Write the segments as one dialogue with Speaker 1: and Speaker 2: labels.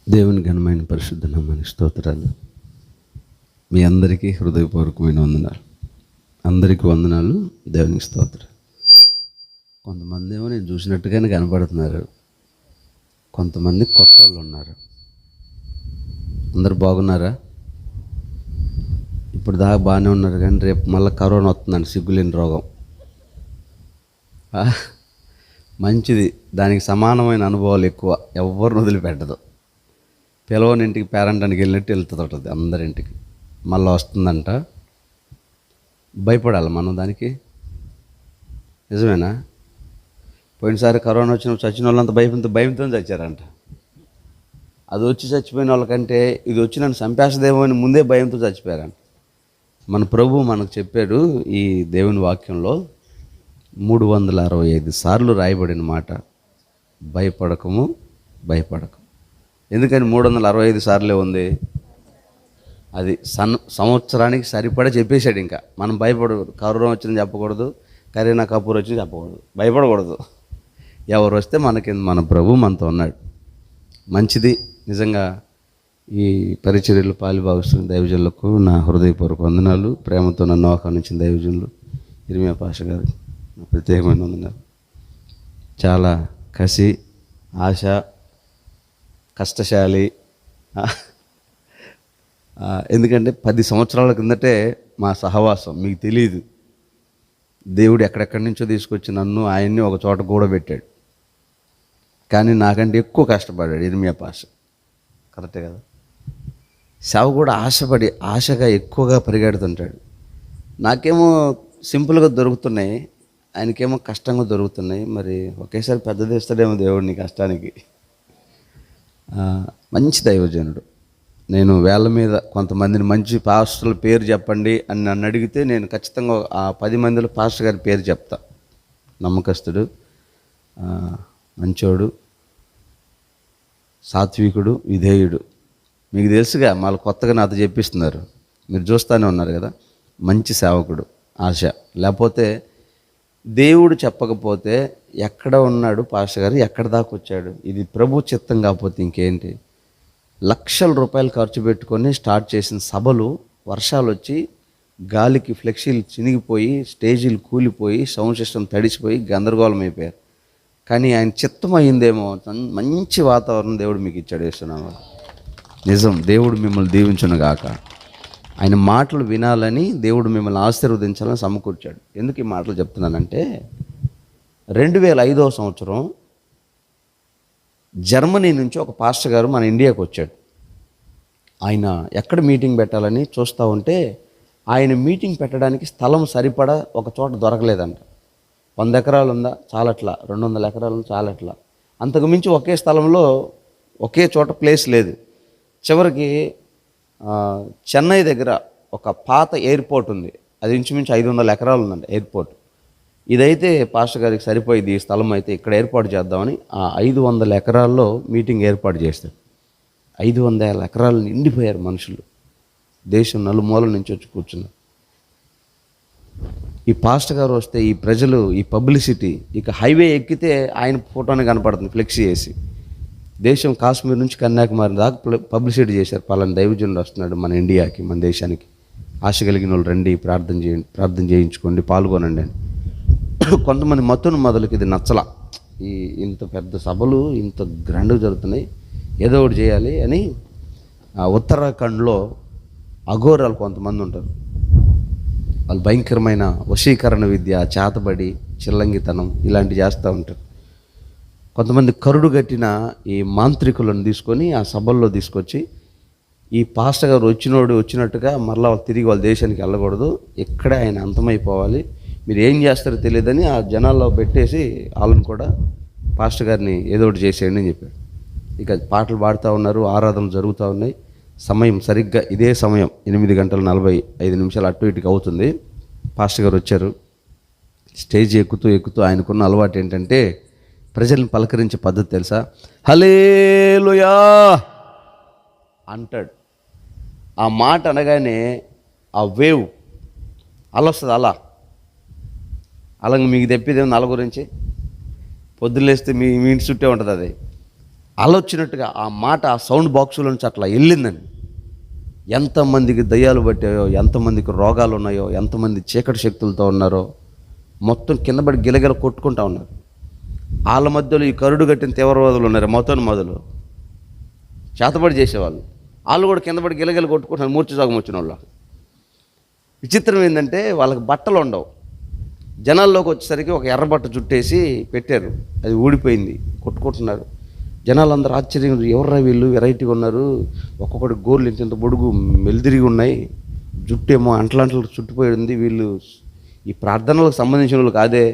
Speaker 1: దేవుని ఘనమైన పరిశుద్ధ నామానికి స్తోత్రాలు. మీ అందరికీ హృదయపూర్వకమైన వందనాలు. అందరికీ వందనాలు. దేవునికి స్తోత్రం. కొంతమంది ఏమో నేను చూసినట్టుగానే కనపడుతున్నారు, కొంతమంది కొత్త వాళ్ళు ఉన్నారు. అందరు బాగున్నారా? ఇప్పుడు దాకా బాగానే ఉన్నారు, కానీ రేపు మళ్ళీ కరోనా వస్తుందండి, సిగ్గులేని రోగం. మంచిది, దానికి సమానమైన అనుభవాలు ఎక్కువ, ఎవరిని వదిలిపెట్టదు. పిలవని ఇంటికి పేరంటానికి వెళ్ళినట్టు వెళ్తుంటుంది అందరింటికి. మళ్ళీ వస్తుందంట, భయపడాలి మనం దానికి. నిజమేనా? పోయినసారి కరోనా వచ్చినప్పుడు చచ్చిన వాళ్ళంతా భయంతో చచ్చారంట. అది వచ్చి చచ్చిపోయిన వాళ్ళకంటే ఇది వచ్చి నన్ను చంపేస్తుందేమో అని ముందే భయంతో చచ్చిపోయారంట. మన ప్రభు మనకు చెప్పాడు ఈ దేవుని వాక్యంలో 365 సార్లు రాయబడిన మాట, భయపడకము భయపడకము. ఎందుకని 365 సార్లే ఉంది? అది సంవత్సరానికి సరిపడా చెప్పేశాడు. ఇంకా మనం భయపడకూడదు. కరోనా వచ్చిందని చెప్పకూడదు, కరీనా కపూర్ వచ్చింది చెప్పకూడదు, భయపడకూడదు. ఎవరు వస్తే మనకి మన ప్రభు మనతో ఉన్నాడు. మంచిది. నిజంగా ఈ పరిచర్యలు పాలుభాగస్తున్న దైవజనులకు నా హృదయపూర్వక వందనాలు. ప్రేమతో నన్ను ఆహ్వానించిన దైవజనులు ఇర్మియా పాష గారు నా ప్రత్యేకమైన వందనాలు. చాలా కసి, ఆశ, కష్టశాలి. ఎందుకంటే 10 సంవత్సరాల కిందటే మా సహవాసం, మీకు తెలియదు. దేవుడు ఎక్కడెక్కడి నుంచో తీసుకొచ్చి నన్ను ఆయన్ని ఒక చోట కూడబెట్టాడు. కానీ నాకంటే ఎక్కువ కష్టపడ్డాడు ఇర్మియా పాష. కరెక్టే కదా? సేవ కూడా ఆశగా ఎక్కువగా పరిగెడుతుంటాడు. నాకేమో సింపుల్గా దొరుకుతున్నాయి, ఆయనకేమో కష్టంగా దొరుకుతున్నాయి. మరి ఒకేసారి పెద్దది ఇస్తాడేమో దేవుడు నీ కష్టానికి. మంచి దైవజనుడు. నేను వేళ్ళ మీద కొంతమందిని మంచి పాస్టర్ల పేరు చెప్పండి అని నన్ను అడిగితే నేను ఖచ్చితంగా ఆ 10 మందిలో పాస్టర్ గారి పేరు చెప్తా. నమ్మకస్తుడు, మంచోడు, సాత్వికుడు, విధేయుడు. మీకు తెలుసుగా, మళ్ళీ కొత్తగా నాతో చెప్పిస్తున్నారు, మీరు చూస్తూనే ఉన్నారు కదా. మంచి సేవకుడు, ఆశ. లేకపోతే దేవుడు చెప్పకపోతే ఎక్కడ ఉన్నాడు పాస్టర్ గారు, ఎక్కడ దాకా వచ్చాడు? ఇది ప్రభు చిత్తం కాకపోతే ఇంకేంటి? లక్షల రూపాయలు ఖర్చు పెట్టుకొని స్టార్ట్ చేసిన సభలు వర్షాలు వచ్చి గాలికి ఫ్లెక్సీలు చినిగిపోయి, స్టేజీలు కూలిపోయి, సౌండ్ సిస్టమ్ తడిసిపోయి గందరగోళం అయిపోయారు. కానీ ఆయన చిత్తం అయిందేమో, మంచి వాతావరణం దేవుడు మీకు ఇచ్చాడు. వేస్తున్నాను నిజం. దేవుడు మిమ్మల్ని దీవించును గాక. ఆయన మాటలు వినాలని, దేవుడు మిమ్మల్ని ఆశీర్వదించాలని సమకూర్చాడు. ఎందుకు ఈ మాటలు చెప్తున్నానంటే, 2005వ సంవత్సరం జర్మనీ నుంచి ఒక పాస్టర్ గారు మన ఇండియాకి వచ్చాడు. ఆయన ఎక్కడ మీటింగ్ పెట్టాలని చూస్తూ ఉంటే, ఆయన మీటింగ్ పెట్టడానికి స్థలం సరిపడా ఒక చోట దొరకలేదంట. 100 ఎకరాలు ఉందా? చాలట్లా. 200 ఎకరాలు చాలట్లా. అంతకు మించి ఒకే స్థలంలో ఒకే చోట ప్లేస్ లేదు. చివరికి చెన్నై దగ్గర ఒక పాత ఎయిర్పోర్ట్ ఉంది, అది ఇంచుమించు 500 ఎకరాలు ఉందండి ఎయిర్పోర్ట్. ఇదైతే పాస్టర్ గారికి సరిపోయింది, ఈ స్థలం అయితే ఇక్కడ ఏర్పాటు చేద్దామని ఆ 500 ఎకరాల్లో మీటింగ్ ఏర్పాటు చేస్తారు. 500 ఎకరాలు నిండిపోయారు మనుషులు, దేశం నలుమూలల నుంచి వచ్చి కూర్చున్నారు. ఈ పాస్టర్ గారు వస్తే ఈ ప్రజలు, ఈ పబ్లిసిటీ, ఇక హైవే ఎక్కితే ఆయన ఫోటోనే కనపడుతుంది ఫ్లెక్సీ చేసి. దేశం కాశ్మీర్ నుంచి కన్యాకుమారి దాకా పబ్లిసిటీ చేశారు. పలానా దైవజనుడు వస్తున్నాడు మన ఇండియాకి, మన దేశానికి, ఆశ కలిగిన వాళ్ళు రండి, ప్రార్థన చేయించుకోండి, పాల్గొనండి అని. కొంతమంది మత్తును మొదలుకి ఇది నచ్చల. ఇంత పెద్ద సభలు ఇంత గ్రాండ్గా జరుగుతున్నాయి, ఏదో ఒకటి చేయాలి అని ఉత్తరాఖండ్లో అఘోరాలు కొంతమంది ఉంటారు. వాళ్ళు భయంకరమైన వశీకరణ విద్య, చేతబడి, చిల్లంగితనం ఇలాంటివి చేస్తూ ఉంటారు. కొంతమంది కరుడు కట్టిన ఈ మాంత్రికులను తీసుకొని ఆ సభల్లో తీసుకొచ్చి, ఈ పాస్టర్ గారు వచ్చినట్టుగా మరలా తిరిగి వాళ్ళ దేశానికి వెళ్ళకూడదు, ఇక్కడే ఆయన అంతమైపోవాలి, మీరు ఏం చేస్తారో తెలియదని ఆ జనాల్లో పెట్టేసి వాళ్ళని కూడా పాస్టర్ గారిని ఏదో ఒకటి చేసేయండి అని చెప్పాడు. ఇక పాటలు పాడుతూ ఉన్నారు, ఆరాధనలు జరుగుతూ ఉన్నాయి. సమయం సరిగ్గా ఇదే సమయం 8:45 అటు ఇటుకి అవుతుంది. పాస్టర్ గారు వచ్చారు. స్టేజ్ ఎక్కుతూ ఆయనకున్న అలవాటు ఏంటంటే, ప్రజల్ని పలకరించే పద్ధతి తెలుసా? హల్లెలూయా అంటాడు. ఆ మాట అనగానే ఆ వేవ్ అలా వస్తుంది. అలాగే మీకు తెప్పేదేమో అల గురించి పొద్దులేస్తే మీ ఇంటి చుట్టే ఉంటుంది. అది ఆలోచినట్టుగా ఆ మాట ఆ సౌండ్ బాక్సుల నుంచి అట్లా వెళ్ళిందండి. ఎంతమందికి దయ్యాలు పట్టాయో, ఎంతమందికి రోగాలు ఉన్నాయో, ఎంతమంది చీకటి శక్తులతో ఉన్నారో మొత్తం కింద పడి గిలగిల కొట్టుకుంటా ఉన్నారు. వాళ్ళ మధ్యలో ఈ కరుడు కట్టిన తీవ్రవాదులు ఉన్నారు, మొదలు చేతబడి చేసేవాళ్ళు. వాళ్ళు కూడా కింద పడి గిలగిల కొట్టుకుంటున్నారు, మూర్ఛజోగం వచ్చిన వాళ్ళు. విచిత్రం ఏంటంటే వాళ్ళకి బట్టలు ఉండవు. జనాల్లోకి వచ్చేసరికి ఒక ఎర్రబట్ట చుట్టేసి పెట్టారు, అది ఊడిపోయింది, కొట్టుకుంటున్నారు. జనాలందరూ ఆశ్చర్యంగా, ఎవర్రా వీళ్ళు వెరైటీగా ఉన్నారు, ఒక్కొక్కటి గోర్లు ఇంత పొడుగు మెలిదిరిగి ఉన్నాయి, జుట్టేమో అంటలంటలు చుట్టుపోయి ఉంది, వీళ్ళు ఈ ప్రార్థనలకు సంబంధించిన వాళ్ళు కాదే,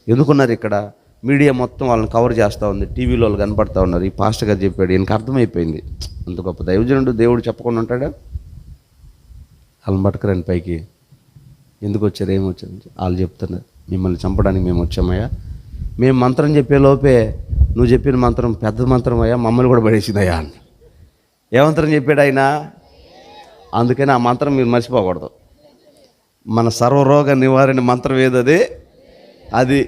Speaker 1: ఎందుకున్నారు ఇక్కడ? మీడియా మొత్తం వాళ్ళని కవర్ చేస్తూ ఉంది, టీవీలో వాళ్ళు కనపడతా ఉన్నారు. ఈ పాస్టర్ గారు చెప్పాడు, ఈయనకు అర్థమైపోయింది, అంత గొప్ప దైవజనుడు దేవుడు చెప్పకుండా ఉంటాడా? వాళ్ళని పట్టుకురండి పైకి, ఎందుకు వచ్చారు, ఏమొచ్చారు? వాళ్ళు చెప్తున్నారు, మిమ్మల్ని చంపడానికి మేము వచ్చామయ్యా, మేము మంత్రం చెప్పే లోపే నువ్వు చెప్పిన మంత్రం పెద్ద మంత్రం అయ్యా, మమ్మల్ని కూడా పడేసిందయ్యా అని. ఏ మంత్రం చెప్పాడు ఆయన? అందుకని ఆ మంత్రం మీరు మర్చిపోకూడదు. మన సర్వరోగ నివారణ మంత్రం ఏదది? అది.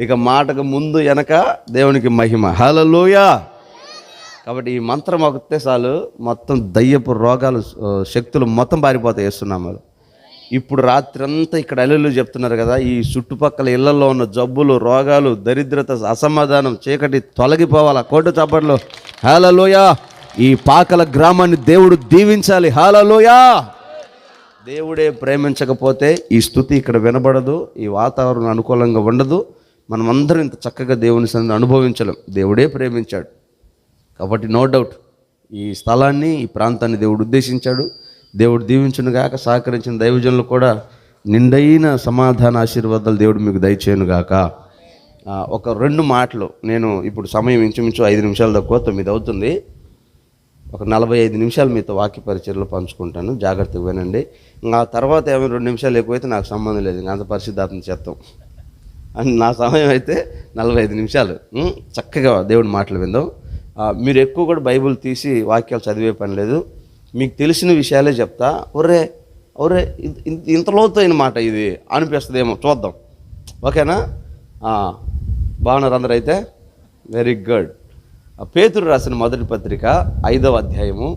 Speaker 1: ఇక మాటకు ముందు వెనక దేవునికి మహిమ. హల్లెలూయా. కాబట్టి ఈ మంత్రం ఒకటే చాలు, మొత్తం దయ్యపు రోగాలు, శక్తులు మొత్తం పారిపోతాయి యేసునామములో. ఇప్పుడు రాత్రి అంతా ఇక్కడ హల్లెలూయా చెప్తున్నారు కదా, ఈ చుట్టుపక్కల ఇళ్లలో ఉన్న జబ్బులు, రోగాలు, దరిద్రత, అసమాధానం, చీకటి తొలగిపోవాలా. కోటి చప్పట్లు హల్లెలూయా. ఈ పాకల గ్రామాన్ని దేవుడు దీవించాలి. హల్లెలూయా. దేవుడే ప్రేమించకపోతే ఈ స్తుతి ఇక్కడ వినబడదు, ఈ వాతావరణం అనుకూలంగా ఉండదు, మనమందరం ఇంత చక్కగా దేవుని సన్నిధిని అనుభవించలేం. దేవుడే ప్రేమించాడు కాబట్టి నో డౌట్ ఈ స్థలాన్ని, ఈ ప్రాంతాన్ని దేవుడు ఉద్దేశించాడు. దేవుడు దీవించునుగాక. సహకరించిన దైవజనులు కూడా నిండైన సమాధాన ఆశీర్వాదాలు దేవుడు మీకు దయచేయునుగాక. ఒక 2 మాటలు, నేను ఇప్పుడు సమయం ఇంచుమించు 5 నిమిషాలు తక్కువ 9 అవుతుంది, ఒక 45 నిమిషాలు మీతో వాక్య పరిచర్యలో పంచుకుంటాను, జాగ్రత్తగా వినండి. ఆ తర్వాత ఏమైనా 2 నిమిషాలు ఎక్కువైతే నాకు సంబంధం లేదు, ఇంకా అంత పరిశుద్ధాత్మ చేస్తాం అని. నా సమయం అయితే 45 నిమిషాలు, చక్కగా దేవుడి మాటలు విందాం. మీరు ఎక్కువ కూడా బైబిల్ తీసి వాక్యాలు చదివే పని లేదు, మీకు తెలిసిన విషయాలే చెప్తా. ఒరే ఇంత లోతైన మాట ఇది అనిపిస్తుందేమో, చూద్దాం. ఓకేనా? బాగున్నారు అందరూ? అయితే వెరీ గుడ్. పేతురు రాసిన మొదటి పత్రిక 5వ అధ్యాయము,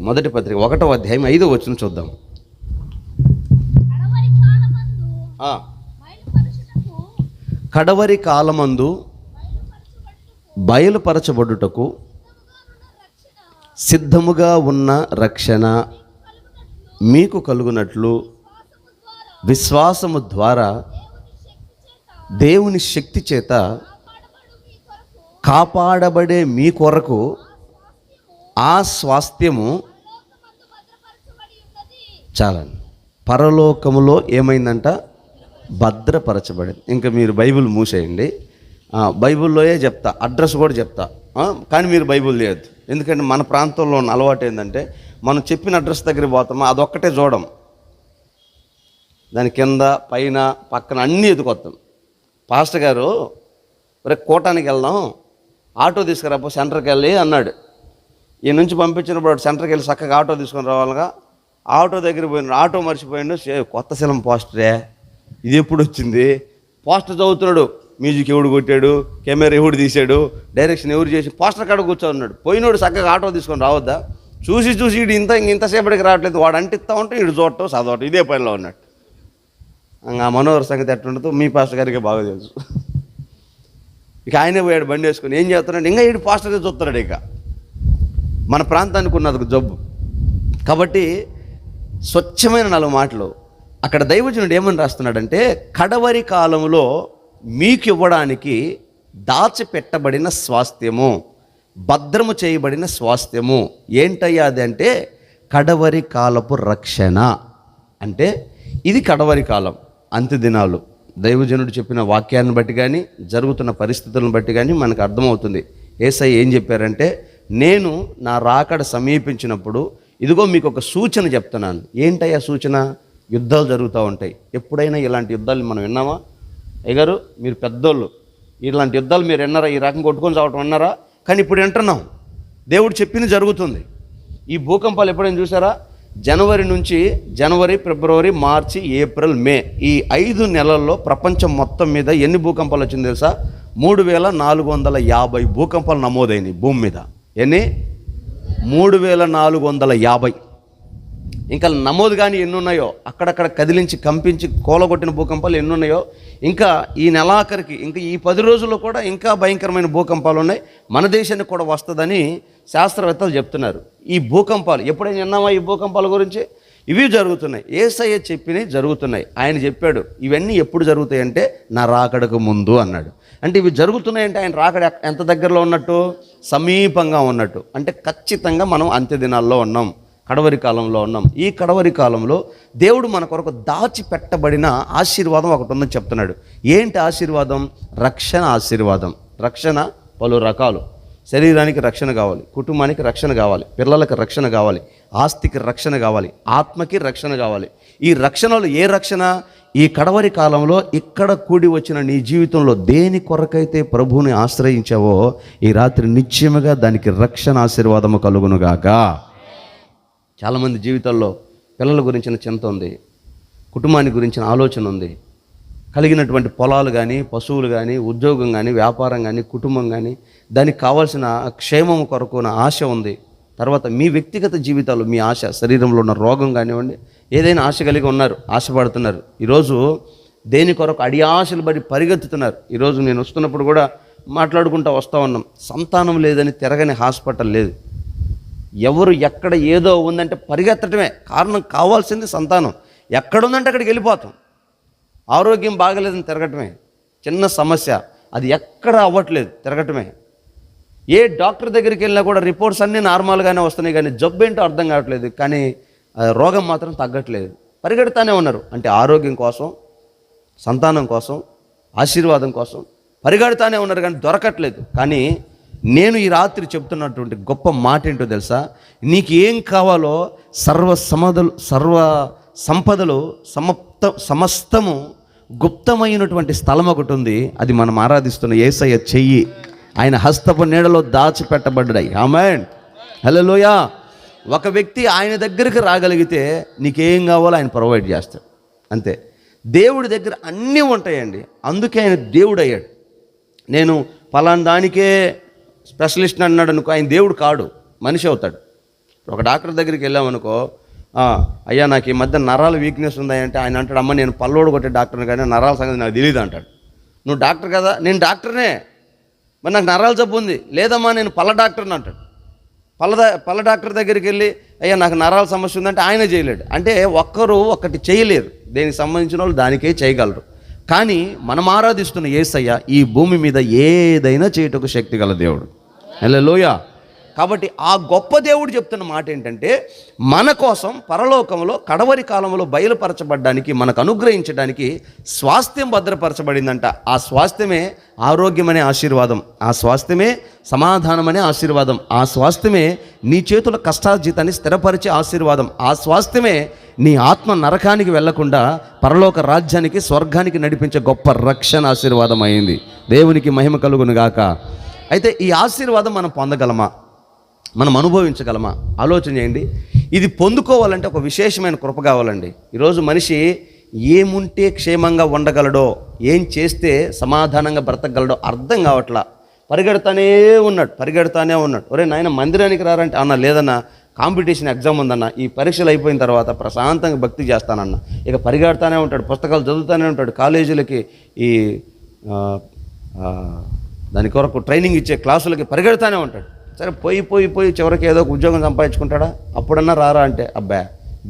Speaker 1: మొదటి పత్రిక 1వ అధ్యాయం 5వ వచనం చూద్దాం. కడవరి కాలమందు బయలుపరచబడుటకు సిద్ధముగా ఉన్న రక్షణ మీకు కలుగునట్లు విశ్వాసము ద్వారా దేవుని శక్తి చేత కాపాడబడే మీ కొరకు ఆ స్వాస్థ్యము చాలండి పరలోకములో ఏమైందంట? భద్రపరచబడింది. ఇంకా మీరు బైబిల్ మూసేయండి, బైబిల్లోయే చెప్తా, అడ్రస్ కూడా చెప్తా, కానీ మీరు బైబిల్ చేయొద్దు. ఎందుకంటే మన ప్రాంతంలో ఉన్న అలవాటు ఏంటంటే, మనం చెప్పిన అడ్రస్ దగ్గరికి పోతామా, అదొక్కటే చూడం, దాని కింద పైన పక్కన అన్నీ ఎదుకొస్తాం. పాస్టర్ గారు రేపు కోటానికి వెళ్దాం, ఆటో తీసుకురాపో సెంటర్కి వెళ్ళి అన్నాడు. ఈ నుంచి పంపించినప్పుడు సెంటర్కి వెళ్ళి చక్కగా ఆటో తీసుకొని రావాలిగా. ఆటో దగ్గర పోయినాడు, ఆటో మర్చిపోయిండు. కొత్త శిలం పోస్టరే, ఇది ఎప్పుడు వచ్చింది? పోస్టర్ చదువుతున్నాడు, మ్యూజిక్ ఎవడు కొట్టాడు, కెమెరా ఎవడు తీశాడు, డైరెక్షన్ ఎవరు చేసి, పోస్టర్ కాడ కూర్చోన్నాడు. పోయినోడు చక్కగా ఆటో తీసుకొని రావద్దా? చూసి వీడు ఇంతసేపటికి రావట్లేదు, వాడు అంటిస్తా ఉంటే వీడు చూడటం చదవటం ఇదే పనిలో ఉన్నాడు. ఆ మనోహర్ సంగతి ఎట్లుంటుందో మీ పాస్టర్ గారికి బాగా తెలుసు. ఇక ఆయనే పోయాడు బండి వేసుకొని, ఏం చేస్తున్నాడు? ఇంకా వీడు పాస్టర్గా చూస్తున్నాడు. ఇక మన ప్రాంతానికి ఉన్నది జబ్బు. కాబట్టి స్వచ్ఛమైన 4 మాటలు. అక్కడ దైవజనుడు ఏమని రాస్తున్నాడంటే, కడవరి కాలంలో మీకు ఇవ్వడానికి దాచిపెట్టబడిన స్వాస్థ్యము, భద్రము చేయబడిన స్వాస్థ్యము ఏంటయ్యా అది అంటే, కడవరి కాలపు రక్షణ. అంటే ఇది కడవరి కాలం, అంత్య దినాలు. దైవజనుడు చెప్పిన వాక్యాన్ని బట్టి కానీ, జరుగుతున్న పరిస్థితులను బట్టి కానీ మనకు అర్థమవుతుంది. యేసయ్య ఏం చెప్పారంటే, నేను నా రాకడ సమీపించినప్పుడు ఇదిగో మీకు ఒక సూచన చెప్తున్నాను. ఏంటయ్యా సూచన? యుద్ధాలు జరుగుతూ ఉంటాయి. ఎప్పుడైనా ఇలాంటి యుద్ధాలు మనం విన్నామా? అయ్యగారు మీరు పెద్దోళ్ళు, ఇలాంటి యుద్ధాలు మీరు విన్నారా? ఈ రకం కొట్టుకొని చావటం విన్నారా? కానీ ఇప్పుడు వింటున్నాం, దేవుడు చెప్పింది జరుగుతుంది. ఈ భూకంపాలు ఎప్పుడైనా చూసారా? జనవరి నుంచి ఫిబ్రవరి, మార్చి, ఏప్రిల్, మే, ఈ 5 నెలల్లో ప్రపంచం మొత్తం మీద ఎన్ని భూకంపాలు వచ్చింది తెలుసా? 3450 భూకంపాలు నమోదైనవి భూమి మీద. ఎన్ని? 3450. ఇంకా నమోదు కానీ ఎన్ని ఉన్నాయో, అక్కడక్కడ కదిలించి కంపించి కూలగొట్టిన భూకంపాలు ఎన్ని ఉన్నాయో, ఇంకా ఈ నెలాఖరికి ఇంకా ఈ 10 రోజుల్లో కూడా ఇంకా భయంకరమైన భూకంపాలు ఉన్నాయి. మన దేశానికి కూడా వస్తుందని శాస్త్రవేత్తలు చెప్తున్నారు. ఈ భూకంపాలు ఎప్పుడైనా విన్నామా? ఈ భూకంపాల గురించి ఇవి జరుగుతున్నాయి. యేసయ్య చెప్పినవి జరుగుతున్నాయి. ఆయన చెప్పాడు ఇవన్నీ ఎప్పుడు జరుగుతాయంటే నా రాకడకు ముందు అన్నాడు. అంటే ఇవి జరుగుతున్నాయంటే ఆయన రాకడ ఎంత దగ్గరలో ఉన్నట్టు? సమీపంగా ఉన్నట్టు. అంటే ఖచ్చితంగా మనం అంత్య దినాల్లో ఉన్నాం, కడవరి కాలంలో ఉన్నాం. ఈ కడవరి కాలంలో దేవుడు మన కొరకు దాచిపెట్టబడిన ఆశీర్వాదం ఒకటి ఉందని చెప్తున్నాడు. ఏంటి ఆశీర్వాదం? రక్షణ ఆశీర్వాదం. రక్షణ పలు రకాలు. శరీరానికి రక్షణ కావాలి, కుటుంబానికి రక్షణ కావాలి, పిల్లలకు రక్షణ కావాలి, ఆస్తికి రక్షణ కావాలి, ఆత్మకి రక్షణ కావాలి. ఈ రక్షణలు ఏ రక్షణ? ఈ కడవరి కాలంలో ఇక్కడ కూడి వచ్చిన నీ జీవితంలో దేని కొరకైతే ప్రభువుని ఆశ్రయించావో ఈ రాత్రి నిశ్చయముగా దానికి రక్షణ ఆశీర్వాదము కలుగునుగాక. చాలామంది జీవితాల్లో పిల్లల గురించిన చింత ఉంది, కుటుంబాన్ని గురించిన ఆలోచన ఉంది, కలిగినటువంటి పొలాలు కానీ, పశువులు కానీ, ఉద్యోగం కానీ, వ్యాపారం కానీ, కుటుంబం కానీ, దానికి కావాల్సిన క్షేమం కొరకు నా ఆశ ఉంది. తర్వాత మీ వ్యక్తిగత జీవితాలు, మీ ఆశ, శరీరంలో ఉన్న రోగం కానివ్వండి, ఏదైనా ఆశ కలిగి ఉన్నారు, ఆశపడుతున్నారు. ఈరోజు దేని కొరకు ఆశలు పడి పరిగెత్తుతున్నారు. ఈరోజు నేను వస్తున్నప్పుడు కూడా మాట్లాడుకుంటూ వస్తూ ఉన్నాం. సంతానం లేదని తిరగని హాస్పిటల్ లేదు. ఎవరు ఎక్కడ ఏదో ఉందంటే పరిగెత్తటమే కారణం. కావాల్సింది సంతానం. ఎక్కడుందంటే అక్కడికి వెళ్ళిపోతాం. ఆరోగ్యం బాగలేదని తిరగటమే. చిన్న సమస్య, అది ఎక్కడ అవ్వట్లేదు, తిరగటమే. ఏ డాక్టర్ దగ్గరికి వెళ్ళినా కూడా రిపోర్ట్స్ అన్నీ నార్మల్గానే వస్తున్నాయి, కానీ జబ్బు ఏంటో అర్థం కావట్లేదు, కానీ రోగం మాత్రం తగ్గట్లేదు. పరిగెడతానే ఉన్నారు. అంటే ఆరోగ్యం కోసం, సంతానం కోసం, ఆశీర్వాదం కోసం పరిగెడతానే ఉన్నారు, కానీ దొరకట్లేదు. కానీ నేను ఈ రాత్రి చెప్తున్నటువంటి గొప్ప మాట ఏంటో తెలుసా? నీకు ఏం కావాలో సర్వ సంపదలు సమస్తము గుప్తమైనటువంటి స్థలం ఒకటి ఉంది. అది మనం ఆరాధిస్తున్న యేసయ్య చెయ్యి, ఆయన హస్తపు నీడలో దాచిపెట్టబడ్డాయి. ఆమేన్, హల్లెలూయా. ఒక వ్యక్తి ఆయన దగ్గరికి రాగలిగితే నీకేం కావాలో ఆయన ప్రొవైడ్ చేస్తాడు. అంతే. దేవుడి దగ్గర అన్నీ ఉంటాయండి. అందుకే ఆయన దేవుడు అయ్యాడు. నేను పలానా దానికే స్పెషలిస్ట్ అన్నాడు అనుకో, ఆయన దేవుడు కాడు, మనిషి అవుతాడు. ఒక డాక్టర్ దగ్గరికి వెళ్ళామనుకో, అయ్యా నాకు ఈ మధ్య నరాల వీక్నెస్ ఉందంటే ఆయన అంటాడు, అమ్మ నేను పల్లోడు కొట్టే డాక్టర్ని కానీ నరాల సంగతి నాకు తెలియదు అంటాడు. నువ్వు డాక్టర్ కదా? నేను డాక్టర్నే, మరి నాకు నరాల జబ్బు ఉంది. లేదమ్మా నేను పళ్ళ డాక్టర్ని అంటాడు. పళ్ళ డాక్టర్ దగ్గరికి వెళ్ళి అయ్యా నాకు నరాల సమస్య ఉందంటే ఆయన చేయలేడు. అంటే ఒక్కరు ఒకటి చేయలేరు. దేనికి సంబంధించిన వాళ్ళు దానికే చేయగలరు. కానీ మనం ఆరాధిస్తున్న యేసయ్య ఈ భూమి మీద ఏదైనా చేయటకు శక్తి గల దేవుడు. హల్లెలూయా. కాబట్టి ఆ గొప్ప దేవుడు చెప్తున్న మాట ఏంటంటే, మన కోసం పరలోకంలో కడవరి కాలంలో బయలుపరచబడ్డానికి, మనకు అనుగ్రహించడానికి స్వాస్థ్యం భద్రపరచబడిందంట. ఆ స్వాస్థ్యమే ఆరోగ్యమనే ఆశీర్వాదం, ఆ స్వాస్థ్యమే సమాధానమనే ఆశీర్వాదం, ఆ స్వాస్థ్యమే నీ చేతుల కష్టార్జితాన్ని స్థిరపరిచే ఆశీర్వాదం, ఆ స్వాస్థ్యమే నీ ఆత్మ నరకానికి వెళ్లకుండా పరలోక రాజ్యానికి, స్వర్గానికి నడిపించే గొప్ప రక్షణ ఆశీర్వాదం అయింది. దేవునికి మహిమ కలుగును గాక. అయితే ఈ ఆశీర్వాదం మనం పొందగలమా? మనం అనుభవించగలమా? ఆలోచన చేయండి. ఇది పొందుకోవాలంటే ఒక విశేషమైన కృప కావాలండి. ఈరోజు మనిషి ఏముంటే క్షేమంగా ఉండగలడో, ఏం చేస్తే సమాధానంగా బ్రతకగలడో అర్థం కావట్లా. పరిగెడతానే ఉన్నాడు. ఒరే నాయన మందిరానికి రారంటే, అన్న లేదన్నా కాంపిటీషన్ ఎగ్జామ్ ఉందన్న, ఈ పరీక్షలు అయిపోయిన తర్వాత ప్రశాంతంగా భక్తి చేస్తానన్న. ఇక పరిగెడతానే ఉంటాడు, పుస్తకాలు చదువుతూనే ఉంటాడు, కాలేజీలకి ఈ దాని కొరకు ట్రైనింగ్ ఇచ్చే క్లాసులకి పరిగెడతానే ఉంటాడు. సరే పోయి చివరికి ఏదో ఒక ఉద్యోగం సంపాదించుకుంటాడా? అప్పుడన్నా రారా అంటే, అబ్బా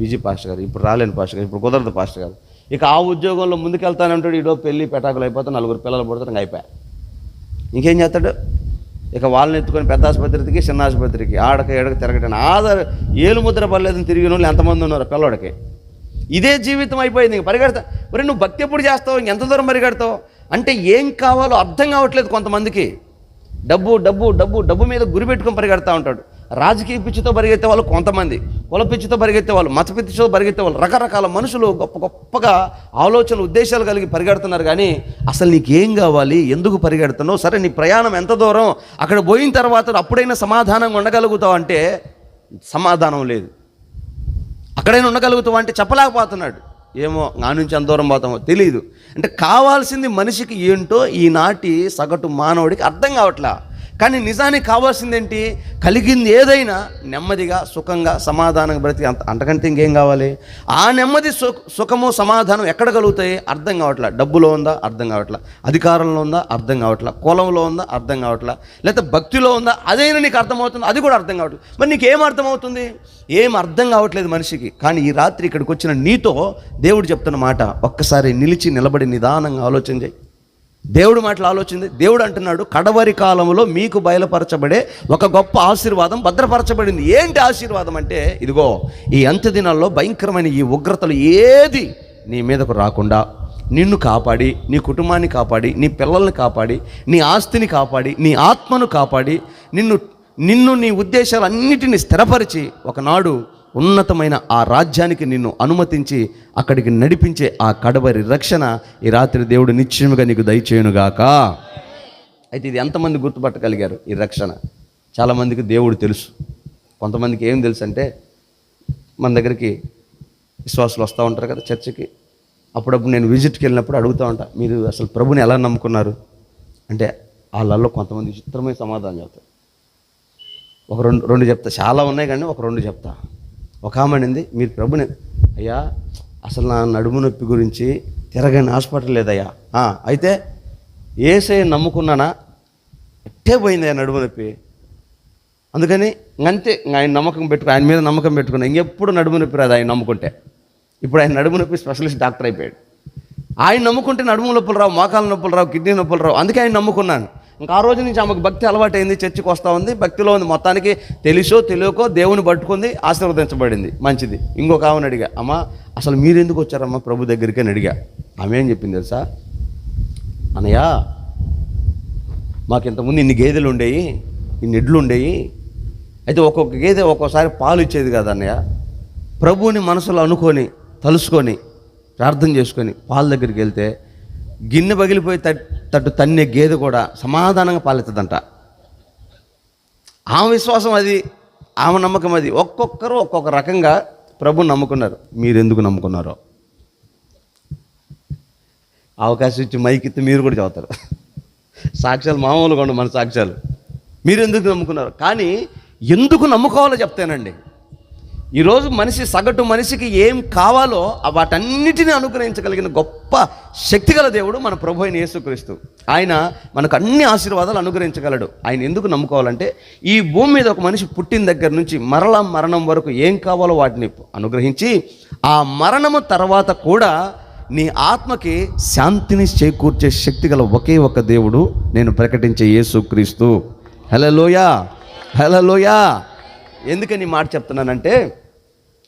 Speaker 1: బిజీ పాస్టర్ గారు, ఇప్పుడు రాలేను పాస్టర్ గారు, ఇప్పుడు కుదరదు పాస్టర్ గారు. ఇక ఆ ఉద్యోగంలో ముందుకెళ్తానే ఉంటాడు. ఈడో పెళ్ళి పెటాకులు అయిపోతే 4 పిల్లలు పుడతారు, ఇంకా అయిపోయా. ఇంకేం చేస్తాడు? ఇక వాళ్ళని ఎత్తుకొని పెద్ద ఆసుపత్రికి, చిన్న ఆసుపత్రికి, ఆడక తిరగటాను. ఏలు ముద్ర పర్లేదని తిరిగిన వాళ్ళు ఎంతమంది ఉన్నారు పిల్లవాడికి. ఇదే జీవితం అయిపోయింది. ఇంక పరిగెడతా. మరి నువ్వు భక్తి ఎప్పుడు చేస్తావు? ఇంకెంత దూరం పరిగెడతావు? అంటే ఏం కావాలో అర్థం కావట్లేదు కొంతమందికి. డబ్బు మీద గురి పెట్టుకొని పరిగెడతా ఉంటాడు. రాజకీయ పిచ్చితో పరిగెత్తే వాళ్ళు కొంతమంది, కుల పిచ్చితో పరిగెత్తే వాళ్ళు, మత పిచ్చితో పరిగెత్తే వాళ్ళు, రకరకాల మనుషులు గొప్పగా ఆలోచనలు, ఉద్దేశాలు కలిగి పరిగెడుతున్నారు. కానీ అసలు నీకేం కావాలి? ఎందుకు పరిగెడుతున్నావు? సరే నీ ప్రయాణం ఎంత దూరం? అక్కడ పోయిన తర్వాత అప్పుడైనా సమాధానంగా ఉండగలుగుతావు అంటే సమాధానం లేదు. అక్కడైనా ఉండగలుగుతావు అంటే చెప్పలేకపోతున్నాడు. ఏమో నా నుంచి ఎంత దూరం పోతామో తెలియదు. అంటే కావాల్సింది మనిషికి ఏంటో ఈనాటి సగటు మానవుడికి అర్థం కావట్లా. కానీ నిజానికి కావాల్సింది ఏంటి? కలిగింది ఏదైనా నెమ్మదిగా సుఖంగా సమాధానంగా బ్రతికి అంతకంటే ఇంకేం కావాలి? ఆ నెమ్మది సుఖము సమాధానం ఎక్కడ కలుగుతాయి? అర్థం కావట్లా. డబ్బులో ఉందా? అర్థం కావట్లా. అధికారంలో ఉందా? అర్థం కావట్లా. కులంలో ఉందా? అర్థం కావట్లా. లేకపోతే భక్తిలో ఉందా? అదైనా నీకు అర్థమవుతుంది? అది కూడా అర్థం కావట్లేదు. మరి నీకు ఏం అర్థమవుతుంది? ఏం అర్థం కావట్లేదు మనిషికి. కానీ ఈ రాత్రి ఇక్కడికి వచ్చిన నీతో దేవుడు చెప్తున్న మాట ఒక్కసారి నిలిచి నిలబడి నిదానంగా ఆలోచన చేయి. దేవుడు మాటలు ఆలోచింది. దేవుడు అంటున్నాడు, కడవరి కాలంలో మీకు బయలుపరచబడే ఒక గొప్ప ఆశీర్వాదం భద్రపరచబడింది. ఏంటి ఆశీర్వాదం అంటే, ఇదిగో ఈ అంత్య దినాల్లో భయంకరమైన ఈ ఉగ్రతలు ఏది నీ మీదకు రాకుండా నిన్ను కాపాడి, నీ కుటుంబాన్ని కాపాడి, నీ పిల్లల్ని కాపాడి, నీ ఆస్తిని కాపాడి, నీ ఆత్మను కాపాడి, నిన్ను నీ ఉద్దేశాలన్నిటిని స్థిరపరిచి ఒకనాడు ఉన్నతమైన ఆ రాజ్యానికి నిన్ను అనుమతించి అక్కడికి నడిపించే ఆ కడవరి రక్షణ ఈ రాత్రి దేవుడు నిశ్చయముగా నీకు దయచేయునుగాక. అయితే ఇది ఎంతమంది గుర్తుపట్టగలిగారు ఈ రక్షణ? చాలామందికి దేవుడు తెలుసు. కొంతమందికి ఏం తెలుసు అంటే, మన దగ్గరికి విశ్వాసులు వస్తూ ఉంటారు కదా చర్చికి. అప్పుడప్పుడు నేను విజిట్కి వెళ్ళినప్పుడు అడుగుతూ ఉంటా, మీరు అసలు ప్రభుని ఎలా నమ్ముకున్నారు అంటే వాళ్ళల్లో కొంతమంది విచిత్రమైన సమాధానం చెప్తారు. ఒక రెండు చెప్తా, చాలా ఉన్నాయి కానీ ఒక రెండు చెప్తా. ఒక ఆమె అనింది, మీరు ప్రభుని అయ్యా అసలు నా నడుము నొప్పి గురించి తిరగని హాస్పిటల్ లేదయ్యా, అయితే యేసయ్య నమ్ముకున్నానా ఎట్టే పోయింది నడుము నొప్పి, అందుకని అంతే ఆయన నమ్మకం పెట్టుకుని ఆయన మీద నమ్మకం పెట్టుకున్నా, ఇంకెప్పుడు నడుము నొప్పి రాదు ఆయన నమ్ముకుంటే. ఇప్పుడు ఆయన నడుము నొప్పి స్పెషలిస్ట్ డాక్టర్ అయిపోయాడు. ఆయన నమ్ముకుంటే నడుము నొప్పులు రావు, మోకాల నొప్పులు రావు, కిడ్నీ నొప్పులు రావు. అందుకే ఆయన నమ్ముకున్నాను. ఇంకా ఆ రోజు నుంచి ఆమెకు భక్తి అలవాటైంది, చర్చికి వస్తూ ఉంది, భక్తిలో ఉంది. మొత్తానికి తెలుసో తెలియకో దేవుని పట్టుకుంది, ఆశీర్వదించబడింది. మంచిది. ఇంకొక ఆమెను అడిగా, అమ్మ అసలు మీరు ఎందుకు వచ్చారమ్మా ప్రభు దగ్గరికి అని అడిగా. ఆమె ఏం చెప్పింది తెలుసా? అన్నయ్య మాకు ఇంతకుముందు ఇన్ని గేదెలు ఉండేవి, ఇన్ని ఎడ్లు ఉండేవి. అయితే ఒక్కొక్క గేదె ఒక్కోసారి పాలు ఇచ్చేది కదా అన్నయ్య. ప్రభువుని మనసులో అనుకొని తలుసుకొని ప్రార్థన చేసుకొని పాల దగ్గరికి వెళ్తే గిన్నె పగిలిపోయి తట్టు తన్నే గేదె కూడా సమాధానంగా పాలెత్తదంట. ఆమె విశ్వాసం అది, ఆమె నమ్మకం అది. ఒక్కొక్కరు ఒక్కొక్క రకంగా ప్రభుని నమ్ముకున్నారు. మీరు ఎందుకు నమ్ముకున్నారో అవకాశం ఇచ్చి మైకిత్తి మీరు కూడా చదువుతారు. సాక్ష్యాలు మామూలుగా ఉండవు మన సాక్ష్యాలు. మీరు ఎందుకు నమ్ముకున్నారు? కానీ ఎందుకు నమ్ముకోవాలో చెప్తానండి. ఈరోజు సగటు మనిషికి ఏం కావాలో వాటన్నిటిని అనుగ్రహించగలిగిన గొప్ప శక్తిగల దేవుడు మన ప్రభు అయిన యేసుక్రీస్తు. ఆయన మనకు అన్ని ఆశీర్వాదాలు అనుగ్రహించగలడు. ఆయన ఎందుకు నమ్ముకోవాలంటే, ఈ భూమి మీద ఒక మనిషి పుట్టిన దగ్గర నుంచి మరణం వరకు ఏం కావాలో వాటిని అనుగ్రహించి, ఆ మరణము తర్వాత కూడా నీ ఆత్మకి శాంతిని చేకూర్చే శక్తిగల ఒకే ఒక దేవుడు నేను ప్రకటించే యేసుక్రీస్తు. హల్లెలూయా, హల్లెలూయా. ఎందుకని మాట చెప్తున్నానంటే,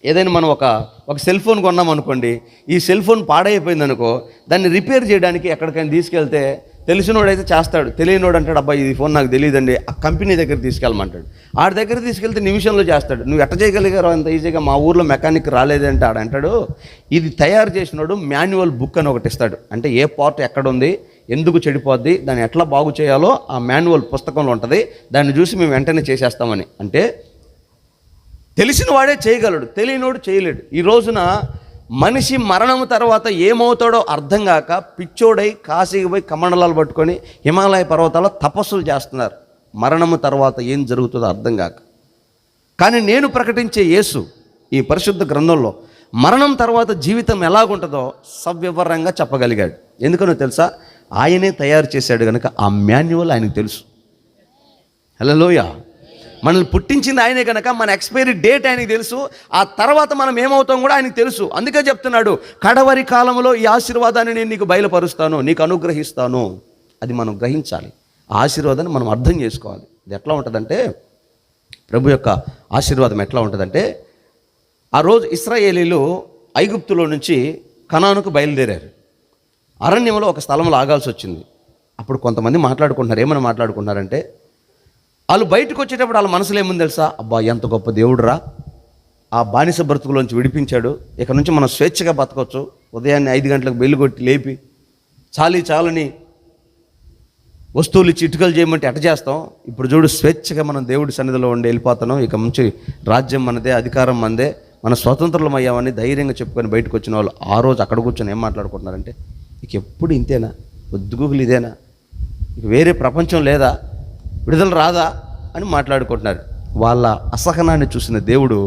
Speaker 1: ఏదైనా మనం ఒక సెల్ ఫోన్ కొన్నాం అనుకోండి, ఈ సెల్ ఫోన్ పాడైపోయింది అనుకో, దాన్ని రిపేర్ చేయడానికి ఎక్కడికైనా తీసుకెళ్తే తెలిసినోడైతే చేస్తాడు, తెలియనోడు అంటాడు అబ్బాయి ఈ ఫోన్ నాకు తెలియదండి, ఆ కంపెనీ దగ్గర తీసుకెళ్ళమంటాడు. ఆడి దగ్గర తీసుకెళ్తే నిమిషంలో చేస్తాడు. నువ్వు ఎట్ట చేయగలిగారో అంత ఈజీగా, మా ఊర్లో మెకానిక్ రాలేదంటే ఆడంటాడు. ఇది తయారు చేసినోడు మాన్యువల్ బుక్ అని ఒకటి ఇస్తాడు. అంటే ఏ పార్ట్ ఎక్కడుంది, ఎందుకు చెడిపోద్ది, దాన్ని ఎట్లా బాగు చేయాలో ఆ మాన్యువల్ పుస్తకంలో ఉంటుంది. దాన్ని చూసి మేము వెంటనే చేసేస్తామని. అంటే తెలిసిన వాడే చేయగలడు, తెలియనోడు చేయలేడు. ఈ రోజున మనిషి మరణము తర్వాత ఏమవుతాడో అర్థం కాక పిచ్చోడై కాశీకి పోయి కమండలాలు పట్టుకొని హిమాలయ పర్వతాల్లో తపస్సులు చేస్తున్నారు. మరణము తర్వాత ఏం జరుగుతుందో అర్థం కాక. కానీ నేను ప్రకటించే యేసు ఈ పరిశుద్ధ గ్రంథంలో మరణం తర్వాత జీవితం ఎలాగుంటుందో సవివరంగా చెప్పగలిగాడు. ఎందుకనో తెలుసా? ఆయనే తయారు చేశాడు కనుక ఆ మాన్యువల్ ఆయనకు తెలుసు. హల్లెలూయా. మనల్ని పుట్టించింది ఆయనే కనుక మన ఎక్స్పైరీ డేట్ ఆయనకి తెలుసు. ఆ తర్వాత మనం ఏమవుతాం కూడా ఆయనకు తెలుసు. అందుకే చెప్తున్నాడు, కడవరి కాలంలో ఈ ఆశీర్వాదాన్ని నేను నీకు బయలుపరుస్తాను, నీకు అనుగ్రహిస్తాను. అది మనం గ్రహించాలి. ఆ ఆశీర్వాదాన్ని మనం అర్థం చేసుకోవాలి. ఇది ఎట్లా ఉంటుందంటే, ప్రభు యొక్క ఆశీర్వాదం ఎట్లా ఉంటుందంటే, ఆ రోజు ఇశ్రాయేలీలు ఐగుప్తులో నుంచి కనానుకు బయలుదేరారు. అరణ్యంలో ఒక స్థలంలో ఆగాల్సి వచ్చింది. అప్పుడు కొంతమంది మాట్లాడుకుంటున్నారు. ఏమని మాట్లాడుకుంటున్నారంటే, వాళ్ళు బయటకు వచ్చేటప్పుడు వాళ్ళ మనసులో ఏముంది తెలుసా? అబ్బా ఎంత గొప్ప దేవుడురా, ఆ బానిస బ్రతుకులోంచి విడిపించాడు, ఇక నుంచి మనం స్వేచ్ఛగా బతకవచ్చు. ఉదయాన్నే 5 గంటలకు బెల్లు కొట్టి లేపి చాలని వస్తువులు ఇచ్చి ఇటుకలు చేయమంటే ఎట చేస్తాం. ఇప్పుడు చూడు, స్వేచ్ఛగా మనం దేవుడి సన్నిధిలో ఉండి వెళ్ళిపోతున్నాం. ఇక నుంచి రాజ్యం మనదే, అధికారం మనదే, మన స్వతంత్రులం అయ్యామని ధైర్యంగా చెప్పుకొని బయటకు వచ్చిన వాళ్ళు ఆ రోజు అక్కడ కూర్చొని ఏం మాట్లాడుకుంటున్నారంటే, ఇక ఎప్పుడు ఇంతేనా, పొద్దుగూకులు ఇదేనా, ఇక వేరే ప్రపంచం లేదా, విడుదల రాదా అని మాట్లాడుకుంటున్నారు. వాళ్ళ అసహనాన్ని చూసిన దేవుడు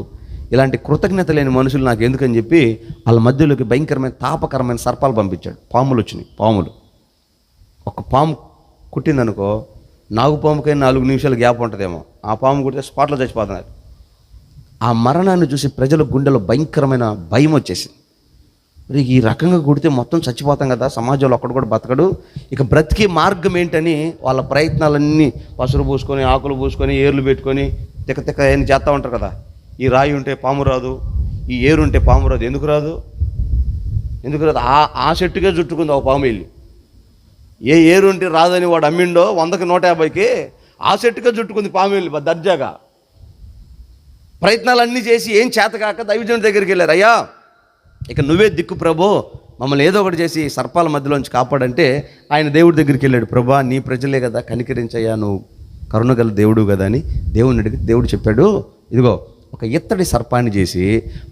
Speaker 1: ఇలాంటి కృతజ్ఞత లేని మనుషులు నాకు ఎందుకని చెప్పి వాళ్ళ మధ్యలోకి భయంకరమైన తాపకరమైన సర్పాలు పంపించాడు. పాములు వచ్చినాయి. పాములు, ఒక పాము కుట్టిందనుకో, నాగుపాముకైనా 4 నిమిషాలు గ్యాప్ ఉంటుందేమో, ఆ పాము కుడితే స్పాట్లో చచ్చిపోతున్నారు. ఆ మరణాన్ని చూసి ప్రజల గుండెలో భయంకరమైన భయం వచ్చేసింది. మరి ఈ రకంగా కుడితే మొత్తం చచ్చిపోతాం కదా, సమాజంలో ఒక్కడు కూడా బతకడు, ఇక బ్రతికే మార్గం ఏంటని వాళ్ళ ప్రయత్నాలన్నీ పసురు పూసుకొని, ఆకులు పూసుకొని, ఏర్లు పెట్టుకొని తిక్క ఏం చేస్తూ ఉంటారు కదా. ఈ రాయి ఉంటే పాము రాదు, ఈ ఏరు ఉంటే పాము రాదు. ఎందుకు రాదు? ఆ చెట్టుకే చుట్టుకుంది ఒక పాము వెళ్ళి. ఏ ఏరు ఉంటే రాదని వాడు అమ్మిండో 100కి 150కి ఆ చెట్టుకే చుట్టుకుంది పాము వెళ్ళి దర్జాగా. ప్రయత్నాలన్నీ చేసి ఏం చేతకాక దైవజనుడి దగ్గరికి వెళ్ళారు. అయ్యా, ఇక నువ్వే దిక్కు ప్రభు, మమ్మల్ని ఏదో ఒకటి చేసి సర్పాల మధ్యలోంచి కాపాడంటే ఆయన దేవుడి దగ్గరికి వెళ్ళాడు. ప్రభా, నీ ప్రజలే కదా, కనికరించయ్యా, నువ్వు కరుణగల దేవుడు కదా అని దేవుడిని అడిగి దేవుడు చెప్పాడు, ఇదిగో ఒక ఇత్తడి సర్పాన్ని చేసి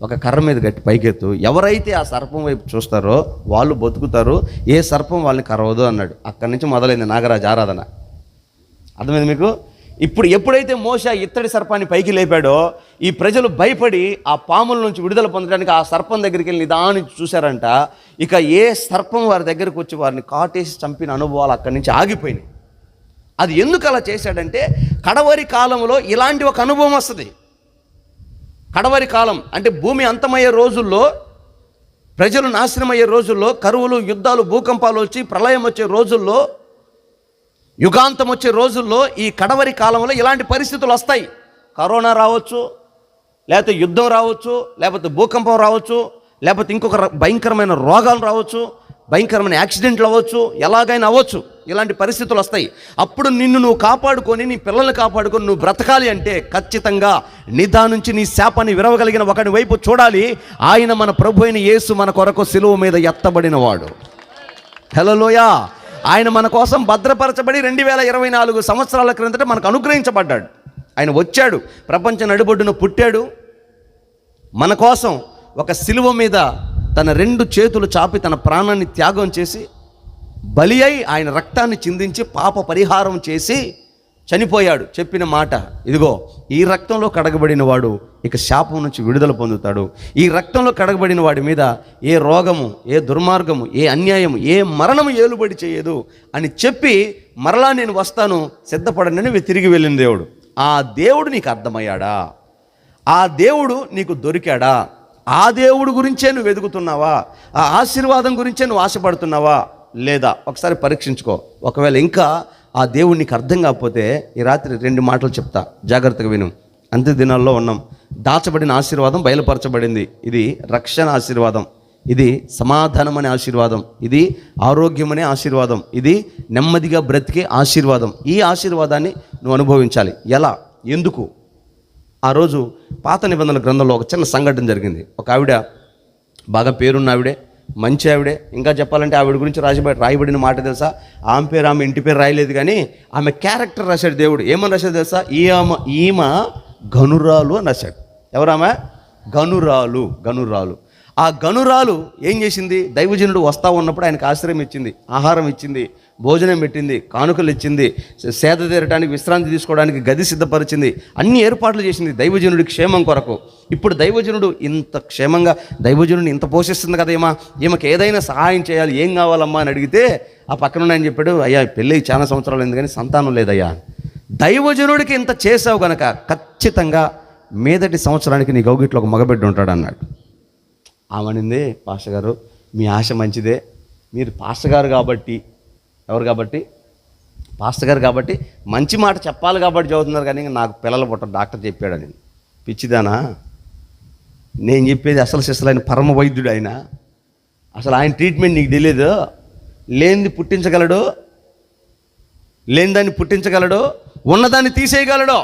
Speaker 1: ఒక కర్ర మీద గట్టి పైకెత్తు, ఎవరైతే ఆ సర్పం వైపు చూస్తారో వాళ్ళు బతుకుతారు, ఏ సర్పం వాళ్ళని కరవదు అన్నాడు. అక్కడి నుంచి మొదలైంది నాగరాజు ఆరాధన. అర్థమైంది మీకు? ఇప్పుడు ఎప్పుడైతే మోషే ఇత్తడి సర్పాన్ని పైకి లేపాడో ఈ ప్రజలు భయపడి ఆ పాముల నుంచి విడుదల పొందడానికి ఆ సర్పం దగ్గరికి వెళ్ళి నిదానించి చూశారంట. ఇక ఏ సర్పం వారి దగ్గరకు వచ్చి వారిని కాటేసి చంపిన అనుభవాలు అక్కడి నుంచి ఆగిపోయినాయి. అది ఎందుకు అలా చేశాడంటే, కడవరి కాలంలో ఇలాంటి ఒక అనుభవం వస్తుంది. కడవరి కాలం అంటే భూమి అంతమయ్యే రోజుల్లో, ప్రజలు నాశనమయ్యే రోజుల్లో, కరువులు, యుద్ధాలు, భూకంపాలు వచ్చి ప్రళయం వచ్చే రోజుల్లో, యుగాంతం వచ్చే రోజుల్లో, ఈ కడవరి కాలంలో ఇలాంటి పరిస్థితులు వస్తాయి. కరోనా రావచ్చు, లేకపోతే యుద్ధం రావచ్చు, లేకపోతే భూకంపం రావచ్చు, లేకపోతే ఇంకొక భయంకరమైన రోగాలు రావచ్చు, భయంకరమైన యాక్సిడెంట్లు అవ్వచ్చు, ఎలాగైనా అవ్వచ్చు. ఇలాంటి పరిస్థితులు వస్తాయి. అప్పుడు నిన్ను నువ్వు కాపాడుకొని, నీ పిల్లల్ని కాపాడుకొని నువ్వు బ్రతకాలి అంటే ఖచ్చితంగా నిదానుంచి నీ శాపాన్ని విరవగలిగిన ఒకని వైపు చూడాలి. ఆయన మన ప్రభు అయిన యేసు మన కొరకు సిలువ మీద ఎత్తబడినవాడు. హల్లెలూయా. ఆయన మన కోసం భద్రపరచబడి 2024 సంవత్సరాల క్రిందట మనకు అనుగ్రహించబడ్డాడు. ఆయన వచ్చాడు, ప్రపంచ నడిబొడ్డున పుట్టాడు, మన కోసం ఒక సిలువ మీద తన 2 చేతులు చాపి తన ప్రాణాన్ని త్యాగం చేసి బలి అయి ఆయన రక్తాన్ని చిందించి పాప పరిహారం చేసి చనిపోయాడు. చెప్పిన మాట, ఇదిగో ఈ రక్తంలో కడగబడిన వాడు ఇక శాపం నుంచి విడుదల పొందుతాడు. ఈ రక్తంలో కడగబడిన వాడి మీద ఏ రోగము, ఏ దుర్మార్గము, ఏ అన్యాయము, ఏ మరణము ఏలుబడి చేయదు అని చెప్పి మరలా నేను వస్తాను సిద్ధపడనని తిరిగి వెళ్ళిన దేవుడు. ఆ దేవుడు నీకు అర్థమయ్యాడా? ఆ దేవుడు నీకు దొరికాడా? ఆ దేవుడు గురించే నువ్వు వెతుకుతున్నావా? ఆ ఆశీర్వాదం గురించే నువ్వు ఆశపడుతున్నావా? లేదా ఒకసారి పరీక్షించుకో. ఒకవేళ ఇంకా ఆ దేవుడు నీకు అర్థం కాకపోతే ఈ రాత్రి 2 మాటలు చెప్తా, జాగ్రత్తగా విను. అంత్య దినాల్లో ఉన్నాం. దాచబడిన ఆశీర్వాదం బయలుపరచబడింది. ఇది రక్షణ ఆశీర్వాదం, ఇది సమాధానం అనే ఆశీర్వాదం, ఇది ఆరోగ్యం అనే ఆశీర్వాదం, ఇది నెమ్మదిగా బ్రతికే ఆశీర్వాదం. ఈ ఆశీర్వాదాన్ని నువ్వు అనుభవించాలి. ఎలా, ఎందుకు? ఆ రోజు పాత నిబంధనల గ్రంథంలో ఒక చిన్న సంఘటన జరిగింది. ఒక ఆవిడ, బాగా పేరున్న ఆవిడే, మంచి ఆవిడే. ఇంకా చెప్పాలంటే ఆవిడ గురించి రాయబడిన మాట తెలుసా? ఆమె పేరు, ఆమె ఇంటి పేరు రాయలేదు, కానీ ఆమె క్యారెక్టర్ రాశాడు దేవుడు. ఏమని రాశాడు తెలుసా? ఈమె గనురాలు అని రాశాడు. ఎవరామె? గనురాలు. ఆ గనురాలు ఏం చేసింది? దైవజనుడు వస్తా ఉన్నప్పుడు ఆయనకు ఆశ్రయం ఇచ్చింది, ఆహారం ఇచ్చింది, భోజనం పెట్టింది, కానుకలు ఇచ్చింది, సేద తీరటానికి, విశ్రాంతి తీసుకోవడానికి గది సిద్ధపరిచింది, అన్ని ఏర్పాట్లు చేసింది దైవజనుడి క్షేమం కొరకు. ఇప్పుడు దైవజనుడు ఇంత క్షేమంగా, దైవజనుడిని ఇంత పోషిస్తుంది కదా ఈమెకి ఏదైనా సహాయం చేయాలి, ఏం కావాలమ్మా అని అడిగితే ఆ పక్కన ఆయన చెప్పాడు, అయ్యా పెళ్ళి చాలా సంవత్సరాలు అయింది కానీ సంతానం లేదయ్యా. దైవజనుడికి ఇంత చేసావు కనుక ఖచ్చితంగా మీదటి సంవత్సరానికి నీ గౌగిట్లో ఒక మగబిడ్డ ఉంటాడు అన్నాడు. ఆమెనింది, పాస్టర్ గారు మీ ఆశ మంచిదే, మీరు పాస్టర్ గారు కాబట్టి, ఎవరు కాబట్టి? పాస్టర్ గారు కాబట్టి మంచి మాట చెప్పాలి కాబట్టి చదువుతున్నారు, కానీ నాకు పిల్లలు పుట్టరు డాక్టర్ చెప్పాడని. పిచ్చిదానా? నేను చెప్పేది అసలు శిశులైన పరమ వైద్యుడు ఆయన. అసలు ఆయన ట్రీట్మెంట్ నీకు తెలియదు. లేనిది పుట్టించగలడు, లేని దాన్ని పుట్టించగలడు, ఉన్నదాన్ని తీసేయగలడు.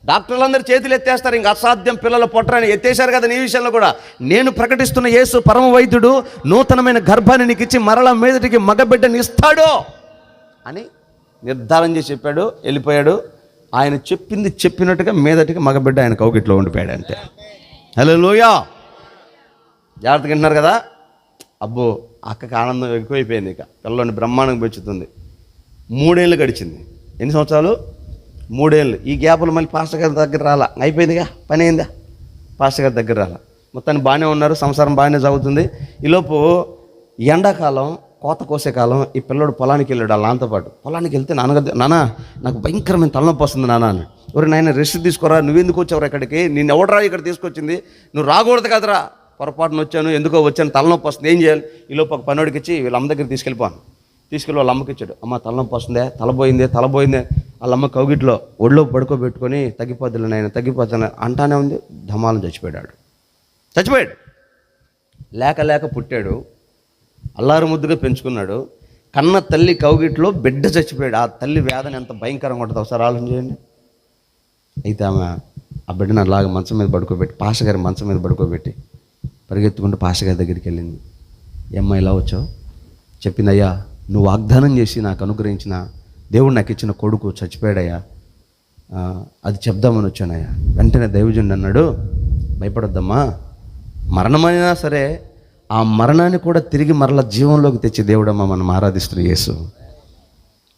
Speaker 1: డాక్టర్లందరూ చేతులు ఎత్తేస్తారు, ఇంక అసాధ్యం పిల్లలు పుట్టరని ఎత్తేసారు కదా. నీ విషయంలో కూడా నేను ప్రకటిస్తున్న యేసు పరమ వైద్యుడు నూతనమైన గర్భాన్ని నీకు ఇచ్చి మరలా మీదటికి మగబిడ్డని ఇస్తాడు అని నిర్ధారణ చేసి చెప్పాడు. వెళ్ళిపోయాడు. ఆయన చెప్పింది చెప్పినట్టుగా మీదటికి మగబిడ్డ ఆయన కౌగిట్లో ఉండిపోయాడు. అంతే. హల్లెలూయా. జాగ్రత్తగా వింటున్నారు కదా. అబ్బో, అక్కకి ఆనందం ఎక్కువైపోయింది. ఇక పిల్లని బ్రహ్మాండంగా పెంచుతుంది. 3 ఏళ్ళు గడిచింది. ఎన్ని సంవత్సరాలు? 3 ఏళ్ళు. ఈ గ్యాప్లో మళ్ళీ పాస్టర్ గారి దగ్గర రాలా. అయిపోయిందిగా, పని అయిందా? పాస్టర్ గారి దగ్గర రాలా. మొత్తాన్ని బాగానే ఉన్నారు, సంసారం బాగానే సాగుతుంది. ఈలోపు ఎండాకాలం, కోత కోసే కాలం, ఈ పిల్లడు పొలానికి వెళ్ళాడు వాళ్ళ నాన్నతో పాటు. పొలానికి వెళ్తే నాన్న నాకు భయంకరమైన తలనొప్పి వస్తుంది నాన్న అని. ఎవరు నాయన రెస్ట్ తీసుకోరా, నువ్వెందుకు వచ్చావు ఇక్కడికి, నేను ఎవడరా ఇక్కడ తీసుకొచ్చింది, నువ్వు రాకూడదు కదరా, పొరపాటున వచ్చాను, ఎందుకో వచ్చాను, తలనొప్పి వస్తుంది, ఏం చేయాలి? ఈలోపు ఒక పనోడికి ఇచ్చి వీళ్ళ అమ్మ దగ్గర తీసుకెళ్ళిపోను. తీసుకెళ్ళి వాళ్ళ అమ్మకి ఇచ్చాడు. అమ్మ తలనొప్పి వస్తుందే, తలపోయిందే. వాళ్ళ అమ్మ కౌగిట్లో ఒళ్ళో పడుకోబెట్టుకొని తగ్గిపోద్దులే నాయన, తగ్గిపోతాను అంటానే ఉంది. ధమాలను చచ్చిపోయాడు. లేక పుట్టాడు, అల్లారు ముద్దుగా పెంచుకున్నాడు. కన్న తల్లి కౌగిట్లో బిడ్డ చచ్చిపోయాడు. ఆ తల్లి వేదన ఎంత భయంకరంగా ఉంటుంది ఒకసారి ఆలోచన చేయండి. అయితే ఆమె ఆ బిడ్డను అలాగ మంచం మీద పడుకోబెట్టి, పాస్టర్ గారి మంచం మీద పడుకోబెట్టి పరిగెత్తుకుంటూ పాస్టర్ గారి దగ్గరికి వెళ్ళింది. ఏమ్మా ఇలా వచ్చావు? చెప్పింది, అయ్యా నువ్వు వాగ్దానం చేసి నాకు అనుగ్రహించిన దేవుడు నాకు ఇచ్చిన కొడుకు చచ్చిపోయాడయ్యా, అది చెప్దామని వచ్చానయ్యా. వెంటనే దైవజనుడు అన్నాడు, భయపడొద్దమ్మా, మరణమైనా సరే ఆ మరణాన్ని కూడా తిరిగి మరల జీవంలోకి తెచ్చే దేవుడమ్మా మనం ఆరాధిస్తున్న యేసు,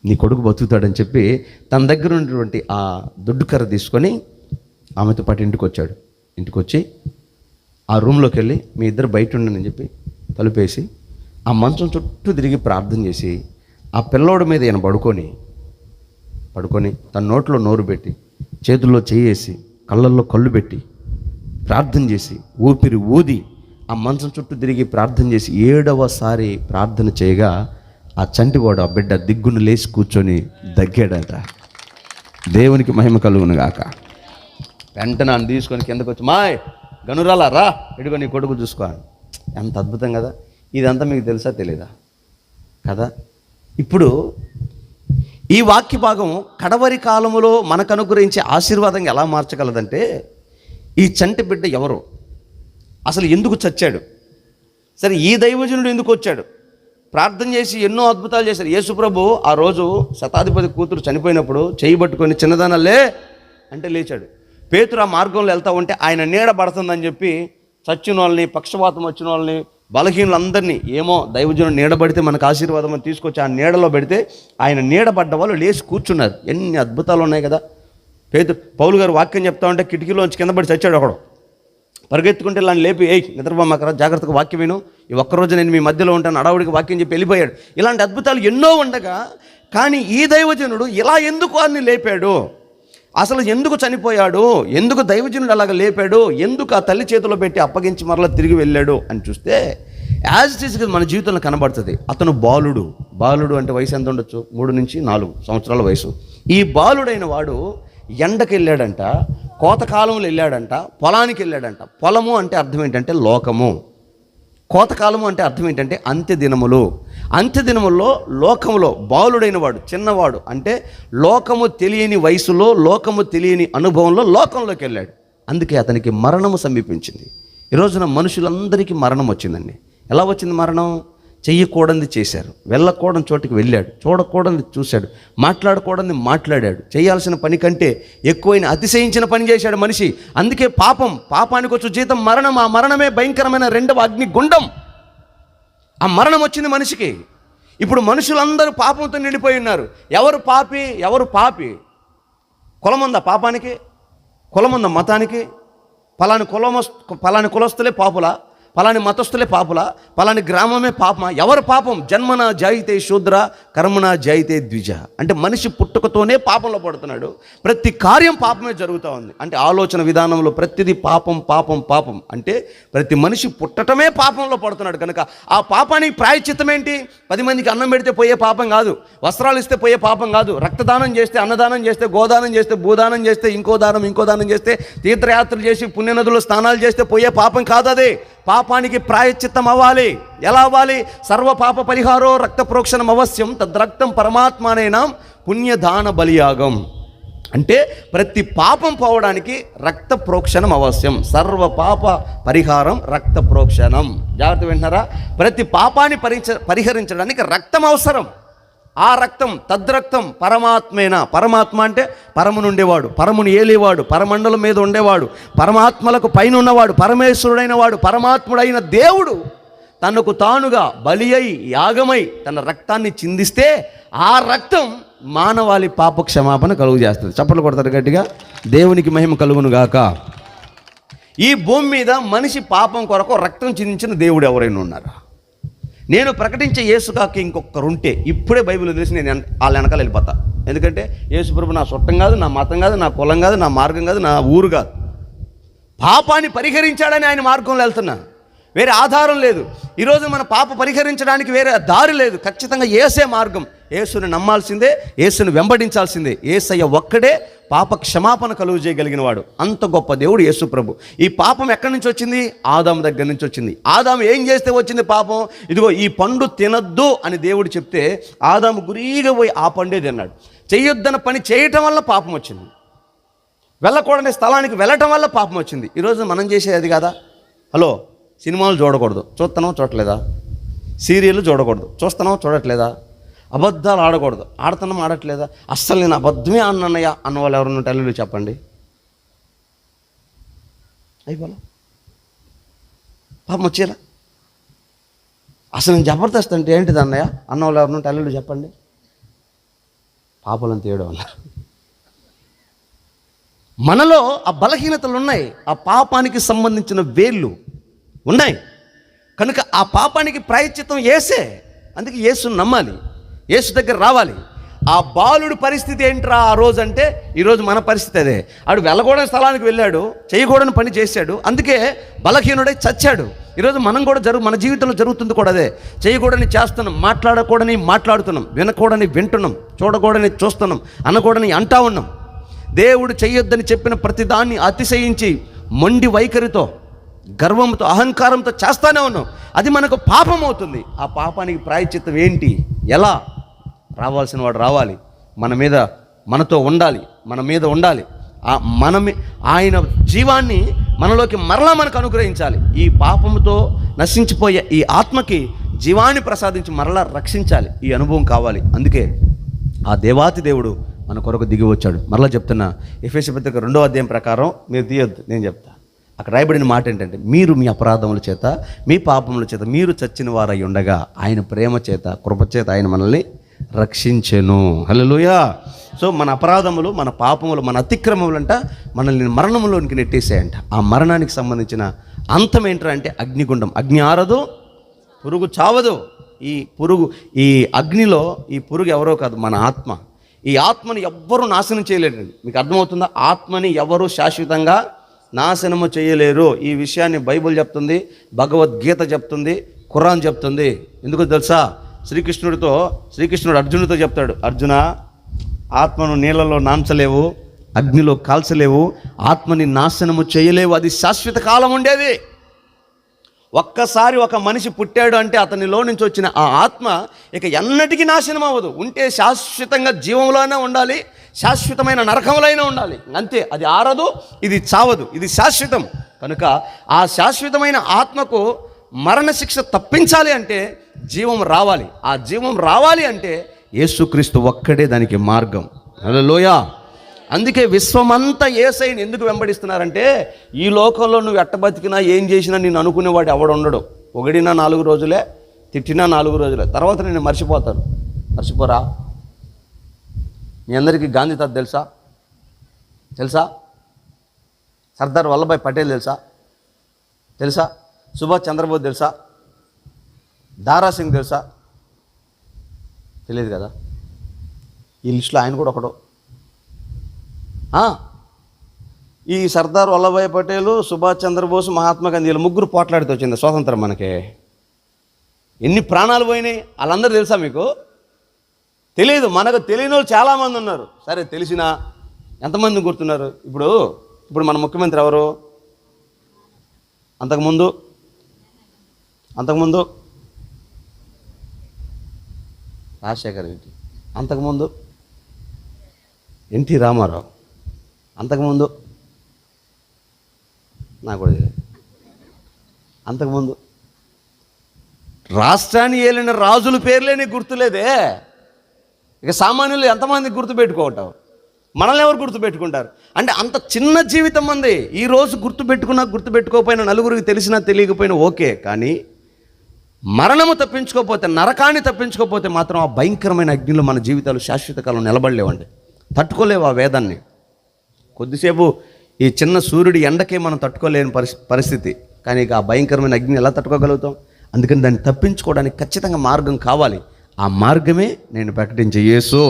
Speaker 1: నీ కొడుకు బతుకుతాడని చెప్పి తన దగ్గర ఉన్నటువంటి ఆ దొడ్డు కర్ర తీసుకొని ఆమెతో పాటు ఇంటికి వచ్చాడు. ఇంటికి వచ్చి ఆ రూమ్లోకి వెళ్ళి మీ ఇద్దరు బయట ఉండని చెప్పి తలుపేసి ఆ మంచం చుట్టూ తిరిగి ప్రార్థన చేసి ఆ పిల్లోడి మీద ఈయన పడుకొని తన నోట్లో నోరు పెట్టి చేతుల్లో చేయేసి కళ్ళల్లో కళ్ళు పెట్టి ప్రార్థన చేసి ఊపిరి ఊది ఆ మంచం చుట్టూ తిరిగి ప్రార్థన చేసి 7వసారి ప్రార్థన చేయగా ఆ చంటివాడు ఆ బిడ్డ దిగ్గును లేచి కూర్చొని దగ్గాడంట. దేవునికి మహిమ కలుగును గాక. వెంటనే నన్ను తీసుకొని కిందకు వచ్చి, మాయ్ గనురాలా రా, ఎడుగో నీ కొడుకు చూసుకోవాలి. ఎంత అద్భుతం కదా. ఇదంతా మీకు తెలుసా తెలీదా కదా? ఇప్పుడు ఈ వాక్య భాగం కడవరి కాలములో మనకు అనుగ్రహించే ఆశీర్వాదంగా ఎలా మార్చగలదంటే, ఈ చంటి బిడ్డ ఎవరు, అసలు ఎందుకు చచ్చాడు, సరే ఈ దైవజనుడు ఎందుకు వచ్చాడు, ప్రార్థన చేసి ఎన్నో అద్భుతాలు చేశారు. యేసుప్రభు ఆ రోజు శతాధిపతి కూతురు చనిపోయినప్పుడు చేయి పట్టుకొని చిన్నదానలే అంటే లేచాడు. పేతురు ఆ మార్గంలో వెళ్తా ఉంటే ఆయన నీడ పడుతుందని చెప్పి చచ్చిన వాళ్ళని, పక్షవాతం వచ్చిన వాళ్ళని, బలహీనులందరినీ, ఏమో దైవజనుడు నీడబడితే మనకు ఆశీర్వాదం అని తీసుకొచ్చి ఆ నీడలో పెడితే ఆయన నీడబడ్డ వాళ్ళు లేచి కూర్చున్నారు. ఎన్ని అద్భుతాలు ఉన్నాయి కదా. పౌలు గారు వాక్యం చెప్తా ఉంటే కిటికీలోంచి కింద పడి చచ్చాడు ఒకడు. పరిగెత్తుకుంటే ఇలా లేపి, నిద్రపోమాకరా, జాగ్రత్తగా వాక్యం విను, ఈ ఒక్కరోజు నేను మీ మధ్యలో ఉంటాను, అడావుడికి వాక్యం చెప్పి వెళ్ళిపోయాడు. ఇలాంటి అద్భుతాలు ఎన్నో ఉండగా కానీ ఈ దైవజనుడు ఇలా ఎందుకు అన్ని లేపాడు, అసలు ఎందుకు చనిపోయాడు, ఎందుకు దైవజనుడు అలాగ లేపాడు, ఎందుకు ఆ తల్లి చేతిలో పెట్టి అప్పగించి మరలా తిరిగి వెళ్ళాడు అని చూస్తే యాజ్ ఇట్ ఈస్ మన జీవితంలో కనబడుతుంది. అతను బాలుడు అంటే వయసు ఎంత ఉండొచ్చు, 3 నుంచి 4 సంవత్సరాల వయసు. ఈ బాలుడైన వాడు ఎండకి వెళ్ళాడంట, కోతకాలంలో వెళ్ళాడంట, పొలానికి వెళ్ళాడంట. పొలము అంటే అర్థం ఏంటంటే లోకము, కోతకాలము అంటే అర్థం ఏంటంటే అంత్యదినముల్లో లోకములో బాలుడైన వాడు, చిన్నవాడు అంటే లోకము తెలియని వయసులో, లోకము తెలియని అనుభవంలో లోకంలోకి వెళ్ళాడు. అందుకే అతనికి మరణము సమీపించింది. ఈ రోజున మనుషులందరికీ మరణం వచ్చిందండి. ఎలా వచ్చింది మరణం? చెయ్యకూడనిది చేశారు, వెళ్ళకూడని చోటికి వెళ్ళాడు, చూడకూడనిది చూశాడు, మాట్లాడకూడనిది మాట్లాడాడు, చేయాల్సిన పని కంటే ఎక్కువైన అతిశయించిన పని చేశాడు మనిషి. అందుకే పాపానికి వచ్చే జీతం మరణం. ఆ మరణమే భయంకరమైన 2వ అగ్నిగుండం. ఆ మరణం వచ్చింది మనిషికి. ఇప్పుడు మనుషులందరూ పాపంతో నిండిపోయి ఉన్నారు. ఎవరు పాపి? కులముందా పాపానికి? కులముందా మతానికి? పలాని కులస్తులే పాపులా, పలాని మతస్థులే పాపులా, పలాని గ్రామమే పాపమా? ఎవరు పాపం? జన్మన జాయితే శూద్ర, కర్మన జాయితే ద్విజ. అంటే మనిషి పుట్టుకతోనే పాపంలో పడుతున్నాడు. ప్రతి కార్యం పాపమే జరుగుతూ ఉంది. అంటే ఆలోచన విధానంలో ప్రతిదీ పాపం అంటే ప్రతి మనిషి పుట్టటమే పాపంలో పడుతున్నాడు. కనుక ఆ పాపానికి ప్రాయశ్చిత్తం ఏంటి? 10 మందికి అన్నం పెడితే పోయే పాపం కాదు, వస్త్రాలు ఇస్తే పోయే పాపం కాదు, రక్తదానం చేస్తే, అన్నదానం చేస్తే, గోదానం చేస్తే, భూదానం చేస్తే, ఇంకో దానం చేస్తే, తీర్థయాత్రలు చేసి పుణ్యనదులు స్నానాలు చేస్తే పోయే పాపం కాదు. అదే పాపానికి ప్రాయశ్చిత్తం అవ్వాలి. ఎలా అవ్వాలి? సర్వ పాప పరిహారో రక్త ప్రోక్షణం అవశ్యం, తద్రక్తం పరమాత్మనేనాం పుణ్యదాన బలియాగం. అంటే ప్రతి పాపం పోవడానికి రక్త ప్రోక్షణం అవశ్యం. సర్వ పాప పరిహారం రక్త ప్రోక్షణం. జాగ్రత్త వింటున్నారా? ప్రతి పాపాన్ని పరిహరించడానికి రక్తం అవసరం. ఆ రక్తం తద్రక్తం పరమాత్మేనా. పరమాత్మ అంటే పరమును ఉండేవాడు, పరమును ఏలేవాడు, పరమండలం మీద ఉండేవాడు, పరమాత్మలకు పైన ఉన్నవాడు, పరమేశ్వరుడైన వాడు, పరమాత్ముడైన దేవుడు తనకు తానుగా బలి అయి యాగమై తన రక్తాన్ని చిందిస్తే ఆ రక్తం మానవాళి పాప క్షమాపణ కలుగు చేస్తుంది. చప్పట్లు కొడతారు గట్టిగా. దేవునికి మహిమ కలుగును గాక. ఈ భూమి మీద మనిషి పాపం కొరకు రక్తం చిందించిన దేవుడు ఎవరైనా ఉన్నారా? నేను ప్రకటించే యేసుకాకి ఇంకొకరుంటే ఇప్పుడే బైబిల్ తెలిసి నేను వాళ్ళ వెనకాల వెళ్ళిపోతా. ఎందుకంటే యేసుప్రభు నా చుట్టం కాదు, నా మతం కాదు, నా కులం కాదు, నా మార్గం కాదు, నా ఊరు కాదు. పాపాన్ని పరిహరించాడని ఆయన మార్గంలో వెళ్తున్నా. వేరే ఆధారం లేదు. ఈరోజు మన పాప పరిహరించడానికి వేరే దారి లేదు. ఖచ్చితంగా యేసే మార్గం. యేసుని నమ్మాల్సిందే, యేసుని వెంబడించాల్సిందే. యేసయ్య ఒక్కడే పాప క్షమాపణ కలుగు చేయగలిగిన వాడు. అంత గొప్ప దేవుడు యేసు ప్రభు. ఈ పాపం ఎక్కడి నుంచి వచ్చింది? ఆదాము దగ్గర నుంచి వచ్చింది. ఆదాము ఏం చేస్తే వచ్చింది పాపం? ఇదిగో ఈ పండు తినద్దు అని దేవుడు చెప్తే ఆదాము గురీగా పోయి ఆ పండే తిన్నాడు. చేయొద్దన్న పని చేయటం వల్ల పాపం వచ్చింది. వెళ్ళకూడని స్థలానికి వెళ్ళటం వల్ల పాపం వచ్చింది. ఈరోజు మనం చేసేది అది కదా. హలో, సినిమాలు చూడకూడదు, చూస్తున్నాం చూడట్లేదా? సీరియల్ చూడకూడదు, చూస్తున్నాం చూడట్లేదా? అబద్ధాలు ఆడకూడదు, ఆడుతున్నాం ఆడట్లేదా? అస్సలు నేను అబద్ధమే అన్నయ్య అన్న వాళ్ళు ఎవరన్నా టెల్లు చెప్పండి. అయిపోలా పాపం వచ్చేలా. అసలు నేను జబర్దస్త్ అంటే ఏంటిది అన్నయ్య అన్న వాళ్ళు ఎవరన్నా టెల్లు చెప్పండి. పాపలను తీయడం వల్ల మనలో ఆ బలహీనతలు ఉన్నాయి. ఆ పాపానికి సంబంధించిన వేళ్ళు ఉన్నాయి కనుక ఆ పాపానికి ప్రాయశ్చిత్తం యేసే. అందుకే యేసుని నమ్మాలి, యేసు దగ్గర రావాలి. ఆ బాలుడి పరిస్థితి ఏంట్రా ఆ రోజు అంటే ఈరోజు మన పరిస్థితి అదే. ఆడు వెళ్ళకూడని స్థలానికి వెళ్ళాడు, చేయకూడని పని చేశాడు, అందుకే బలహీనుడై చచ్చాడు. ఈరోజు మనం కూడా మన జీవితంలో జరుగుతుంది కూడా అదే. చేయకూడని చేస్తున్నాం, మాట్లాడకూడని మాట్లాడుతున్నాం, వినకూడని వింటున్నాం, చూడకూడని చూస్తున్నాం, అనకూడని అంటా ఉన్నాం. దేవుడు చెయ్యొద్దని చెప్పిన ప్రతిదాన్ని అతిశయించి మొండి వైఖరితో, గర్వంతో, అహంకారంతో చేస్తానే ఉన్నాం. అది మనకు పాపం అవుతుంది. ఆ పాపానికి ప్రాయశ్చిత్తం ఏంటి? ఎలా? రావాల్సిన వాడు రావాలి, మనతో ఉండాలి, మన మీద ఉండాలి. ఆయన జీవాన్ని మనలోకి మరలా మనకు అనుగ్రహించాలి. ఈ పాపంతో నశించిపోయే ఈ ఆత్మకి జీవాన్ని ప్రసాదించి మరలా రక్షించాలి. ఈ అనుభవం కావాలి. అందుకే ఆ దేవాతి దేవుడు మన కొరకు దిగి వచ్చాడు. మరలా చెప్తున్నా, ఎఫెసీ పత్రిక 2వ అధ్యాయం ప్రకారం మీరు తీయొద్దు, నేను చెప్తా. అక్కడ రాయబడిన మాట ఏంటంటే, మీరు మీ అపరాధముల చేత, మీ పాపముల చేత మీరు చచ్చిన వారై ఉండగా ఆయన ప్రేమ చేత, కృప చేత ఆయన మనల్ని రక్షించెను. హల్లెలూయా. సో మన అపరాధములు, మన పాపములు, మన అతిక్రమములు అంట మనల్ని మరణంలోనికి నెట్టేసాయంట. ఆ మరణానికి సంబంధించిన అంతం ఏంటంటే అంటే అగ్నిగుండం. అగ్ని ఆరదు, పురుగు చావదు. ఈ అగ్నిలో ఈ పురుగు ఎవరో కాదు, మన ఆత్మ. ఈ ఆత్మని ఎవ్వరూ నాశనం చేయలేరండి. మీకు అర్థమవుతుందా? ఆత్మని ఎవరు శాశ్వతంగా నాశనము చేయలేరు. ఈ విషయాన్ని బైబిల్ చెప్తుంది, భగవద్గీత చెప్తుంది, ఖురాన్ చెప్తుంది. ఎందుకో తెలుసా? శ్రీకృష్ణుడు అర్జునుడితో చెప్తాడు, అర్జున, ఆత్మను నీళ్ళలో నాంచలేవు, అగ్నిలో కాల్చలేవు, ఆత్మని నాశనము చేయలేవు, అది శాశ్వత కాలం ఉండేది. ఒక్కసారి ఒక మనిషి పుట్టాడు అంటే అతనిలో నుంచి వచ్చిన ఆ ఆత్మ ఇక ఎన్నటికీ నాశనం అవ్వదు. ఉంటే శాశ్వతంగా జీవంలోనే ఉండాలి, శాశ్వతమైన నరకంలోనే ఉండాలి. అంతే. అది ఆరదు, ఇది చావదు, ఇది శాశ్వతం. కనుక ఆ శాశ్వతమైన ఆత్మకు మరణశిక్ష తప్పించాలి అంటే జీవం రావాలి. ఆ జీవం రావాలి అంటే యేసుక్రీస్తు ఒక్కడే దానికి మార్గం. హల్లెలూయా. అందుకే విశ్వమంతా యేసయ్యని ఎందుకు వెంబడిస్తున్నారంటే, ఈ లోకంలో నువ్వు ఎట్ట బతికినా ఏం చేసినా నేను అనుకునేవాడు ఎవడుండడు. పొగిడినా 4 రోజులే, తిట్టినా 4 రోజులే, తర్వాత నేను మర్చిపోతాను. మర్చిపోరా? మీ అందరికీ గాంధీ తాత తెలుసా? సర్దార్ వల్లభాయ్ పటేల్ తెలుసా? సుభాష్ చంద్రబోస్ తెలుసా? దారాసింగ్ తెలుసా? తెలియదు కదా. ఈ లిస్టులో ఆయన కూడా ఒకడు. ఈ సర్దార్ వల్లభాయ్ పటేలు, సుభాష్ చంద్రబోస్, మహాత్మా గాంధీ, వీళ్ళు ముగ్గురు పోట్లాడితే వచ్చింది స్వాతంత్రం మనకి. ఎన్ని ప్రాణాలు పోయినాయి వాళ్ళందరూ తెలుసా మీకు? తెలియదు. మనకు తెలియని వాళ్ళు చాలామంది ఉన్నారు. సరే, తెలిసినా ఎంతమంది గుర్తున్నారు? ఇప్పుడు మన ముఖ్యమంత్రి ఎవరు? అంతకుముందు రాజశేఖర్ రెడ్డి, అంతకుముందు ఎన్టీ రామారావు, అంతకుముందు నాకు కూడా తెలియదు. అంతకుముందు రాష్ట్రాన్ని ఏలిన రాజుల పేర్లేని గుర్తులేదే. ఇక సామాన్యులు ఎంతమంది గుర్తుపెట్టుకోవటం, మనల్ని ఎవరు గుర్తుపెట్టుకుంటారు? అంటే అంత చిన్న జీవితం మంది. ఈరోజు గుర్తుపెట్టుకోకపోయినా, నలుగురికి తెలిసినా తెలియకపోయినా ఓకే, కానీ మరణము తప్పించుకోకపోతే, నరకాన్ని తప్పించుకోకపోతే మాత్రం ఆ భయంకరమైన అగ్నిలో మన జీవితాలు శాశ్వత కాలం నిలబడలేవండి. తట్టుకోలేవు ఆ వేదాన్ని. కొద్దిసేపు ఈ చిన్న సూర్యుడి ఎండకే మనం తట్టుకోలేని పరిస్థితి, కానీ ఇక ఆ భయంకరమైన అగ్ని ఎలా తట్టుకోగలుగుతాం? అందుకని దాన్ని తప్పించుకోవడానికి ఖచ్చితంగా మార్గం కావాలి. ఆ మార్గమే నేను ప్రకటించే యేసు.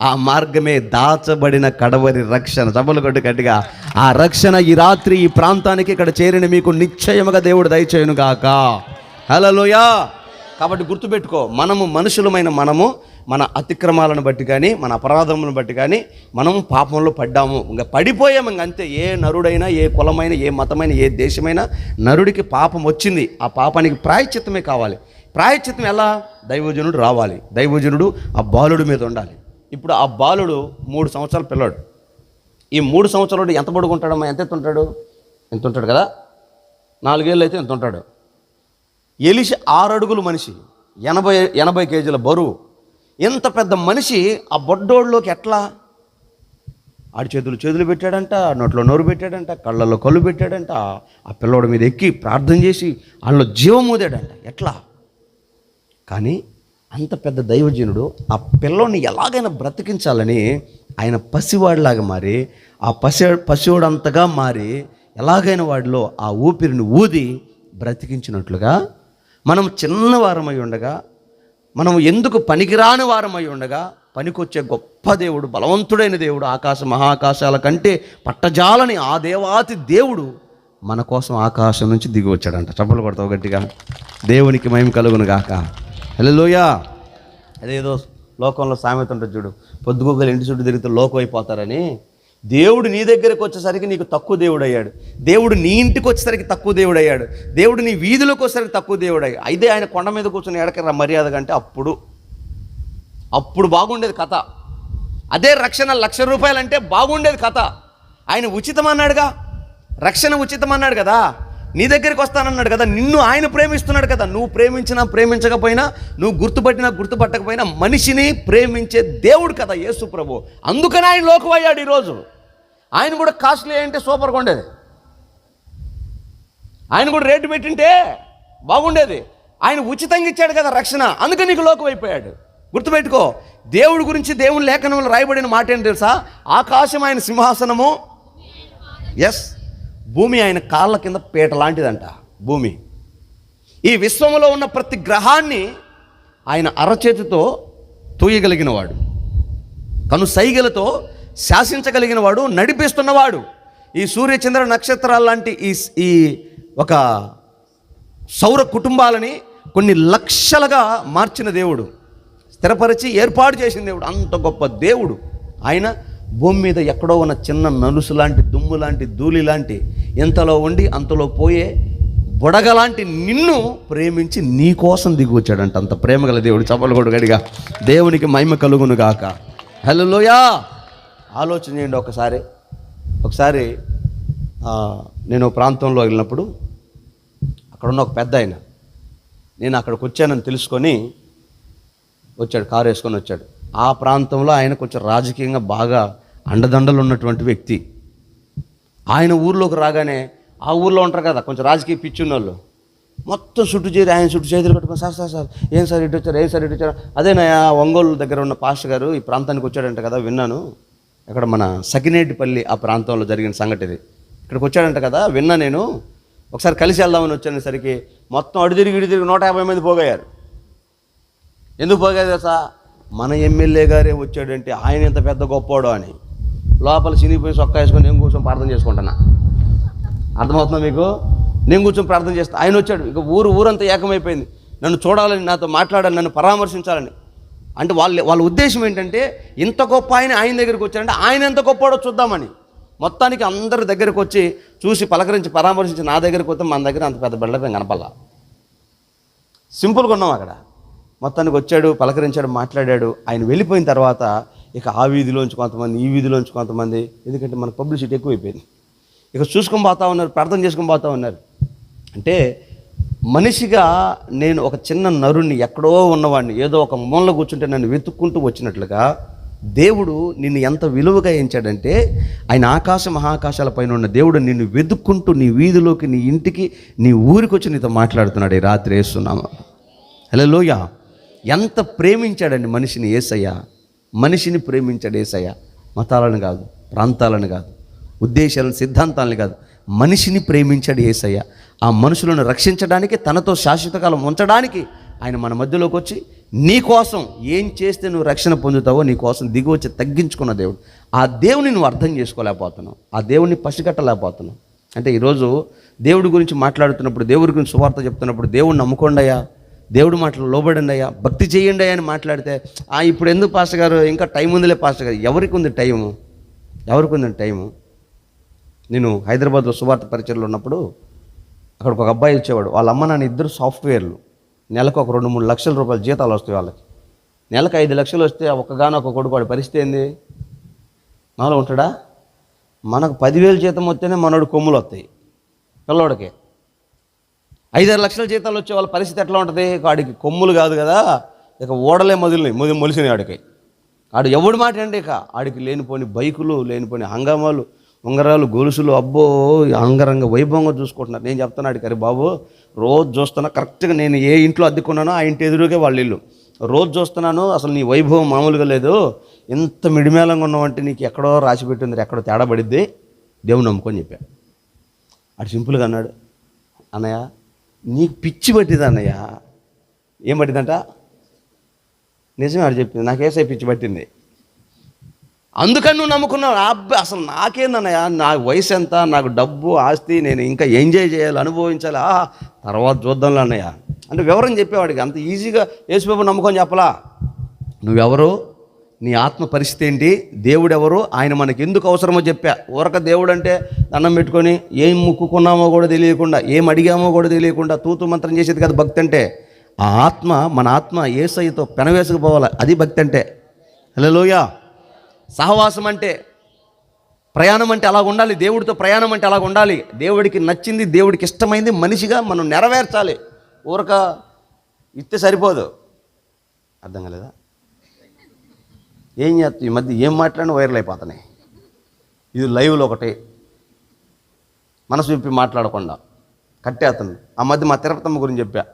Speaker 1: ఆ మార్గమే దాచబడిన కడవరి రక్షణ. చప్పలు కొట్టు గట్టిగా. ఆ రక్షణ ఈ రాత్రి ఈ ప్రాంతానికి ఇక్కడ చేరిన మీకు నిశ్చయముగా దేవుడు దయచేయును గాక. హల్లెలూయా. కాబట్టి గుర్తుపెట్టుకో, మనుషులమైన మనము మన అతిక్రమాలను బట్టి కానీ, మన అపరాధములను బట్టి కానీ మనం పాపంలో పడ్డాము. ఇంకా పడిపోయాము. అంతే. ఏ నరుడైనా, ఏ కులమైన, ఏ మతమైన, ఏ దేశమైనా నరుడికి పాపం వచ్చింది. ఆ పాపానికి ప్రాయశ్చిత్తమే కావాలి. ప్రాయశ్చిత్తం ఎలా? దైవజనుడు రావాలి. దైవజనుడు ఆ బాలుడి మీద ఉండాలి. ఇప్పుడు ఆ బాలుడు 3 సంవత్సరాల పిల్లాడు. ఈ 3 సంవత్సరాలు ఎంత పొడుగుంటాడమ్మా? ఎంత ఉంటాడు? ఎంత ఉంటాడు కదా? 4 ఏళ్ళు అయితే ఎంత ఉంటాడు? ఎలిష 6 అడుగులు మనిషి, 80 కేజీల బరువు. ఎంత పెద్ద మనిషి ఆ బొడ్డోళ్ళలోకి ఎట్లా? ఆడి చేతులు పెట్టాడంట, నోట్లో నోరు పెట్టాడంట, కళ్ళల్లో కళ్ళు పెట్టాడంట. ఆ పిల్లోడి మీద ఎక్కి ప్రార్థన చేసి వాళ్ళలో జీవం ఊదాడంట. ఎట్లా? కానీ అంత పెద్ద దైవజనుడు ఆ పిల్లోని ఎలాగైనా బ్రతికించాలని ఆయన పసివాడిలాగా మారి, ఆ పసివాడంతగా మారి ఎలాగైనా వాడిలో ఆ ఊపిరిని ఊది బ్రతికించినట్లుగా, మనం చిన్నవారమై ఉండగా, మనం ఎందుకు పనికిరాని వారమై ఉండగా పనికొచ్చే గొప్ప దేవుడు, బలవంతుడైన దేవుడు, మహాకాశాల కంటే పట్టజాలని ఆ దేవాతి దేవుడు మన కోసం ఆకాశం నుంచి దిగి వచ్చాడంట. చప్పలు కొడతావు గట్టిగా. దేవునికి మహిమ కలుగును గాక. హల్లెలూయా. అదేదో లోకంలో సామెత ఉంటుంది చూడు, పొద్దుగోగలు ఇంటి చుట్టూ తిరిగితే లోకం అయిపోతారని. దేవుడు నీ దగ్గరకు వచ్చేసరికి నీకు తక్కువ దేవుడు అయ్యాడు. దేవుడు నీ ఇంటికి వచ్చేసరికి తక్కువ దేవుడు అయ్యాడు. దేవుడు నీ వీధిలోకి వచ్చేసరికి తక్కువ దేవుడు అయ్యాడు. అయితే ఆయన కొండ మీద కూర్చొని ఎడకరా మర్యాద కంటే అప్పుడు బాగుండేది కథ. అదే రక్షణ ₹1,00,000 అంటే బాగుండేది కథ. ఆయన ఉచితం అన్నాడుగా, రక్షణ ఉచితం అన్నాడు కదా, నీ దగ్గరికి వస్తానన్నాడు కదా, నిన్ను ఆయన ప్రేమిస్తున్నాడు కదా. నువ్వు ప్రేమించినా ప్రేమించకపోయినా, నువ్వు గుర్తుపట్టకపోయినా మనిషిని ప్రేమించే దేవుడు కదా యేసు ప్రభు. అందుకని ఆయన లోకం అయ్యాడు. ఈరోజు ఆయన కూడా కాస్ట్లీ అంటే సూపర్గా ఉండేది. ఆయన కూడా రేటు పెట్టింటే బాగుండేది. ఆయన ఉచితంగా ఇచ్చాడు కదా రక్షణ, అందుకని నీకు లోకం అయిపోయాడు. గుర్తుపెట్టుకో, దేవుడి గురించి దేవుని లేఖనంలో రాయబడిన మాట ఏంటి తెలుసా? ఆకాశం ఆయన సింహాసనము, ఎస్, భూమి ఆయన కాళ్ళ కింద పీట లాంటిదంట. భూమి, ఈ విశ్వంలో ఉన్న ప్రతి గ్రహాన్ని ఆయన అరచేతితో తూయగలిగినవాడు, కనుసైగలతో శాసించగలిగినవాడు, నడిపిస్తున్నవాడు. ఈ సూర్యచంద్ర నక్షత్రాల లాంటి ఈ ఒక సౌర కుటుంబాలని కొన్ని లక్షలుగా మార్చిన దేవుడు, స్థిరపరిచి ఏర్పాటు చేసిన దేవుడు. అంత గొప్ప దేవుడు ఆయన భూమి మీద ఎక్కడో ఉన్న చిన్న నలుసు లాంటి, దుమ్ము లాంటి, ధూళి లాంటి, ఎంతలో ఉండి అంతలో పోయే బుడగలాంటి నిన్ను ప్రేమించి నీ కోసం దిగి వచ్చాడంట. అంత ప్రేమగల దేవుడు. చప్పలు కొడు గడిగా. దేవునికి మహిమ కలుగును గాక. హల్లెలూయా. ఆలోచన చేయండి ఒకసారి నేను ప్రాంతంలో వెళ్ళినప్పుడు అక్కడున్న ఒక పెద్ద ఆయన, నేను అక్కడికి వచ్చానని తెలుసుకొని వచ్చాడు, కారు వేసుకొని వచ్చాడు. ఆ ప్రాంతంలో ఆయన కొంచెం రాజకీయంగా బాగా అండదండలు ఉన్నటువంటి వ్యక్తి. ఆయన ఊర్లోకి రాగానే, ఆ ఊర్లో ఉంటారు కదా కొంచెం రాజకీయ పిచ్చున్న వాళ్ళు, మొత్తం చుట్టూ చేరి ఆయన చుట్టూ చేతులు కట్టుకొని, సార్ ఏం సార్ ఇటు వచ్చారు? అదేనా ఒంగోలు దగ్గర ఉన్న పాస్టర్ గారు ఈ ప్రాంతానికి వచ్చాడంట కదా, విన్నాను. ఇక్కడ మన సకినేటిపల్లి ఆ ప్రాంతంలో జరిగిన సంగతి ఇది. ఇక్కడికి వచ్చాడంట కదా, విన్నా నేను. ఒకసారి కలిసి వెళ్దామని వచ్చేసరికి మొత్తం అడు తిరిగి 150 మంది పోగయ్యారు. ఎందుకు పోగారు సార్? మన ఎమ్మెల్యే గారే వచ్చాడంటే ఆయన ఎంత పెద్ద గొప్పోడో అని. లోపల చినిగిపోయి సొక్కా వేసుకొని నేను కూర్చొని ప్రార్థన చేసుకుంటున్నా. అర్థమవుతుందా మీకు? నేను కూర్చొని ప్రార్థన చేస్తా. ఆయన వచ్చాడు. ఇక ఊరంతా ఏకమైపోయింది. నన్ను చూడాలని, నాతో మాట్లాడాలని, నన్ను పరామర్శించాలని. అంటే వాళ్ళ ఉద్దేశం ఏంటంటే, ఇంత గొప్ప ఆయన దగ్గరికి వచ్చాడంటే ఆయన ఎంత గొప్పోడో చూద్దామని. మొత్తానికి అందరి దగ్గరికి వచ్చి చూసి పలకరించి పరామర్శించి నా దగ్గరికి వస్తే మన దగ్గర అంత పెద్ద బిల్డప్ కనపల్లా. సింపుల్గా ఉన్నాం అక్కడ. మొత్తానికి వచ్చాడు, పలకరించాడు, మాట్లాడాడు. ఆయన వెళ్ళిపోయిన తర్వాత ఇక ఆ వీధిలోంచి కొంతమంది, ఈ వీధిలోంచి కొంతమంది, ఎందుకంటే మనకు పబ్లిసిటీ ఎక్కువైపోయింది, ఇక చూసుకొని పోతా ఉన్నారు, ప్రార్థన చేసుకొని పోతా ఉన్నారు. అంటే మనిషిగా నేను ఒక చిన్న నరుణ్ణి, ఎక్కడో ఉన్నవాడిని, ఏదో ఒక మూలలో కూర్చుంటే నన్ను వెతుక్కుంటూ వచ్చినట్లుగా దేవుడు నిన్ను ఎంత విలువగా ఎంచాడంటే, ఆయన ఆకాశ మహాకాశాల పైన ఉన్న దేవుడు నిన్ను వెతుక్కుంటూ నీ వీధిలోకి, నీ ఇంటికి, నీ ఊరికి వచ్చి నీతో మాట్లాడుతున్నాడు ఈ రాత్రి. వేస్తున్నాము హల్లెలూయా. ఎంత ప్రేమించాడండి మనిషిని యేసయ్య. మనిషిని ప్రేమించాడు యేసయ్య. మతాలను కాదు, ప్రాంతాలను కాదు, ఉద్దేశాలను, సిద్ధాంతాలను కాదు, మనిషిని ప్రేమించాడు యేసయ్య. ఆ మనుషులను రక్షించడానికి, తనతో శాశ్వతకాలం ఉంచడానికి ఆయన మన మధ్యలోకి వచ్చి నీ కోసం ఏం చేస్తే నువ్వు రక్షణ పొందుతావో నీ కోసం దిగి వచ్చి తగ్గించుకున్న దేవుడు. ఆ దేవుని నువ్వు అర్థం చేసుకోలేకపోతున్నావు, ఆ దేవుడిని పసిగట్టలేకపోతున్నావు. అంటే ఈరోజు దేవుడి గురించి మాట్లాడుతున్నప్పుడు, దేవుడి గురించి సువార్త చెప్తున్నప్పుడు, దేవుడిని నమ్ముకోండి అయ్యా, దేవుడి మాటలు లోబడండి అయ్యా, భక్తి చేయండి అయ్యా అని మాట్లాడితే, ఇప్పుడు ఎందుకు పాస్టర్ గారు, ఇంకా టైం ఉందిలే పాస్టర్ గారు. ఎవరికి ఉంది టైము? ఎవరికి ఉంది టైము? నేను హైదరాబాద్లో సువార్త పరిచయలో ఉన్నప్పుడు అక్కడికి ఒక అబ్బాయి వచ్చేవాడు. వాళ్ళ అమ్మ నాన్న ఇద్దరు సాఫ్ట్వేర్లు. నెలకు ఒక 2-3 లక్షల రూపాయల జీతాలు వస్తాయి వాళ్ళకి. నెలకు 5 లక్షలు వస్తే ఒక్కగానొక్క కొడుకు, వాడి పరిస్థితి ఏంది? మాలో ఉంటాడా? మనకు 10,000 జీతం వస్తేనే మనోడు కొమ్ములు వస్తాయి పిల్లోడికి. 5-6 లక్షల జీతాలు వచ్చే వాళ్ళ పరిస్థితి ఎట్లా ఉంటుంది? వాడికి కొమ్ములు కాదు కదా, ఇక ఓడలే మొలిసినాయి వాడికి. ఆడు ఎవడు మాట అండి, ఇక ఆడికి లేనిపోని బైకులు, లేనిపోని హంగామాలు, ఉంగరాలు, గొలుసులు, అబ్బో అంగరంగ వైభవంగా చూసుకుంటున్నారు. నేను చెప్తున్నాడు, అరే బాబు రోజు చూస్తున్నా, కరెక్ట్గా నేను ఏ ఇంట్లో అద్దెకున్నానో ఆ ఇంటి ఎదురుగే వాళ్ళ ఇల్లు. రోజు చూస్తున్నాను, అసలు నీ వైభవం మామూలుగా లేదు, ఎంత మిడిమేళంగా ఉన్నావంటే నీకు ఎక్కడో రాసి పెట్టింది, ఎక్కడో తేడా పడిద్ది, దేవుని నమ్ముకొని చెప్పా. అటు సింపుల్గా అన్నాడు, అన్నయ్య నీకు పిచ్చి పట్టింది అన్నయ్య. ఏం పట్టిందంట? నిజమే ఆడు చెప్పింది, నాకేసే పిచ్చి పట్టింది, అందుకని నువ్వు నమ్ముకున్నావు. అబ్బాయి అసలు నాకేందన్నయ్య, నా వయసు ఎంత, నాకు డబ్బు, ఆస్తి, నేను ఇంకా ఎంజాయ్ చేయాలి, అనుభవించాలి, తర్వాత చూద్దాంలే అన్నయ్య అంటే వివరం చెప్పేవాడికి. అంత ఈజీగా యేసుబాబు నమ్ముకొని చెప్పలా. నువ్వెవరు, నీ ఆత్మ పరిస్థితి ఏంటి, దేవుడు ఎవరు, ఆయన మనకి ఎందుకు అవసరమో చెప్పా. ఊరక దేవుడు అంటే దండం పెట్టుకొని ఏం ముక్కుకున్నామో కూడా తెలియకుండా, ఏం అడిగామో కూడా తెలియకుండా తూతు మంత్రం చేసేది కదా భక్తి అంటే. ఆ ఆత్మ, మన ఆత్మ యేసయ్యతో పెనవేసుకుపోవాలి, అది భక్తి అంటే. హల్లెలూయా. సహవాసం అంటే, ప్రయాణం అంటే అలాగ ఉండాలి. దేవుడితో ప్రయాణం అంటే అలాగ ఉండాలి. దేవుడికి నచ్చింది, దేవుడికి ఇష్టమైంది మనిషిగా మనం నెరవేర్చాలి. ఊరక ఇస్తే సరిపోదు. అర్థం కాలేదా? ఏం చేస్తా, ఈ మధ్య ఏం మాట్లాడినా వైరల్ అయిపోతున్నాయి. ఇది లైవ్లో ఒకటి మనసు విప్పి మాట్లాడకుండా కట్టేస్తుంది. ఆ మధ్య మా తిరుపతమ్మ గురించి చెప్పా.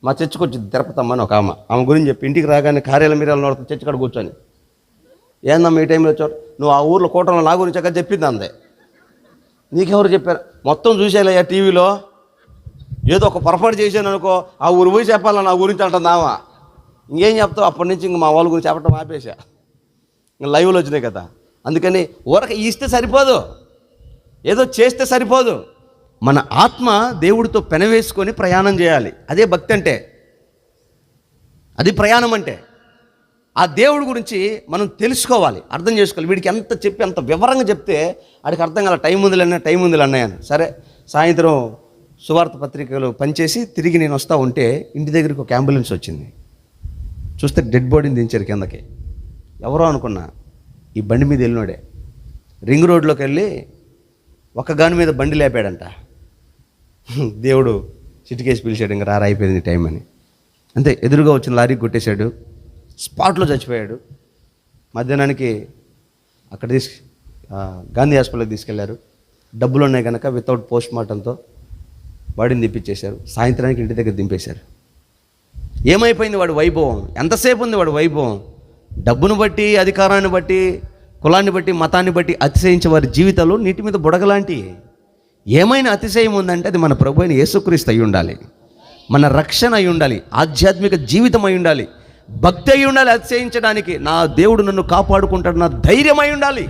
Speaker 1: మా చర్చికి వచ్చింది తిరుపతమ్మ అని ఒక ఆమె గురించి చెప్పి, ఇంటికి రాగానే కార్యాలయం మీరు నోడుతుంది, చర్చి కాడ కూర్చొని, ఏందమ్మా ఈ టైంలో వచ్చారు, నువ్వు ఆ ఊర్లో కూటంలో నా గురించి అక్కడ చెప్పింది అందే. నీకెవరు చెప్పారు? మొత్తం చూసేలయ్యా టీవీలో, ఏదో ఒక పొరపాటు చేశాను అనుకో, ఆ ఊరు పోయి చెప్పాలని నా గురించి అంటుందామా. ఇంకేం చెప్తావు? అప్పటి నుంచి ఇంక మా వాళ్ళ గురించి చెప్పడం ఆపేసా, ఇంక లైవ్లో వచ్చినాయి కదా. అందుకని ఊరక ఇస్తే సరిపోదు, ఏదో చేస్తే సరిపోదు. మన ఆత్మ దేవుడితో పెనవేసుకొని ప్రయాణం చేయాలి. అదే భక్తి అంటే, అది ప్రయాణం అంటే. ఆ దేవుడి గురించి మనం తెలుసుకోవాలి, అర్థం చేసుకోవాలి. వీడికి ఎంత చెప్పి అంత వివరంగా చెప్తే వాడికి అర్థం కాల. టైం ఉంది అన్నయ్యాను. సరే, సాయంత్రం సువార్త పత్రికలు పనిచేసి తిరిగి నేను వస్తూ ఉంటే ఇంటి దగ్గరికి ఒక అంబులెన్స్ వచ్చింది. చూస్తే డెడ్ బాడీని దించారు కిందకి. ఎవరో అనుకున్నా, ఈ బండి మీద వెళ్ళినోడే. రింగ్ రోడ్లోకి వెళ్ళి ఒక గాని మీద బండి లేపాడంట. దేవుడు చిటికేసి పిలిచాడు, ఇంకా అయిపోయింది టైం అని. అంతే, ఎదురుగా వచ్చిన లారీకి కొట్టేశాడు, స్పాట్లో చచ్చిపోయాడు. మధ్యాహ్నానికి అక్కడ గాంధీ హాస్పిటల్కి తీసుకెళ్లారు. డబ్బులు ఉన్నాయి కనుక వితౌట్ పోస్ట్ మార్టంతో బాడీని దింపించేశారు. సాయంత్రానికి ఇంటి దగ్గర దింపేశారు. ఏమైపోయింది వాడి వైభవం? ఎంతసేపు ఉంది వాడి వైభవం? డబ్బును బట్టి, అధికారాన్ని బట్టి, కులాన్ని బట్టి, మతాన్ని బట్టి అతిశయించే వారి జీవితాలు నీటి మీద బుడగలాంటి. ఏమైనా అతిశయం ఉందంటే అది మన ప్రభు అయిన యేసుక్రీస్తు అయి ఉండాలి, మన రక్షణ అయి ఉండాలి, ఆధ్యాత్మిక జీవితం అయి ఉండాలి, భక్తి అయి ఉండాలి. అతిశయించడానికి నా దేవుడు నన్ను కాపాడుకుంటాడు, నా ధైర్యం అయి ఉండాలి.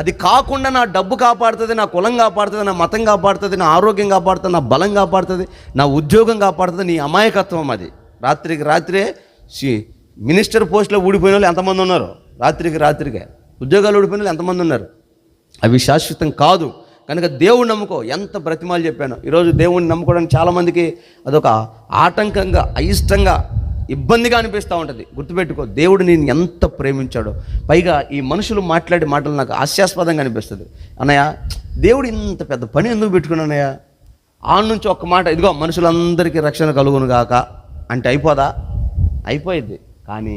Speaker 1: అది కాకుండా నా డబ్బు కాపాడుతుంది, నా కులం కాపాడుతుంది, నా మతం కాపాడుతుంది, నా ఆరోగ్యం కాపాడుతుంది, నా బలం కాపాడుతుంది, నా ఉద్యోగం కాపాడుతుంది, నీ అమాయకత్వం అది. రాత్రికి రాత్రే మినిస్టర్ పోస్టులో ఊడిపోయిన వాళ్ళు ఎంతమంది ఉన్నారు? రాత్రికే ఉద్యోగాలు ఊడిపోయిన వాళ్ళు ఎంతమంది ఉన్నారు? అవి శాశ్వతం కాదు. కనుక దేవుణ్ణి నమ్ముకో. ఎంత బ్రతిమాలు చెప్పాను. ఈరోజు దేవుణ్ణి నమ్ముకోవడానికి చాలామందికి అదొక ఆటంకంగా, అయిష్టంగా, ఇబ్బందిగా అనిపిస్తూ ఉంటుంది. గుర్తుపెట్టుకో, దేవుడు నేను ఎంత ప్రేమించాడో. పైగా ఈ మనుషులు మాట్లాడే మాటలు నాకు హాస్యాస్పదంగా అనిపిస్తుంది. అన్నయ్య, దేవుడు ఇంత పెద్ద పని ఎందుకు పెట్టుకున్నానయ్య? ఆన్ నుంచి ఒక్క మాట, ఇదిగో మనుషులందరికీ రక్షణ కలుగును గాక అంటే అయిపోదా? అయిపోయింది. కానీ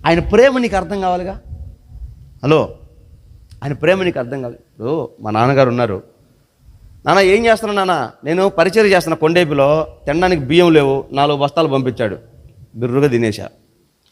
Speaker 1: ఆయన ప్రేమ నీకు అర్థం కావాలిగా. హలో, ఆయన ప్రేమ నీకు అర్థం కావాలి. ఇప్పుడు మా నాన్నగారు ఉన్నారు. నాన్న ఏం చేస్తున్నా నాన్న? నేను పరిచయం చేస్తున్నా కొండేపిలో, తినడానికి బియ్యం లేవు, 4 బస్తాలు పంపించాడు, బిర్రుగా తినేసా.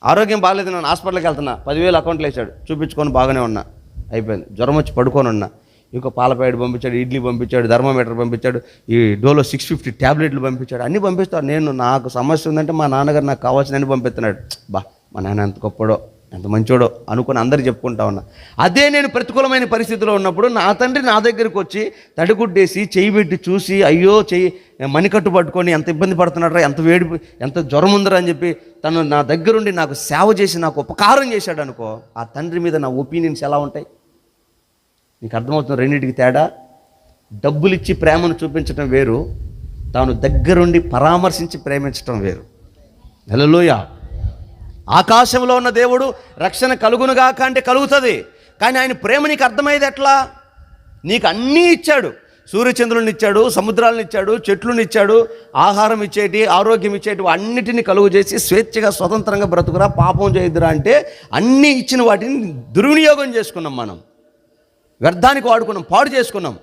Speaker 1: ఆరోగ్యం బాగాలేదు, నేను హాస్పిటల్కి వెళ్తున్నా, 10,000 అకౌంట్లో వేసాడు, చూపించుకొని బాగానే ఉన్నా, అయిపోయింది. జ్వరం వచ్చి పడుకొని ఉన్నా, ఇంకో పాలపేడ పంపించాడు, ఇడ్లీ పంపించాడు, థర్మోమీటర్ పంపించాడు, ఈ డోలో 650 ట్యాబ్లెట్లు పంపించాడు, అన్నీ పంపిస్తాడు. నేను నాకు సమస్య ఉందంటే మా నాన్నగారు నాకు కావాల్సిన అన్ని పంపిస్తున్నాడు. బా, మా నాన్న ఎంత గొప్పడో, ఎంత మంచోడో అనుకుని అందరికీ చెప్పుకుంటా ఉన్నా. అదే నేను ప్రతికూలమైన పరిస్థితిలో ఉన్నప్పుడు నా తండ్రి నా దగ్గరికి వచ్చి తడిగుడ్డేసి చెయ్యి పెట్టి చూసి, అయ్యో చెయ్యి మణికట్టు పట్టుకొని ఎంత ఇబ్బంది పడుతున్నాడరా, ఎంత వేడి, ఎంత జ్వరం ఉందరా అని చెప్పి తను నా దగ్గరుండి నాకు సేవ చేసి నాకు ఉపకారం చేశాడు అనుకో, ఆ తండ్రి మీద నా ఒపీనియన్స్ ఎలా ఉంటాయి? నీకు అర్థమవుతుంది రెండింటికి తేడా. డబ్బులు ఇచ్చి ప్రేమను చూపించడం వేరు, తాను దగ్గరుండి పరామర్శించి ప్రేమించడం వేరు. హల్లెలూయా. ఆకాశంలో ఉన్న దేవుడు రక్షణ కలుగునుగాక అంటే కలుగుతుంది. కానీ ఆయన ప్రేమ నీకు అర్థమయ్యేది ఎట్లా? నీకు అన్నీ ఇచ్చాడు, సూర్యచంద్రులను ఇచ్చాడు, సముద్రాలను ఇచ్చాడు, చెట్లను ఇచ్చాడు, ఆహారం ఇచ్చేటి, ఆరోగ్యం ఇచ్చేటి, అన్నిటిని కలుగు చేసి స్వేచ్ఛగా స్వతంత్రంగా బ్రతుకురా, పాపం చేయొద్దురా అంటే అన్నీ ఇచ్చిన వాటిని దుర్వినియోగం చేసుకున్నాం, మనం వ్యర్థానికి వాడుకున్నాం, పాడు చేసుకున్నాం.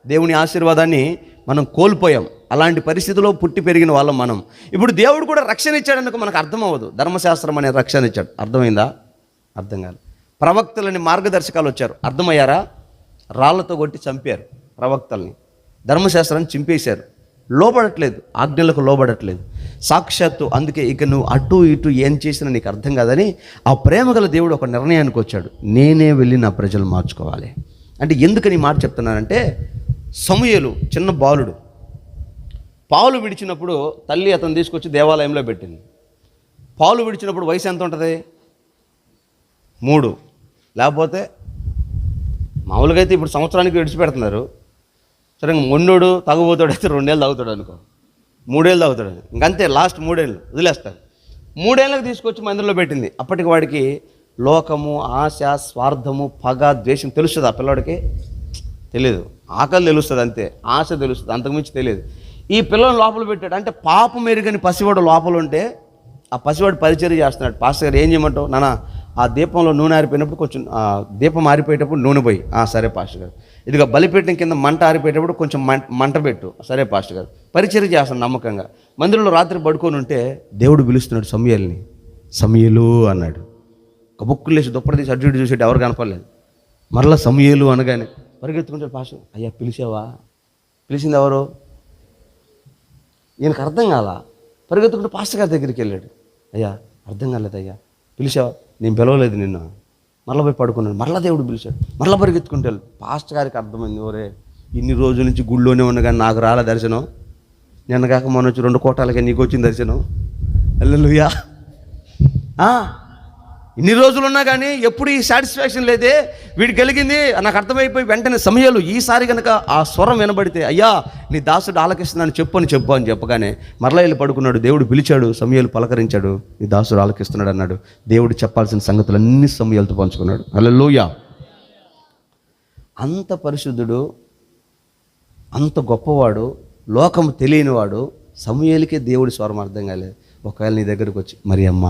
Speaker 1: దేవుని ఆశీర్వాదాన్ని మనం కోల్పోయాం. అలాంటి పరిస్థితిలో పుట్టి పెరిగిన వాళ్ళం మనం. ఇప్పుడు దేవుడు కూడా రక్షణ ఇచ్చాడనుకో మనకు అర్థం అవ్వదు. ధర్మశాస్త్రం అనే రక్షణ ఇచ్చాడు, అర్థమైందా? అర్థం కాదు. ప్రవక్తలని మార్గదర్శకాలు వచ్చారు, అర్థమయ్యారా? రాళ్లతో కొట్టి చంపారు ప్రవక్తల్ని, ధర్మశాస్త్రాన్ని చింపేశారు, లోబడట్లేదు, ఆజ్ఞలకు లోబడట్లేదు. సాక్షాత్తు అందుకే ఇక నువ్వు అటు ఇటు ఏం చేసినా నీకు అర్థం కాదని ఆ ప్రేమగల దేవుడు ఒక నిర్ణయానికి వచ్చాడు, నేనే వెళ్ళి నా ప్రజలు మార్చుకోవాలి. అంటే ఎందుకని మాట చెప్తున్నానంటే, సమూయేలు చిన్న బాలుడు, పాలు విడిచినప్పుడు తల్లి అతను తీసుకొచ్చి దేవాలయంలో పెట్టింది. పాలు విడిచినప్పుడు వయసు ఎంత ఉంటుంది? 3. లేకపోతే మామూలుగా అయితే ఇప్పుడు సంవత్సరానికి విడిచిపెడుతున్నారు. సరే, మొన్నోడు తాగుబోతాడు అయితే 2 ఏళ్ళు తాగుతాడు అనుకో, 3 ఏళ్ళు తాగుతాడు, ఇంకంతే, లాస్ట్ 3 ఏళ్ళు వదిలేస్తాడు. 3 ఏళ్ళకి తీసుకొచ్చి మందిరంలో పెట్టింది. అప్పటికి వాడికి లోకము, ఆశ, స్వార్థము, పగ, ద్వేషం తెలుస్తుంది. ఆ పిల్లవాడికి తెలియదు, ఆకలి తెలుస్తుంది అంతే, ఆశ తెలుస్తుంది, అంతకుమించి తెలియదు. ఈ పిల్లలను లోపల పెట్టాడు. అంటే పాపం ఎరుగని పసివాడు లోపల ఉంటే ఆ పసివాడు పరిచర్య చేస్తున్నాడు. పాస్టర్ గారు ఏం చేయమంటావు? నాన్న ఆ దీపంలో నూనె ఆరిపోయినప్పుడు కొంచెం దీపం ఆరిపోయేటప్పుడు నూనె పోయి, సరే పాస్టర్ గారు. ఇదిగో బలిపెట్టిన కింద మంట ఆరిపోయేటప్పుడు కొంచెం మంట పెట్టు, సరే పాస్టర్ గారు. పరిచర్య చేస్తాను నమ్మకంగా. మందిరంలో రాత్రి పడుకొని ఉంటే దేవుడు పిలుస్తున్నాడు సమూయేలుని. సమూయేలు అన్నాడు. ఒక బుక్కులు వేసి దుప్పటి తీసి అడ్డు ఇటు చూసేటి, ఎవరు కనపడలేదు. మరలా సమూయేలు అనగానే పరిగెత్తుకుంటాడు. పాస్టర్, అయ్యా పిలిచావా? పిలిచింది ఎవరు? ఈయనకు అర్థం కాలా. పరిగెత్తుకుంటూ పాస్టర్ గారి దగ్గరికి వెళ్ళాడు. అయ్యా అర్థం కాలేదయ్యా, పిలిచావా? నేను పిలవలేదు నిన్ను. మరలా పోయి పడుకున్నాడు. మరలా దేవుడు పిలిచాడు. మరలా పరిగెత్తుకుంటూ వెళ్ళి పాస్టర్ గారికి అర్థమైంది, ఓరే ఇన్ని రోజుల నుంచి గుళ్ళోనే ఉన్నా కానీ నాకు రాలే దర్శనం, నిన్న కాక మొన్న వచ్చి 2 కోటాలకే నీకు వచ్చింది దర్శనం. హల్లెలూయా. ఇన్ని రోజులు ఉన్నా కానీ ఎప్పుడు ఈ సాటిస్ఫాక్షన్ లేదే, వీడికి కలిగింది నాకు అర్థమైపోయి వెంటనే సమూయేలు ఈసారి కనుక ఆ స్వరం వినబడితే, అయ్యా నీ దాసుడు ఆలకిస్తున్నాను చెప్పు అని చెప్పగానే మరలా వెళ్ళి పడుకున్నాడు. దేవుడు పిలిచాడు, సమూయేలు పలకరించాడు, నీ దాసుడు ఆలకిస్తున్నాడు అన్నాడు. దేవుడు చెప్పాల్సిన సంగతులన్నీ సమూయేలుతో పంచుకున్నాడు. హల్లెలూయా. అంత పరిశుద్ధుడు, అంత గొప్పవాడు, లోకం తెలియనివాడు సమూయేలుకే దేవుడి స్వరం అర్థం కాలేదు. ఒకవేళ నీ దగ్గరకు వచ్చి మరియమ్మ,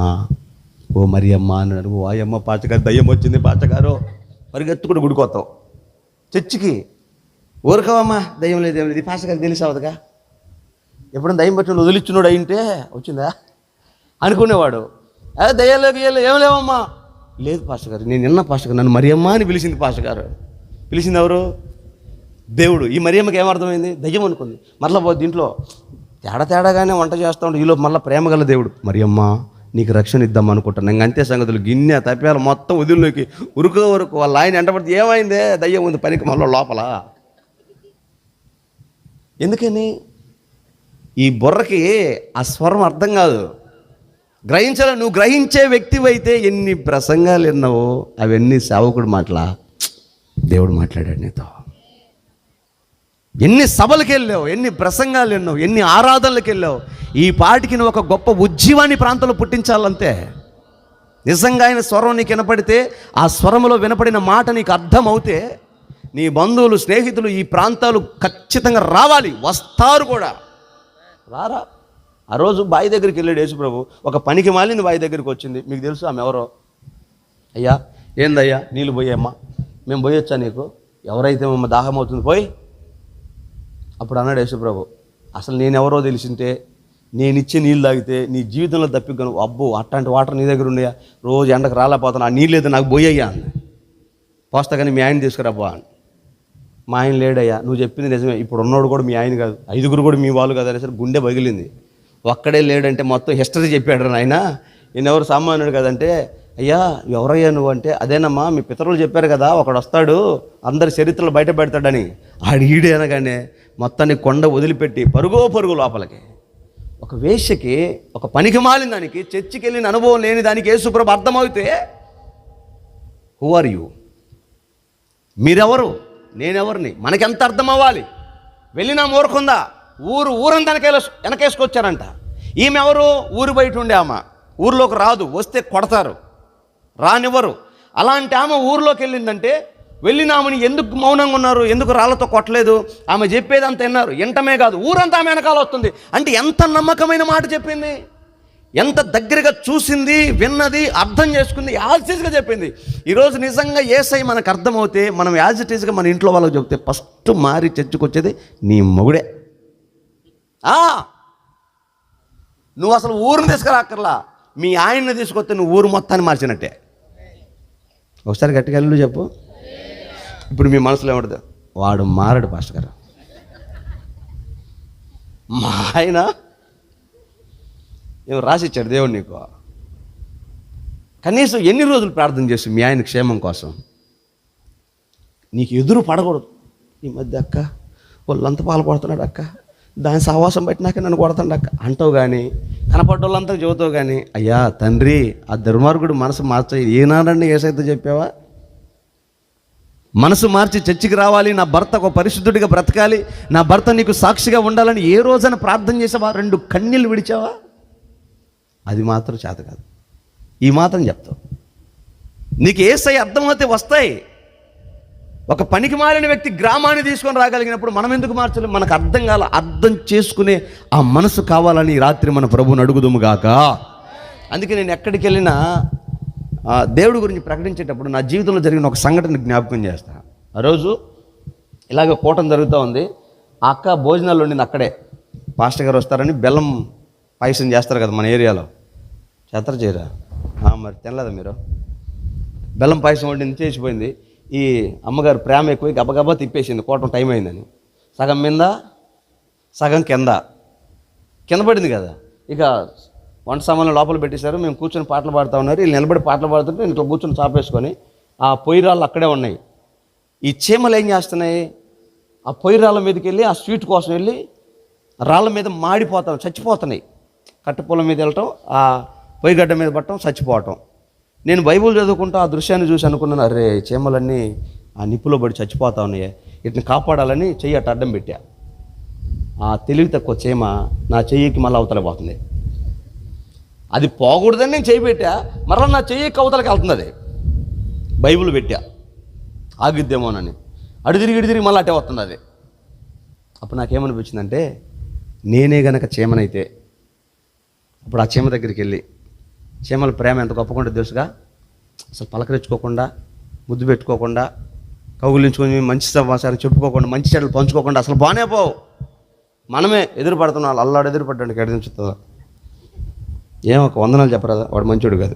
Speaker 1: ఓ మరియమ్మ అన్నాడు. ఓ అయ్యమ్మ పాచగారు దయ్యం వచ్చింది పాచగారు, పరిగెత్తుకుని గుడికొస్తావు చర్చికి. ఊరకవమ్మా దయ్యం లేదు, ఏం లేదు, ఈ పాచగారికి తెలిసావదుగా. ఎప్పుడైనా దయ్యం పట్టిన వదిలిచ్చున్నాడు అయింటే వచ్చిందా అనుకునేవాడు. అదే దయ్యాలోకి ఏం లేవమ్మా, లేదు పాస్టర్ గారు, నేను నిన్న పాస్టర్ గారు నన్ను మరియమ్మ అని పిలిచింది. పాస్టర్ గారు పిలిచింది ఎవరు? దేవుడు. ఈ మరియమ్మకి ఏమర్థమైంది? దయ్యం అనుకుంది. మరలా దీంట్లో తేడాగానే వంట చేస్తూ ఉంటే ఈలో మళ్ళీ ప్రేమ గల దేవుడు, మరియమ్మ నీకు రక్షణ ఇద్దాం అనుకుంటాను. ఇంక అంతే సంగతులు, గిన్నె తప్పాలు మొత్తం వదిలిలోకి వరకు వాళ్ళ ఆయన ఎంటపడితే ఏమైందే, దయ్యం ఉంది పనికి మళ్ళీ లోపల. ఎందుకని? ఈ బుర్రకి ఆ స్వరం అర్థం కాదు, గ్రహించాలి. నువ్వు గ్రహించే వ్యక్తివైతే ఎన్ని ప్రసంగాలు విన్నావో అవన్నీ సేవకుడు మాటలా, దేవుడు మాట్లాడాడు నీతో. ఎన్ని సభలకు వెళ్ళావు, ఎన్ని ప్రసంగాలు విన్నావు, ఎన్ని ఆరాధనలకు వెళ్ళావు. ఈ పాటికి నువ్వు ఒక గొప్ప ఉజ్జీవాన్ని ప్రాంతంలో పుట్టించాలంతే. నిజంగా ఆయన స్వరం నీకు వినపడితే, ఆ స్వరంలో వినపడిన మాట నీకు అర్థం అవుతే, నీ బంధువులు, స్నేహితులు ఈ ప్రాంతాలు ఖచ్చితంగా రావాలి, వస్తారు కూడా. రారా? ఆ రోజు బావి దగ్గరికి వెళ్ళాడు యేసుప్రభు. ఒక పనికి మాలింది బావి దగ్గరికి వచ్చింది. మీకు తెలుసు ఆమె ఎవరో? అయ్యా ఏందయ్యా నీళ్ళు పోయమ్మా. మేము పోయొచ్చా నీకు? ఎవరైతే మమ్మ దాహం అవుతుంది పోయి. అప్పుడు అన్నాడు యేసుప్రభు, అసలు నేనెవరో తెలిసింటే, నేను ఇచ్చే నీళ్ళు తాగితే నీ జీవితంలో తప్పిగను. అబ్బో అట్లాంటి వాటర్ నీ దగ్గర ఉన్నాయా? రోజు ఎండకు రాలేకపోతాను, ఆ నీళ్ళు అయితే నాకు పోయ్యా అన్న. పోస్తా కానీ మీ ఆయన తీసుకురాబా అని. మా ఆయన లేడయ్యా. నువ్వు చెప్పింది నిజమే, ఇప్పుడు ఉన్నోడు కూడా మీ ఆయన కాదు, 5గురు కూడా మీ వాళ్ళు కాదు అనేసరికి గుండె పగిలింది. ఒక్కడే లేడంటే మొత్తం హిస్టరీ చెప్పాడు నాయన. ఈయనెవరు సామాన్యుడు కదంటే, అయ్యా ఎవరయ్యా నువ్వు అంటే, అదేనమ్మా మీ పితరులు చెప్పారు కదా ఒకడు వస్తాడు అందరి చరిత్రలు బయట పెడతాడని. ఈడే అనగానే మొత్తాన్ని కొండ వదిలిపెట్టి పరుగు లోపలికి. ఒక వేశ్యకి, ఒక పనికి మాలిన దానికి, చర్చికి వెళ్ళిన అనుభవం లేని దానికి యేసుప్రభు అర్థమవుతే, హూ ఆర్ యూ? మీరెవరు, నేనెవరిని? మనకెంత అర్థం అవ్వాలి? వెళ్ళినా మూర్ఖుందా? ఊరంతా వెనకేసుకొచ్చారంట. ఈమె ఎవరు? ఊరు బయట ఉండే ఆమె, ఊరిలోకి రాదు, వస్తే కొడతారు, రానివ్వరు. అలాంటి ఆమె ఊరిలోకి వెళ్ళిందంటే, వెళ్ళిన ఆమెను ఎందుకు మౌనంగా ఉన్నారు? ఎందుకు రాళ్ళతో కొట్టలేదు? ఆమె చెప్పేది అంత విన్నారు, వింటమే కాదు ఊరంతా ఆమె వెనకాల వస్తుంది. అంటే ఎంత నమ్మకమైన మాట చెప్పింది, ఎంత దగ్గరగా చూసింది, విన్నది, అర్థం చేసుకుంది, యాజిటీస్గా చెప్పింది. ఈరోజు నిజంగా యేసయ్య మనకు అర్థమవుతే, మనం యాజిటీస్గా మన ఇంట్లో వాళ్ళకి చెప్తే ఫస్ట్ మారి చర్చకొచ్చేది నీ మొగుడే. నువ్వు అసలు ఊరిని తీసుకురాక్కర్లా, మీ ఆయన్ని తీసుకొస్తే నువ్వు ఊరు మొత్తాన్ని మార్చినట్టే. ఒకసారి గట్టిగా వెళ్ళు చెప్పు. ఇప్పుడు మీ మనసులో ఏమడుతుంది? వాడు మారడు పాస్టర్ గారు, మా ఆయన ఏమో రాసిచ్చాడు దేవుడు నీకు. కనీసం ఎన్ని రోజులు ప్రార్థన చేసి మీ ఆయన క్షేమం కోసం? నీకు ఎదురు పడకూడదు. ఈ మధ్య అక్క వాళ్ళంతా పాలు కొడుతున్నాడు అక్క, దాని సహవాసం పెట్టినాక నన్ను కొడతాడు అక్క అంటావు కానీ, కనపడ్డోళ్ళంతా చెబుతావు కానీ, అయ్యా తండ్రి ఆ దుర్మార్గుడు మనసు మార్చ ఏనాడండి ఏసైతే చెప్పావా? మనసు మార్చి చర్చికి రావాలి, నా భర్త ఒక పరిశుద్ధుడిగా బ్రతకాలి, నా భర్త నీకు సాక్షిగా ఉండాలని ఏ రోజైనా ప్రార్థన చేసావా? 2 కన్నీళ్ళు విడిచావా? అది మాత్రం చేత కాదు. ఈ మాత్రం చెప్తావు. నీకు యేసయ్య అర్థమైతే వస్తాయి. ఒక పనికి మాలిన వ్యక్తి గ్రామాన్ని తీసుకొని రాగలిగినప్పుడు మనం ఎందుకు మార్చలేం? మనకు అర్థం కాల, అర్థం చేసుకునే ఆ మనసు కావాలని రాత్రి మన ప్రభువుని అడుగుదుముగాక. అందుకే నేను ఎక్కడికి వెళ్ళినా దేవుడి గురించి ప్రకటించేటప్పుడు నా జీవితంలో జరిగిన ఒక సంఘటన జ్ఞాపకం చేస్తా. ఆ రోజు ఇలాగ కూటం జరుగుతూ ఉంది. ఆ అక్క భోజనాలు వండింది అక్కడే. పాస్టర్ గారు వస్తారని బెల్లం పాయసం చేస్తారు కదా మన ఏరియాలో, చేస్తారు చేయరా? మరి తినలేదా మీరు? బెల్లం పాయసం వండింది, చేసిపోయింది. ఈ అమ్మగారు ప్రేమ ఎక్కువ గబగబా తిప్పేసింది, కూటం టైం అయిందని. సగం మీద సగం కింద పడింది కదా. ఇక వంట సామాన్లు లోపల పెట్టేశారు. మేము కూర్చొని పాటలు పాడుతూ ఉన్నారు. వీళ్ళు నిలబడి పాటలు పాడుతుంటే ఇంట్లో కూర్చొని చాపేసుకొని ఆ పొయ్యి రాళ్ళు అక్కడే ఉన్నాయి. ఈ చీమలు ఏం చేస్తున్నాయి? ఆ పొయ్యి రాళ్ళ మీదకి వెళ్ళి ఆ స్వీట్ కోసం వెళ్ళి రాళ్ళ మీద మాడిపోతాం, చచ్చిపోతున్నాయి. కట్టెపొలం మీద వెళ్ళటం, ఆ పొయ్యిగడ్డ మీద పట్టడం, చచ్చిపోవటం. నేను బైబిల్ చదువుకుంటూ ఆ దృశ్యాన్ని చూసి అనుకున్నాను, అరే చీమలన్నీ ఆ నిప్పులో పడి చచ్చిపోతా ఉన్నాయి, వీటిని కాపాడాలని చెయ్యి అట్ట అడ్డం పెట్టా. ఆ తెలివి తక్కువ చీమ నా చెయ్యికి మళ్ళీ అవతల పోతుంది. అది పోకూడదని నేను చెయ్యి పెట్టా, మరలా నా చెయ్యికి అవతలకి వెళ్తుంది. అది బైబిల్ పెట్టా ఆగిద్దేమోనని, అడిదిరిగి మళ్ళీ అట్టే వస్తుంది అది. అప్పుడు నాకేమనిపించిందంటే, నేనే గనక చీమనైతే అప్పుడు ఆ చీమ దగ్గరికి వెళ్ళి, చీమల ప్రేమ ఎంత గొప్పకుండా తెలుసుగా, అసలు పలకరించుకోకుండా, ముద్దు పెట్టుకోకుండా, కౌగులించుకొని, మంచి సమాచారం చెప్పుకోకుండా, మంచి చెడ్డలు పంచుకోకుండా అసలు బాగానే పోవు. మనమే ఎదురు పడుతున్నాం, అల్లాడు ఎదురు పడ్డాడు ఎడదించుతుందా? ఒక వందనాలు చెప్పరాదా? వాడు మంచోడు కాదు.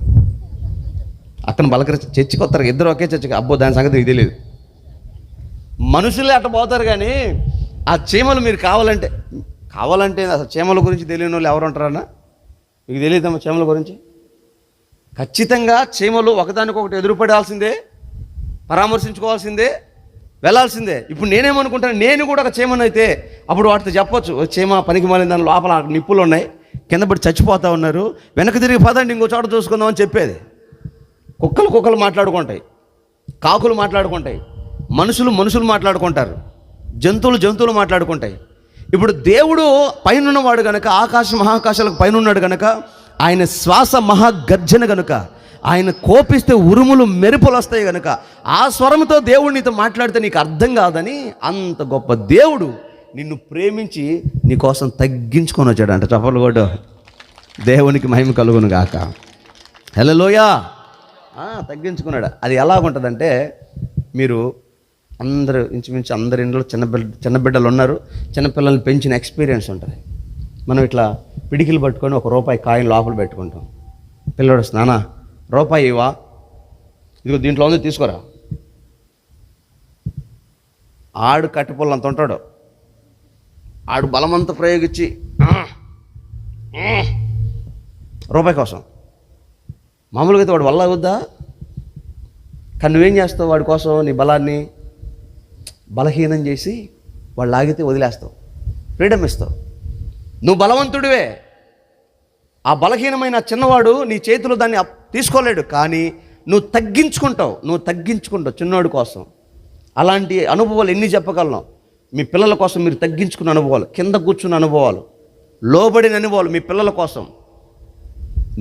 Speaker 1: అతను పలకరించి చర్చికి వస్తారు, ఇద్దరు ఒకే చర్చికి. అబ్బో దాని సంగతి నీకు తెలియదు. మనుషులే అట్ట పోతారు కానీ ఆ చీమలు మీరు కావాలంటే అసలు చీమల గురించి తెలియని వాళ్ళు ఎవరు ఉంటారన్నా? మీకు తెలియదమ్మా చీమల గురించి? ఖచ్చితంగా చీమలు ఒకదానికొకటి ఎదురుపడాల్సిందే, పరామర్శించుకోవాల్సిందే, వెళ్ళాల్సిందే. ఇప్పుడు నేనేమనుకుంటాను, నేను కూడా ఒక చీమనైతే అప్పుడు వాటితో చెప్పొచ్చు, చీమ పనికి మాలిన దాని లోపల నిప్పులు ఉన్నాయి, కింద పడి చచ్చిపోతూ ఉన్నారు, వెనక్కి తిరిగి పదండి ఇంకో చోట చూసుకుందాం అని చెప్పేది. కుక్కలు మాట్లాడుకుంటాయి, కాకులు మాట్లాడుకుంటాయి, మనుషులు మాట్లాడుకుంటారు, జంతువులు మాట్లాడుకుంటాయి. ఇప్పుడు దేవుడు పైనున్నవాడు గనక, మహాకాశాలకు పైన ఉన్నాడు గనక, ఆయన శ్వాస మహాగర్జన గనుక ఆయన కోపిస్తే ఉరుములు మెరుపులు వస్తాయి కనుక ఆ స్వరంతో దేవుడు నీతో మాట్లాడితే నీకు అర్థం కాదని అంత గొప్ప దేవుడు నిన్ను ప్రేమించి నీ కోసం తగ్గించుకొని వచ్చాడు అంట. చప్పలు కూడా దేవునికి మహిమ కలుగును గాక. హల్లెలూయా. తగ్గించుకున్నాడు. అది ఎలాగుంటుందంటే, మీరు అందరూ ఇంచుమించు అందరి ఇంట్లో చిన్న బిడ్డలు ఉన్నారు, చిన్నపిల్లల్ని పెంచిన ఎక్స్పీరియన్స్ ఉంటుంది. మనం ఇట్లా పిడికిలు పట్టుకొని ₹1 కాయిన్ లోపల పెట్టుకుంటాం. పిల్లడు నానా రూపాయి ఇవా, ఇదిగో దీంట్లో ఉంది తీసుకోరా. ఆడు కట్టిపుల్లు అంత ఉంటాడు, ఆడు బలమంతా ప్రయోగించి ₹1 కోసం. మామూలుగా అయితే వాడు వల్ల అవుద్దా? కానీ నువ్వేం చేస్తావు? వాడి కోసం నీ బలాన్ని బలహీనం చేసి వాడు లాగితే వదిలేస్తావు, ఫ్రీడమ్ ఇస్తావు. నువ్వు బలవంతుడివే, ఆ బలహీనమైన చిన్నవాడు నీ చేతిలో దాన్ని తీసుకోలేడు, కానీ నువ్వు తగ్గించుకుంటావు చిన్నవాడి కోసం. అలాంటి అనుభవాలు ఎన్ని చెప్పగలను? మీ పిల్లల కోసం మీరు తగ్గించుకున్న అనుభవాలు, కింద కూర్చున్న అనుభవాలు, లోబడిన అనుభవాలు మీ పిల్లల కోసం.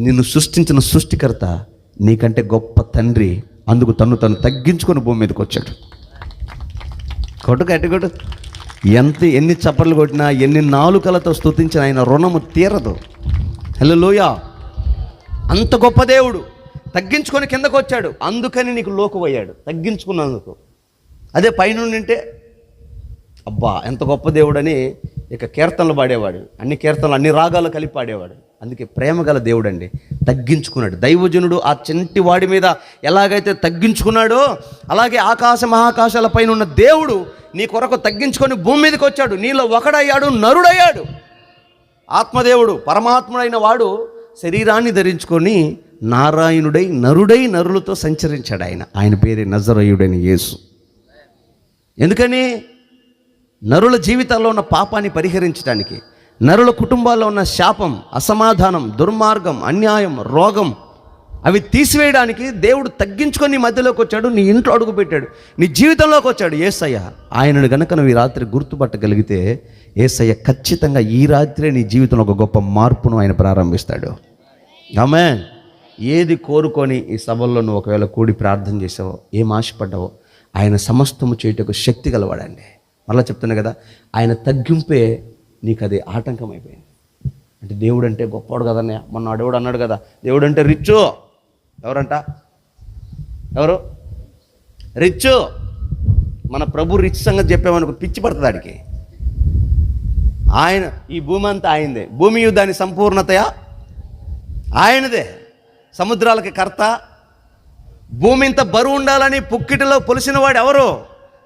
Speaker 1: నిన్ను సృష్టించిన సృష్టికర్త నీకంటే గొప్ప తండ్రి, అందుకు తను తగ్గించుకొని భూమి మీదకి వచ్చాడు. కొట్టు ఎన్ని చప్పట్లు కొట్టినా, ఎన్ని నాలుకలతో స్తుతించిన ఆయన రుణము తీరదు. హల్లెలూయా. అంత గొప్ప దేవుడు తగ్గించుకొని కిందకు వచ్చాడు, అందుకని నీకు లోకువయ్యాడు తగ్గించుకున్నందుకు. అదే పైనుండి ఉంటే అబ్బా ఎంత గొప్ప దేవుడని ఇక కీర్తనలు పాడేవాడు, అన్ని కీర్తనలు అన్ని రాగాలు కలిపి పాడేవాడు. అందుకే ప్రేమ గల దేవుడు అండి, తగ్గించుకున్నాడు. దైవజనుడు ఆ చిన్నటి వాడి మీద ఎలాగైతే తగ్గించుకున్నాడో, అలాగే ఆకాశ మహాకాశాల పైన ఉన్న దేవుడు నీ కొరకు తగ్గించుకొని భూమి మీదకి వచ్చాడు. నీలో ఒకడయ్యాడు, నరుడయ్యాడు. ఆత్మదేవుడు పరమాత్ముడైన వాడు శరీరాన్ని ధరించుకొని నారాయణుడై నరుడై నరులతో సంచరించాడు. ఆయన పేరే నజరేయుడైన యేసు. ఎందుకని? నరుల జీవితాల్లో ఉన్న పాపాన్ని పరిహరించడానికి, నరుల కుటుంబాల్లో ఉన్న శాపం, అసమాధానం, దుర్మార్గం, అన్యాయం, రోగం అవి తీసివేయడానికి దేవుడు తగ్గించుకొని నీ మధ్యలోకి వచ్చాడు, నీ ఇంట్లో అడుగుపెట్టాడు, నీ జీవితంలోకి వచ్చాడు యేసయ్య. ఆయనను గనక నువ్వు ఈ రాత్రి గుర్తుపట్టగలిగితే యేసయ్య ఖచ్చితంగా ఈ రాత్రే నీ జీవితంలో ఒక గొప్ప మార్పును ఆయన ప్రారంభిస్తాడు. ఆమేన్. ఏది కోరుకొని ఈ సభల్లో నువ్వు ఒకవేళ కూడి ప్రార్థన చేసావో, ఏం ఆశపడ్డావో, ఆయన సమస్తము చేయుటకు శక్తి గలవాడండి. మళ్ళీ చెప్తున్నా కదా, ఆయన తగ్గింపే నీకు అది ఆటంకం అయిపోయింది. అంటే దేవుడు అంటే గొప్పవాడు కదన్నయ్య. మొన్న దేవుడు అన్నాడు కదా, దేవుడు అంటే రిచ్చు. ఎవరు రిచ్చు? మన ప్రభు రిచ్ సంగతి చెప్పామనుకో పిచ్చి పడుతుంది ఆడికి. ఆయన ఈ భూమి అంతా ఆయనదే, భూమి దాని సంపూర్ణతయా ఆయనదే. సముద్రాలకి కర్త. భూమి ఇంత బరువు ఉండాలని పుక్కిటిలో పొలిసిన వాడు ఎవరు?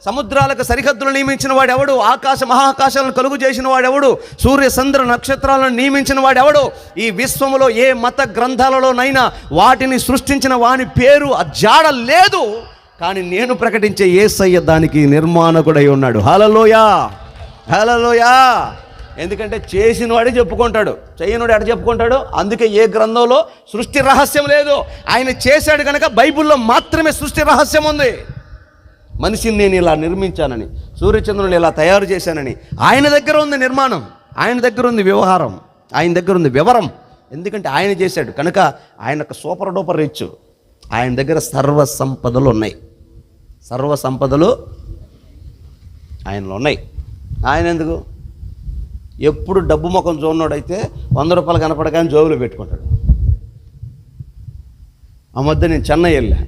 Speaker 1: సముద్రాలకు సరిహద్దులు నియమించిన వాడెవడు? ఆకాశ మహాకాశాలను కలుగు చేసిన వాడెవడు? సూర్య చంద్ర నక్షత్రాలను నియమించిన వాడెవడు? ఈ విశ్వములో ఏ మత గ్రంథాలలోనైనా వాటిని సృష్టించిన వాని పేరు జాడ లేదు, కానీ నేను ప్రకటించే యేసయ్య దానికి నిర్మాణకుడై ఉన్నాడు. హల్లెలూయా, హల్లెలూయా. ఎందుకంటే చేసిన వాడే చెప్పుకుంటాడు, చేయనుడు ఎడ చెప్పుకుంటాడు. అందుకే ఏ గ్రంథంలో సృష్టి రహస్యం లేదు. ఆయన చేశాడు కనుక బైబిల్లో మాత్రమే సృష్టి రహస్యం ఉంది. మనిషిని నేను ఇలా నిర్మించానని, సూర్యచంద్రుని ఇలా తయారు చేశానని ఆయన దగ్గర ఉంది నిర్మాణం, ఆయన దగ్గర ఉంది వ్యవహారం, ఆయన దగ్గర ఉంది వివరం. ఎందుకంటే ఆయన చేశాడు కనుక ఆయనకు సూపర్ డూపర్ రిచ్. ఆయన దగ్గర సర్వ సంపదలు ఉన్నాయి, సర్వ సంపదలు ఆయనలో ఉన్నాయి. ఆయన ఎందుకు ఎప్పుడు డబ్బు ముఖం చూడనోడైతే ₹100 కనపడగానే జోబులో పెట్టుకుంటాడు. ఆ మధ్య నేను చెన్నై వెళ్ళా,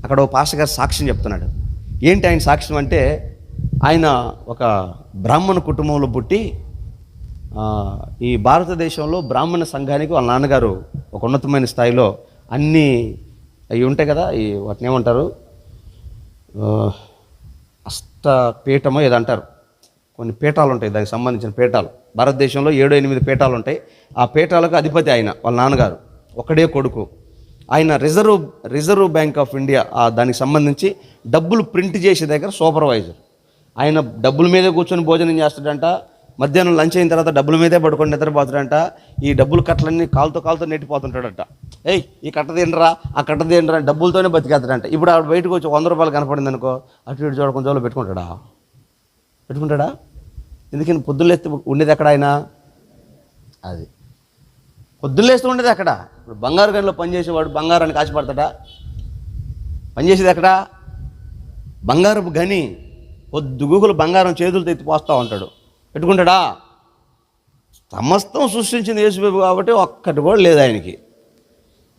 Speaker 1: అక్కడ ఓ పాస్టర్ గారు సాక్ష్యం చెప్తున్నాడు. ఏంటి ఆయన సాక్ష్యం అంటే, ఆయన ఒక బ్రాహ్మణ కుటుంబంలో పుట్టి ఈ భారతదేశంలో బ్రాహ్మణ సంఘానికి వాళ్ళ నాన్నగారు ఒక ఉన్నతమైన స్థాయిలో అన్నీ అవి ఉంటాయి కదా, ఈ వాటిని ఏమంటారు, అష్టపీఠమో ఏదంటారు, కొన్ని పీఠాలు ఉంటాయి, దానికి సంబంధించిన పీఠాలు. భారతదేశంలో 7-8 పీఠాలు ఉంటాయి. ఆ పీఠాలకు అధిపతి ఆయన, వాళ్ళ నాన్నగారు ఒకడే కొడుకు. ఆయన రిజర్వ్ బ్యాంక్ ఆఫ్ ఇండియా దానికి సంబంధించి డబ్బులు ప్రింట్ చేసే దగ్గర సూపర్వైజర్. ఆయన డబ్బుల మీదే కూర్చొని భోజనం చేస్తాడంట. మధ్యాహ్నం లంచ్ అయిన తర్వాత డబ్బుల మీదే పడుకొని నిద్రపోతాడంట. ఈ డబ్బులు కట్టలన్నీ కాలుతో నెట్టిపోతుంటాడట. ఈ కట్ట తిండరా, ఆ కట్ట తిండరా, డబ్బులతోనే బతికేస్తాడంట. ఇప్పుడు ఆవిడ బయటకు వచ్చి ₹100 కనపడింది అనుకో, అటు ఇటు చూడకుండా జోలో పెట్టుకుంటాడా? ఎందుకని పొద్దున్నేస్తే ఉండేది ఎక్కడ ఆయన? అది పొద్దున్నేస్తూ ఉండేది అక్కడ. ఇప్పుడు బంగారు గనిలో పనిచేసేవాడు బంగారానికి ఆశపడతాడా? పనిచేసేది ఎక్కడా? బంగారపు గని పొద్దుగూకులు బంగారం చేతులతో ఎత్తిపోస్తూ ఉంటాడు, పెట్టుకుంటాడా? సమస్తం సృష్టించింది యేసుబాబు కాబట్టి ఒక్కటి కూడా లేదు ఆయనకి.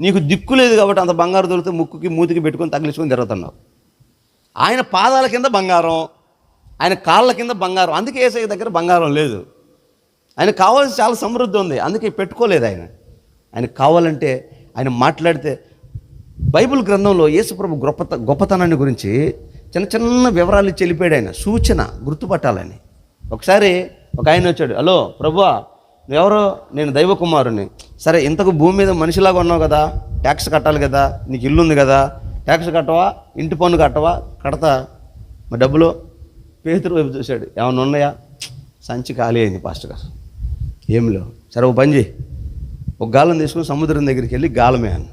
Speaker 1: నీకు దిక్కు లేదు కాబట్టి అంత బంగారు దొరికితే ముక్కుకి మూతికి పెట్టుకొని తగిలించుకొని తిరుగుతున్నావు. ఆయన పాదాల కింద బంగారం, ఆయన కాళ్ళ కింద బంగారం. అందుకే యేసయ్య దగ్గర బంగారం లేదు. ఆయనకు కావాల్సి చాలా సమృద్ధి ఉంది, అందుకే పెట్టుకోలేదు ఆయన. ఆయనకు కావాలంటే ఆయన మాట్లాడితే బైబిల్ గ్రంథంలో యేసుప్రభు గొప్పతనాన్ని గురించి చిన్న చిన్న వివరాలు ఇచ్చి వెళ్ళిపోయాడు ఆయన, సూచన గుర్తుపట్టాలని. ఒకసారి ఒక ఆయన వచ్చాడు, హలో ప్రభువా నువ్వెవరో? నేను దైవ కుమారుని. సరే, ఇంతకు భూమి మీద మనిషిలాగా ఉన్నావు కదా, ట్యాక్స్ కట్టాలి కదా, నీకు ఇల్లు ఉంది కదా, ట్యాక్స్ కట్టవా? ఇంటి పన్ను కట్టవా? కడతా. మా డబ్బులు? పేతురు వైపు చూశాడు, ఏమన్నా ఉన్నాయా? సంచి ఖాళీ అయింది పాస్టర్ గారు, ఏం లేవు. సరే ఒక పని చేయి, ఒక గాలం తీసుకుని సముద్రం దగ్గరికి వెళ్ళి గాలమే అని.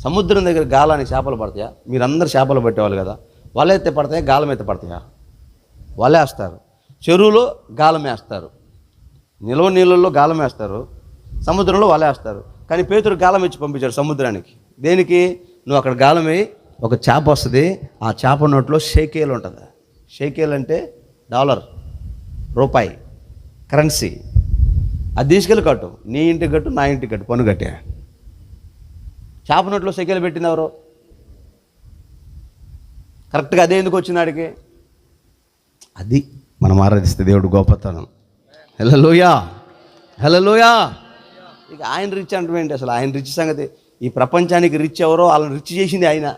Speaker 1: సముద్రం దగ్గర గాలానికి చేపలు పడతాయా? మీరందరూ చేపలు పట్టేవాళ్ళు కదా, వల ఎత్తే పడతాయా, గాలం ఎత్తే పడతాయా? వల వేస్తారు. చెరువులో గాలం వేస్తారు, నిల్వ నీళ్ళల్లో గాలం వేస్తారు, సముద్రంలో వల వేస్తారు. కానీ పేతురు గాలం ఇచ్చి పంపించాడు సముద్రానికి. దేనికి? నువ్వు అక్కడ గాలం వేయి, ఒక చేప వస్తుంది, ఆ చేప నోట్లో షేకేలు ఉంటుంది. షేకేలు అంటే డాలర్, రూపాయి, కరెన్సీ. అది తీసుకెళ్ళి కట్టు, నీ ఇంటికి కట్టు, నా ఇంటికి కట్టు, పన్ను కట్టే. చేప నోట్లో షేకేలు పెట్టింది ఎవరు? కరెక్ట్గా అదే ఎందుకు వచ్చింది ఆడికి? అది మనం ఆరాధిస్తే దేవుడు గొప్పతనం. హల్లెలూయా, హల్లెలూయా. ఇక ఆయన రిచ్ అంటే ఏంటి అసలు? ఆయన రిచ్ సంగతి, ఈ ప్రపంచానికి రిచ్ ఎవరో వాళ్ళని రిచ్ చేసింది ఆయన.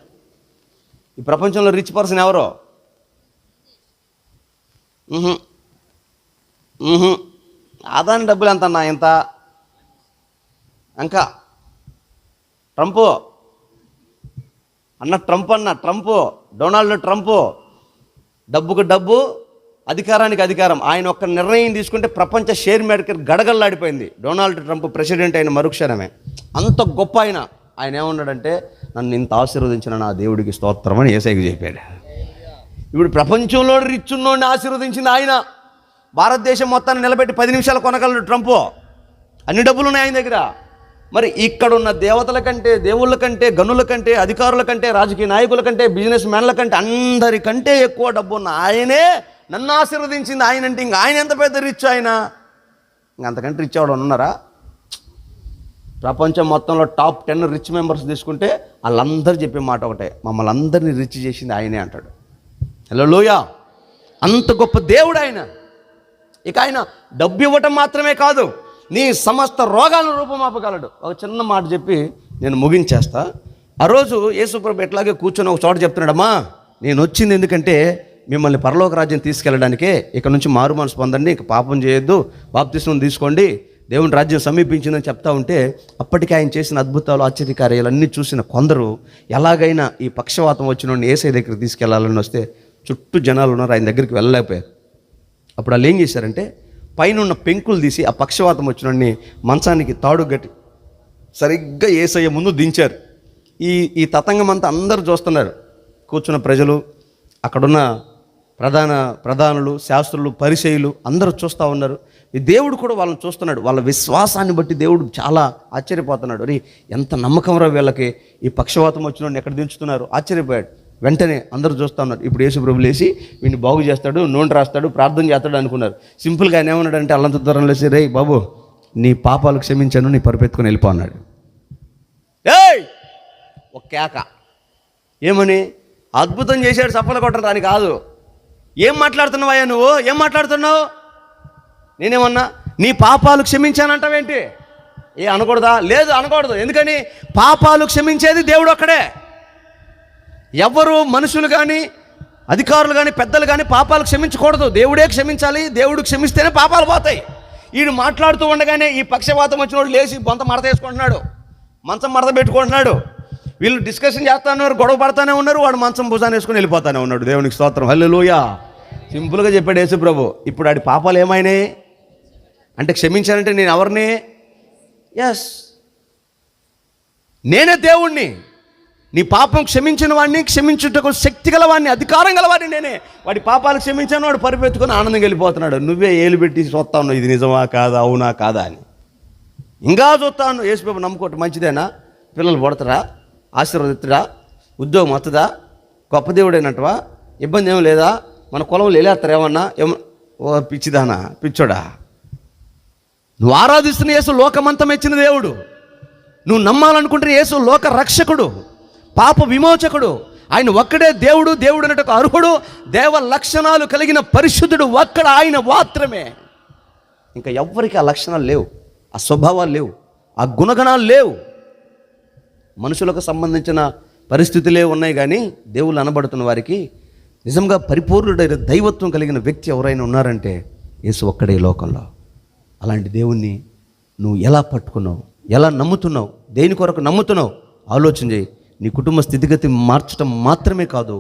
Speaker 1: ఈ ప్రపంచంలో రిచ్ పర్సన్ ఎవరో? ఆదాని డబ్బులు ఎంత అన్నా? ఎంత? ఇంకా ట్రంప్ అన్న, ట్రంప్ డొనాల్డ్ ట్రంప్. డబ్బుకు డబ్బు, అధికారానికి అధికారం. ఆయన ఒక్క నిర్ణయం తీసుకుంటే ప్రపంచ షేర్ మార్కెట్ గడగల్లాడిపోయింది. డొనాల్డ్ ట్రంప్ ప్రెసిడెంట్ అయిన మరుక్షణమే. అంత గొప్ప ఆయన. ఆయన ఏమన్నాడంటే, నన్ను ఇంత ఆశీర్వదించిన నా దేవుడికి స్తోత్రం అని యేసయ్యకు చెప్పాడు. ఇప్పుడు ప్రపంచంలో రిచ్ ఉన్నోడిని ఆశీర్వదించింది ఆయన. భారతదేశం మొత్తాన్ని నిలబెట్టి 10 నిమిషాలు కొనగలడు ట్రంప్. అన్ని డబ్బులు ఉన్నాయి ఆయన దగ్గర. మరి ఇక్కడున్న దేవతల కంటే, దేవుళ్ళ కంటే, గనుల కంటే, అధికారుల కంటే, రాజకీయ నాయకుల కంటే, బిజినెస్ మ్యాన్ల కంటే అందరికంటే ఎక్కువ డబ్బు ఉన్న ఆయనే నన్ను ఆశీర్వదించింది. ఆయన అంటే ఇంక ఆయన ఎంత పెద్ద రిచ్ ఆయన? ఇంకంతకంటే రిచ్ ఎవడు ఉన్నారా? ప్రపంచం మొత్తంలో టాప్ 10 రిచ్ మెంబర్స్ తీసుకుంటే వాళ్ళందరూ చెప్పే మాట ఒకటే, మమ్మల్ని అందరినీ రిచ్ చేసింది ఆయనే అంటాడు. హల్లెలూయా. అంత గొప్ప దేవుడు ఆయన. ఇక ఆయన డబ్బు ఇవ్వటం మాత్రమే కాదు, నీ సమస్త రోగాలను రూపమాపగలడు. ఒక చిన్న మాట చెప్పి నేను ముగించేస్తా. ఆ రోజు యేసుప్రభు ఎట్లాగే కూర్చొని ఒక చోట చెప్తున్నాడమ్మా, నేను వచ్చింది ఎందుకంటే మిమ్మల్ని పరలోక రాజ్యం తీసుకెళ్ళడానికే. ఇక నుంచి మారు మనసు పొందండి, ఇక పాపం చేయొద్దు, బాప్తిస్మం తీసుకోండి, దేవుని రాజ్యం సమీపించిందని చెప్తా ఉంటే, అప్పటికే ఆయన చేసిన అద్భుతాలు, ఆశ్చర్యకార్యాలు అన్నీ చూసిన కొందరు ఎలాగైనా ఈ పక్షవాతం వచ్చిన యేసయ్య దగ్గరికి తీసుకెళ్లాలని వస్తే చుట్టూ జనాలు ఉన్నారు, ఆయన దగ్గరికి వెళ్ళలేకపోయారు. అప్పుడు వాళ్ళు ఏం చేశారంటే, పైన ఉన్న పెంకులు తీసి ఆ పక్షవాతం వచ్చినోడిని మంచానికి తాడు గట్టి సరిగ్గా యేసయ్య ముందు దించారు. ఈ తతంగం అంతా అందరూ చూస్తున్నారు, కూర్చున్న ప్రజలు, అక్కడున్న ప్రధానులు, శాస్త్రులు, పరిసయ్యులు అందరూ చూస్తూ ఉన్నారు. ఈ దేవుడు కూడా వాళ్ళని చూస్తున్నాడు. వాళ్ళ విశ్వాసాన్ని బట్టి దేవుడు చాలా ఆశ్చర్యపోతున్నాడు. అరే ఎంత నమ్మకం రా వీళ్ళకి, ఈ పక్షవాతం వచ్చిన ఎక్కడ దించుతున్నారు, ఆశ్చర్యపోయాడు. వెంటనే అందరూ చూస్తూ ఉన్నారు. ఇప్పుడు యేసుప్రభు లేచి వీడిని బాగు చేస్తాడు, నూనె రాస్తాడు, ప్రార్థన చేస్తాడు అనుకున్నారు. సింపుల్గా ఆయన ఏమన్నాడంటే, అల్లంత దూరం లేచి, రే బాబు నీ పాపాలు క్షమించాను, నీ పరుపెత్తుకొని వెళ్ళిపో అన్నాడు. ఏయ్ ఒక కేక. ఏమని? అద్భుతం చేశాడు, చప్పలు కొట్టడం రాని కాదు. ఏం మాట్లాడుతున్నావయ్యా నువ్వు? ఏం మాట్లాడుతున్నావు? నేనేమన్నా నీ పాపాలు క్షమించానంటావేంటి? అనకూడదా? లేదు అనకూడదు. ఎందుకని? పాపాలు క్షమించేది దేవుడు ఒక్కడే. ఎవరు మనుషులు కానీ, అధికారులు కానీ, పెద్దలు కానీ పాపాలు క్షమించకూడదు. దేవుడే క్షమించాలి. దేవుడు క్షమిస్తేనే పాపాలు పోతాయి. వీడు మాట్లాడుతూ ఉండగానే ఈ పక్షవాతం వచ్చినోడు లేచి బొంత మడత వేసుకుంటున్నాడు, మంచం మడత పెట్టుకుంటున్నాడు. వీళ్ళు డిస్కషన్ చేస్తున్నారు, గొడవ పడతానే ఉన్నారు. వాడు మంచం భుజాన్ని వేసుకొని వెళ్ళిపోతానే ఉన్నాడు. దేవునికి స్తోత్రం, హల్లెలూయా. సింపుల్గా చెప్పాడు యేసు ప్రభు. ఇప్పుడు ఆడి పాపాలు ఏమైనాయి అంటే, క్షమించానంటే నేను ఎవరిని? ఎస్, నేనే దేవుణ్ణి. నీ పాపం క్షమించిన వాడిని, క్షమించుటకు శక్తి గలవాడిని, అధికారం గలవాడిని నేనే. వాడి పాపాలు క్షమించాను, వాడు పరిపెత్తుకొని ఆనందంగా వెళ్ళిపోతున్నాడు. నువ్వే ఏలు పెట్టి చూస్తా ఉన్నావు, ఇది నిజమా కాదా, అవునా కాదా అని. ఇంకా చూస్తాను యేసుప్రభు నమ్ముకోవటం మంచిదేనా? పిల్లలు పుడతారా? ఆశీర్వదితుడా? ఉద్యోగం వస్తుందా? గొప్ప దేవుడైనట్టువా? ఇబ్బంది ఏం లేదా? మన కులంలో వెళ్ళేస్తారు ఏమన్నా? ఓ పిచ్చిదానా, పిచ్చోడా, నువ్వు ఆరాధిస్తున్న యేసు లోకమంతా మెచ్చిన దేవుడు. నువ్వు నమ్మాలనుకుంటున్న యేసు లోక రక్షకుడు, పాప విమోచకుడు. ఆయన ఒక్కడే దేవుడు, దేవుడు అన్నట్టు అర్హుడు, దేవ లక్షణాలు కలిగిన పరిశుద్ధుడు ఒక్కడ ఆయన మాత్రమే. ఇంకా ఎవ్వరికి ఆ లక్షణాలు లేవు, ఆ స్వభావాలు లేవు, ఆ గుణగణాలు లేవు. మనుషులకు సంబంధించిన పరిస్థితులే ఉన్నాయి, కానీ దేవుళ్ళు అనబడుతున్న వారికి నిజంగా పరిపూర్ణుడైన దైవత్వం కలిగిన వ్యక్తి ఎవరైనా ఉన్నారంటే యేసు ఒక్కడే లోకంలో. అలాంటి దేవుణ్ణి నువ్వు ఎలా పట్టుకున్నావు, ఎలా నమ్ముతున్నావు, దేని కొరకు నమ్ముతున్నావు ఆలోచన చేయి. నీ కుటుంబ స్థితిగతి మార్చడం మాత్రమే కాదు,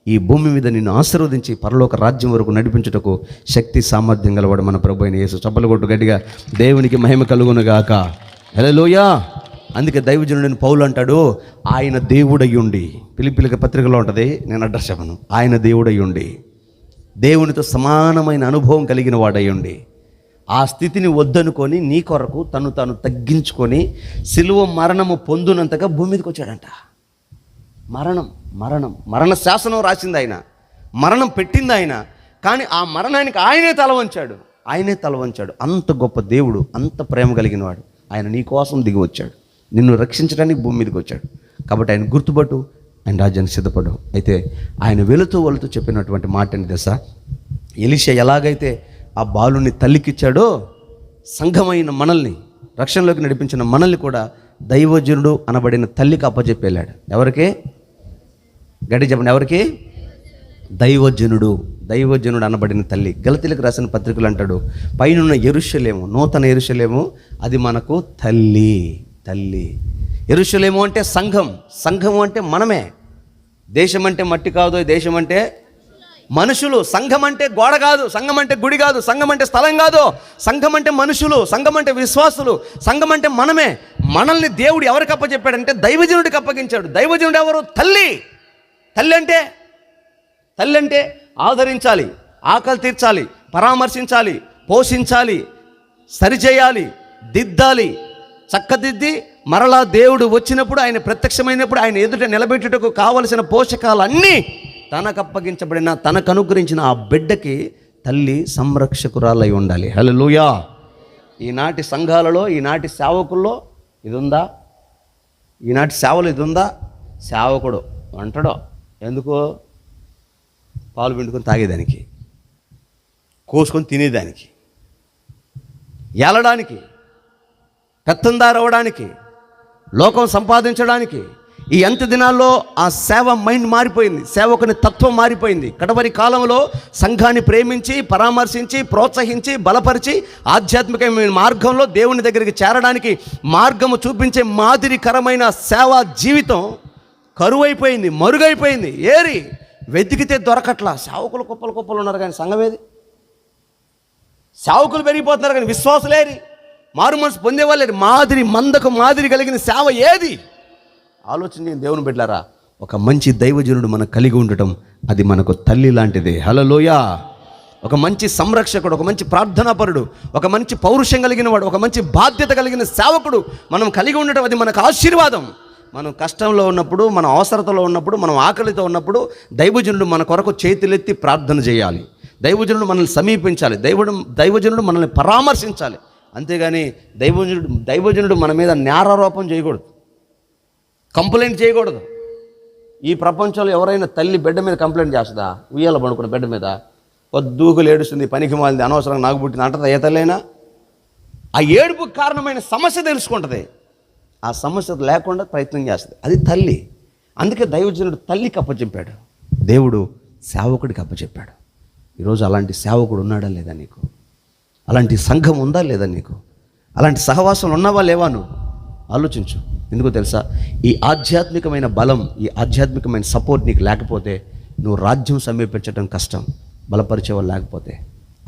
Speaker 1: ఈ భూమి మీద నిన్ను ఆశీర్వదించి పరలోక రాజ్యం వరకు నడిపించుటకు శక్తి సామర్థ్యం గలవాడు మన ప్రభు అయిన యేసు. చప్పలు కొట్టు గట్టిగా, దేవునికి మహిమ కలుగునుగాక. హల్లెలూయా. అందుకే దైవజనుడైన పౌలు అంటాడు, ఆయన దేవుడయ్యుండి, పిలిపిలిక పత్రికలో ఉంటుంది, నేను అడ్రస్ చెప్పను, ఆయన దేవుడయ్యుండి, దేవునితో సమానమైన అనుభవం కలిగిన వాడయ్యుండి, ఆ స్థితిని వద్దనుకొని నీ కొరకు తను తాను తగ్గించుకొని సిలువ మరణము పొందునంతగా భూమి మీదకి వచ్చాడంట. మరణ శాసనం రాసింది ఆయన, మరణం పెట్టింది ఆయన, కానీ ఆ మరణానికి ఆయనే తల వంచాడు. అంత గొప్ప దేవుడు, అంత ప్రేమ కలిగిన వాడు. ఆయన నీ కోసం దిగి వచ్చాడు, నిన్ను రక్షించడానికి భూమి మీదకి వచ్చాడు. కాబట్టి ఆయన గుర్తుపట్టు, ఆయన రాజ్యానికి సిద్ధపడు. అయితే ఆయన వెళుతూ చెప్పినటువంటి మాట ఏంటి తెలుసా? ఎలీషా ఎలాగైతే ఆ బాలుని తల్లికిచ్చాడో, సంఘమైన మనల్ని రక్షణలోకి నడిపించిన మనల్ని కూడా దైవజనుడు అనబడిన తల్లికి అప్పచెప్పేళ్ళాడు. ఎవరికి? గడి చెప్పండి, ఎవరికి? దైవజనుడు అనబడిన తల్లి. గలతీలకు రాసిన పత్రికలు అంటాడు, పైనున్న యెరూషలేము, నూతన యెరూషలేము, అది మనకు తల్లి. యెరూషలేము అంటే సంఘం అంటే మనమే. దేశం అంటే మట్టి కాదు, దేశం అంటే మనుషులు. సంఘం అంటే గోడ కాదు, సంఘం అంటే గుడి కాదు, సంఘం అంటే స్థలం కాదు, సంఘం అంటే మనుషులు, సంఘం అంటే విశ్వాసులు, సంఘం అంటే మనమే. మనల్ని దేవుడు ఎవరికి అప్పచెప్పాడంటే దైవజనుడికి అప్పగించాడు. దైవజనుడు ఎవరు? తల్లి అంటే ఆదరించాలి, ఆకలి తీర్చాలి, పరామర్శించాలి, పోషించాలి, సరిచేయాలి, దిద్దాలి, చక్కదిద్ది మరలా దేవుడు వచ్చినప్పుడు, ఆయన ప్రత్యక్షమైనప్పుడు ఆయన ఎదుట నిలబెట్టుటకు కావలసిన పోషకాలన్నీ తనకు అప్పగించబడిన, తనకు అనుగ్రహించిన ఆ బిడ్డకి తల్లి సంరక్షకురాలై ఉండాలి. హల్లెలూయా. ఈనాటి సంఘాలలో, ఈనాటి సేవకుల్లో ఇది ఉందా? ఈనాటి సేవలు ఇది ఉందా? సేవకుడు అంటాడో ఎందుకో? పాలు పిండుకొని తాగేదానికి, కోసుకొని తినేదానికి, ఏలడానికి, పెత్తందారు అవ్వడానికి, లోకం సంపాదించడానికి. ఈ అంత్య దినాల్లో ఆ సేవ మైండ్ మారిపోయింది, సేవకుని తత్వం మారిపోయింది. కడవరి కాలంలో సంఘాన్ని ప్రేమించి, పరామర్శించి, ప్రోత్సహించి, బలపరిచి ఆధ్యాత్మికమైన మార్గంలో దేవుని దగ్గరికి చేరడానికి మార్గము చూపించే మాదిరికరమైన సేవా జీవితం కరువైపోయింది, మరుగైపోయింది. వెతికితే దొరకట్లా. సేవకులు కుప్పలు ఉన్నారు, కానీ సంఘం ఏది? సేవకులు పెరిగిపోతున్నారు, కానీ విశ్వాసులేరి, మారు మనసు పొందేవాళ్ళేరి. మాదిరి కలిగిన సేవ ఏది? ఆలోచన దేవుని బిడ్డలారా, ఒక మంచి దైవజనుడు మనకు కలిగి ఉండటం, అది మనకు తల్లి లాంటిదే. హల్లెలూయా. ఒక మంచి సంరక్షకుడు, ఒక మంచి ప్రార్థనాపరుడు, ఒక మంచి పౌరుషం కలిగిన వాడు, ఒక మంచి బాధ్యత కలిగిన సేవకుడు మనం కలిగి ఉండటం, అది మనకు ఆశీర్వాదం. మనం కష్టంలో ఉన్నప్పుడు, మన అవసరతలో ఉన్నప్పుడు, మనం ఆకలితో ఉన్నప్పుడు దైవజనుడు మన కొరకు చేతులెత్తి ప్రార్థన చేయాలి. దైవజనుడు మనల్ని సమీపించాలి, దైవజనుడు మనల్ని పరామర్శించాలి. అంతేగాని దైవజనుడు మన మీద నేరారోపణ చేయకూడదు, కంప్లైంట్ చేయకూడదు. ఈ ప్రపంచంలో ఎవరైనా తల్లి బిడ్డ మీద కంప్లైంట్ చేస్తుందా? ఉయ్యాల పడుకున్న బిడ్డ మీద పొద్దుగులు ఏడుస్తుంది, పనికి మాలింది, అనవసరంగా నాకు పుట్టింది అంటదా? ఏ తల్లైనా ఆ ఏడుపుకి కారణమైన సమస్య తెలుసుకుంటుంది, ఆ సమస్య లేకుండా ప్రయత్నం చేస్తుంది. అది తల్లి. అందుకే దైవజనుడు తల్లికి అప్పచెప్పాడు, దేవుడు సేవకుడికి అప్పచెప్పాడు. ఈరోజు అలాంటి సేవకుడు ఉన్నాడా లేదా నీకు? అలాంటి సంఘం ఉందా లేదా నీకు? అలాంటి సహవాసం ఉన్నావా లేవా? నువ్వు ఆలోచించు. ఎందుకో తెలుసా? ఈ ఆధ్యాత్మికమైన బలం, ఈ ఆధ్యాత్మికమైన సపోర్ట్ నీకు లేకపోతే నువ్వు రాజ్యం సమీపించడం కష్టం. బలపరిచేవాళ్ళు లేకపోతే,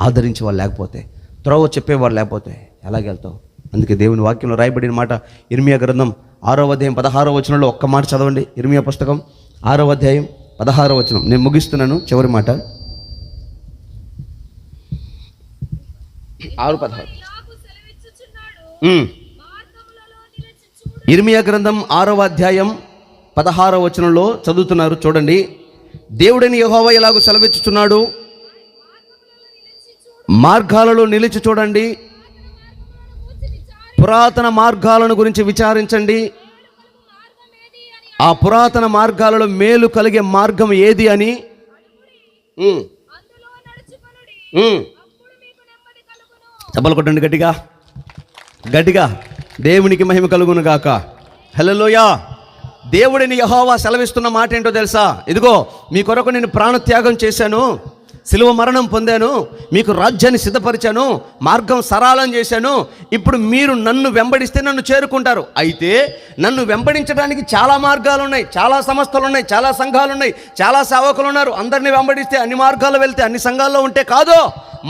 Speaker 1: ఆదరించేవాళ్ళు లేకపోతే, త్రోవ చెప్పేవాళ్ళు లేకపోతే ఎలాగెళ్తావు? అందుకే దేవుని వాక్యంలో రాయబడిన మాట, ఇర్మియా గ్రంథం 6వ అధ్యాయం 16వ వచనంలో ఒక్క మాట చదవండి. ఇర్మియా పుస్తకం 6వ అధ్యాయం 16వ వచనం. నేను ముగిస్తున్నాను, చివరి మాట 6:16. ఇర్మియా గ్రంథం 6వ అధ్యాయం 16వ వచనంలో చదువుతున్నారు, చూడండి. దేవుడని యెహోవా ఇలాగూ సెలవిచ్చుచున్నాడు, మార్గాలలో నిలిచి చూడండి, పురాతన మార్గాలను గురించి విచారించండి, ఆ పురాతన మార్గాలలో మేలు కలిగే మార్గం ఏది అని చెప్పలు కొట్టండి గట్టిగా గట్టిగా. దేవునికి మహిమ కలుగును గాక. హల్లెలూయా. దేవుడిని యెహోవా సెలవిస్తున్న మాట ఏంటో తెలుసా? ఇదిగో మీ కొరకు నేను ప్రాణత్యాగం చేశాను, సిలువ మరణం పొందాను, మీకు రాజ్యాన్ని సిద్ధపరిచాను, మార్గం సరళం చేశాను. ఇప్పుడు మీరు నన్ను వెంబడిస్తే నన్ను చేరుకుంటారు. అయితే నన్ను వెంబడించడానికి చాలా మార్గాలు ఉన్నాయి, చాలా సంస్థలు ఉన్నాయి, చాలా సంఘాలు ఉన్నాయి, చాలా సేవకులు ఉన్నారు. అందరినీ వెంబడిస్తే అన్ని మార్గాల్లో వెళ్తే అన్ని సంఘాల్లో ఉంటే కాదు,